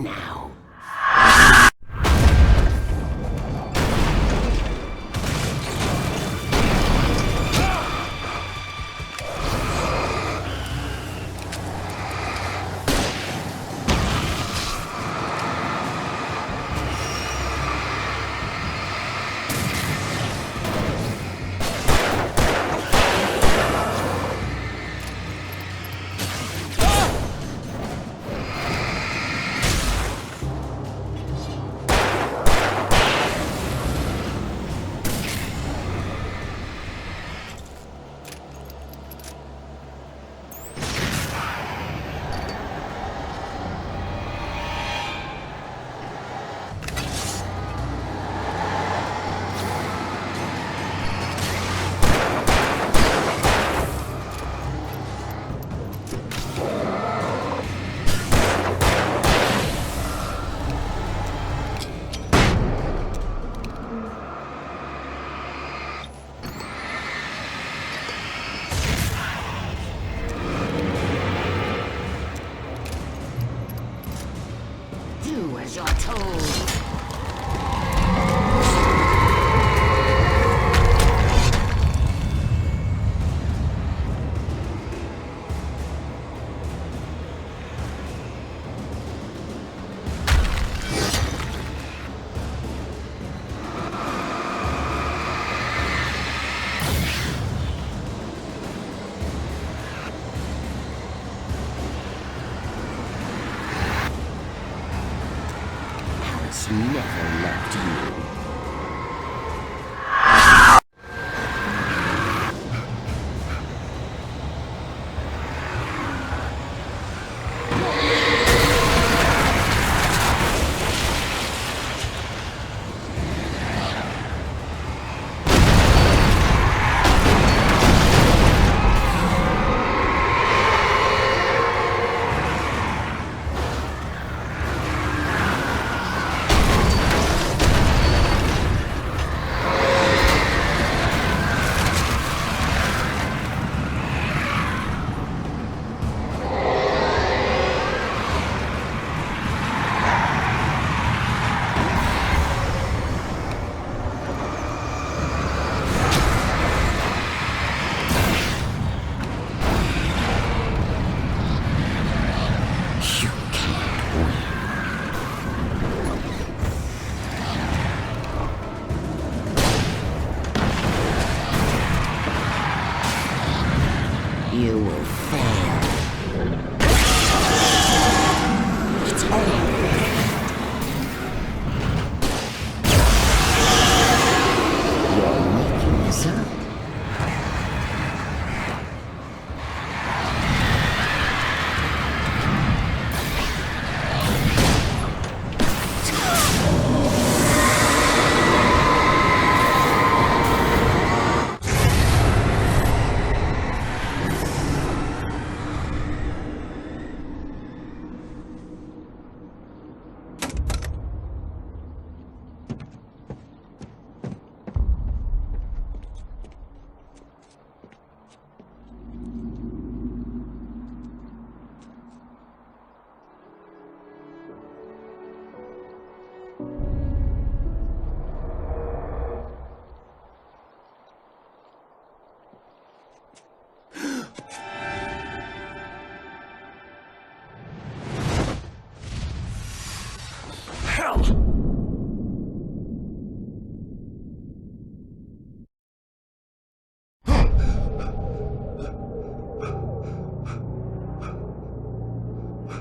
now. Do as you're told. Never left you. You will fail. It's over. You're making this up.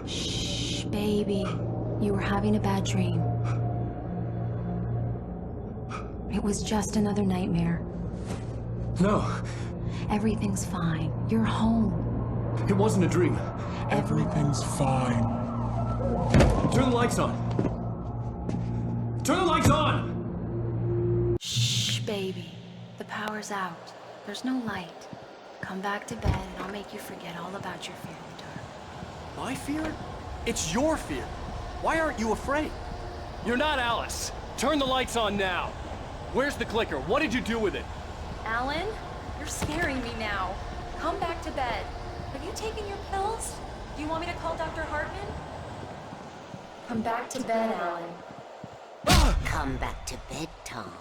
Shh, baby. You were having a bad dream. It was just another nightmare. No. Everything's fine. You're home. It wasn't a dream. Everything's fine. Turn the lights on. Turn the lights on! Shh, baby. The power's out. There's no light. Come back to bed and I'll make you forget all about your fear in the dark. My fear? It's your fear. Why aren't you afraid? You're not Alice. Turn the lights on now. Where's the clicker? What did you do with it? Alan, you're scaring me now. Come back to bed. Have you taken your pills? Do you want me to call Dr. Hartman? Come back to bed, Alan. Come back to bed, Tom.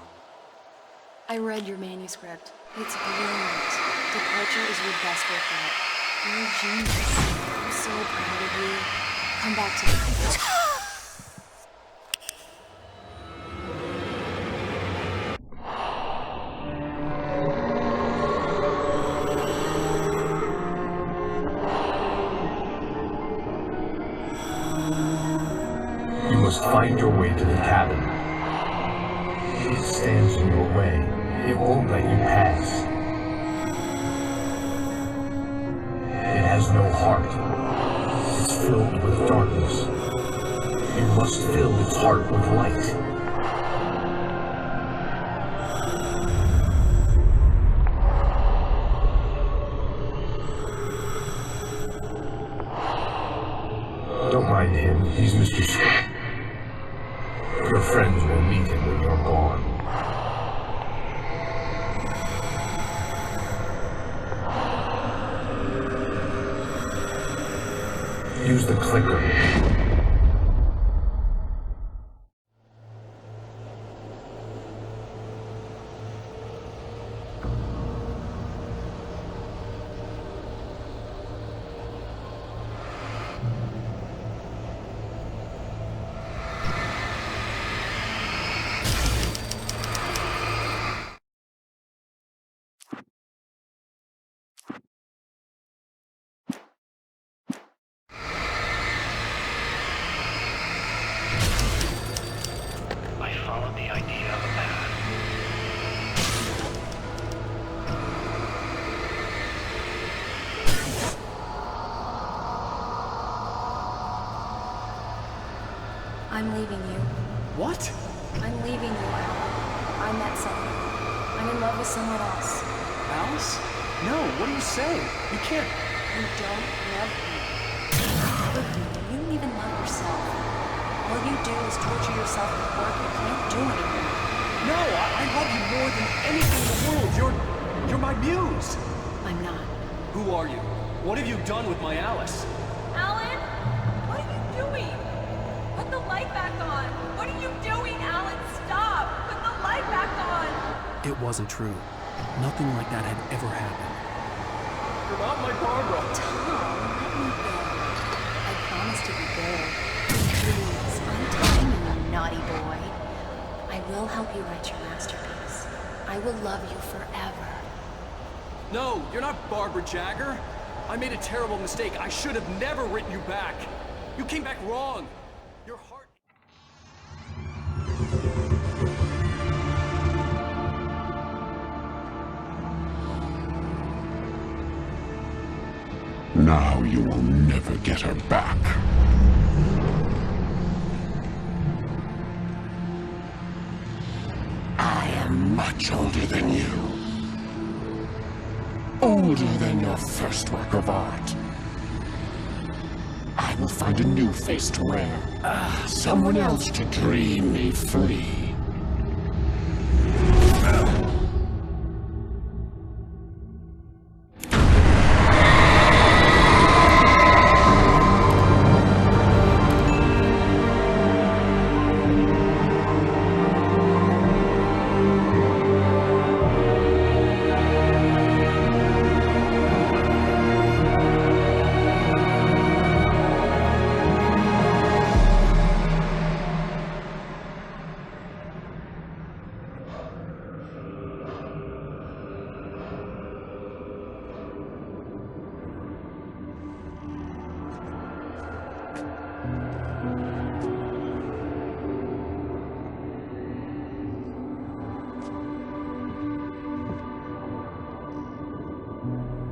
I read your manuscript. It's brilliant. Departure is your best work yet. You're a genius. I'm so proud of you. Come back to bed. You must find your way to the cabin. It stands in your way. It won't let you pass. It has no heart. It's filled with darkness. You must fill its heart with light. Don't mind him. He's Mr. Scott. Your friends will meet him when you're gone. Use the clicker. I followed the idea of a path. I'm leaving you. What? I'm leaving you, Alan. I met someone. I'm in love with someone else. Alice? No, what are you saying? You can't. You don't love me. Look, you don't even love yourself. All you do is torture yourself with work you can't do anymore. No, I love you more than anything in the world. You're my muse. I'm not. Who are you? What have you done with my Alice? Alan? What are you doing? Put the light back on! What are you doing, Alan? Stop! Put the light back on! It wasn't true. Nothing like that had ever happened. You're not my Barbara. Tom, let me go. I promise to be good. Please, untie me, you naughty boy. I will help you write your masterpiece. I will love you forever. No, you're not Barbara Jagger. I made a terrible mistake. I should have never written you back. You came back wrong. Your heart... Now you will never get her back. I am much older than you. Older than your first work of art. I will find a new face to wear. Someone else to dream me free.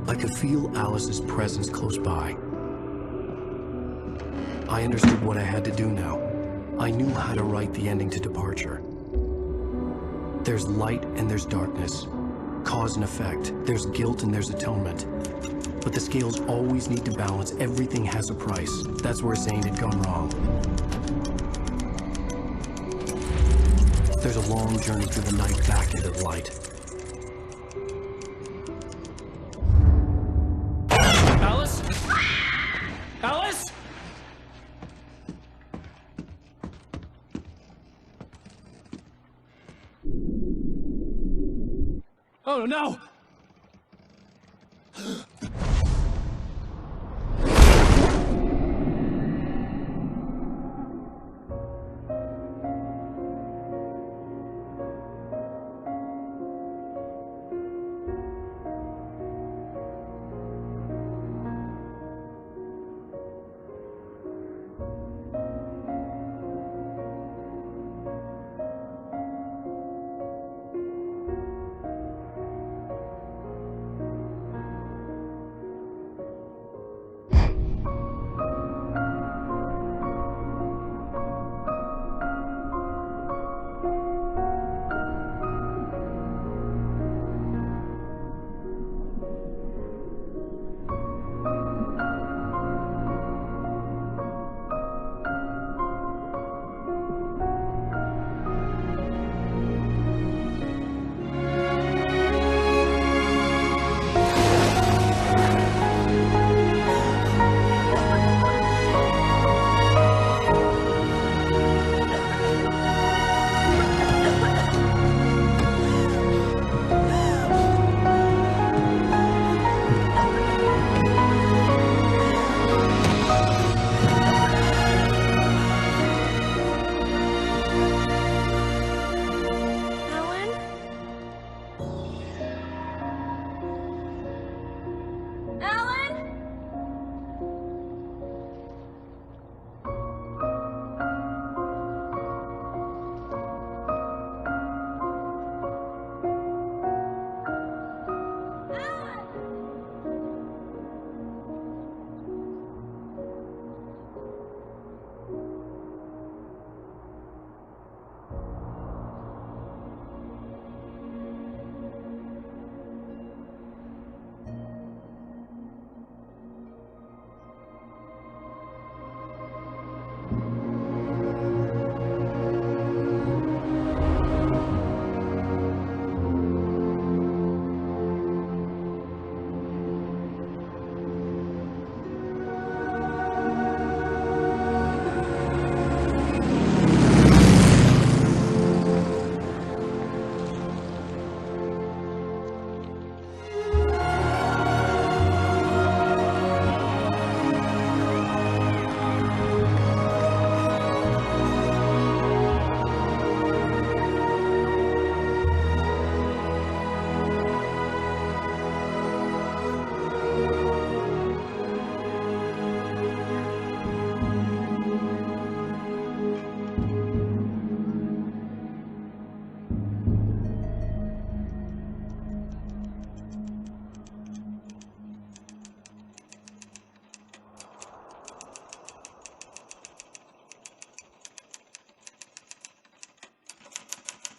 I could feel Alice's presence close by. I understood what I had to do now. I knew how to write the ending to Departure. There's light and there's darkness. Cause and effect. There's guilt and there's atonement. But the scales always need to balance. Everything has a price. That's where Zane had gone wrong. There's a long journey through the night back into the light. Alice? Alice? Oh, no!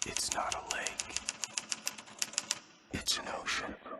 It's not a lake. It's an ocean.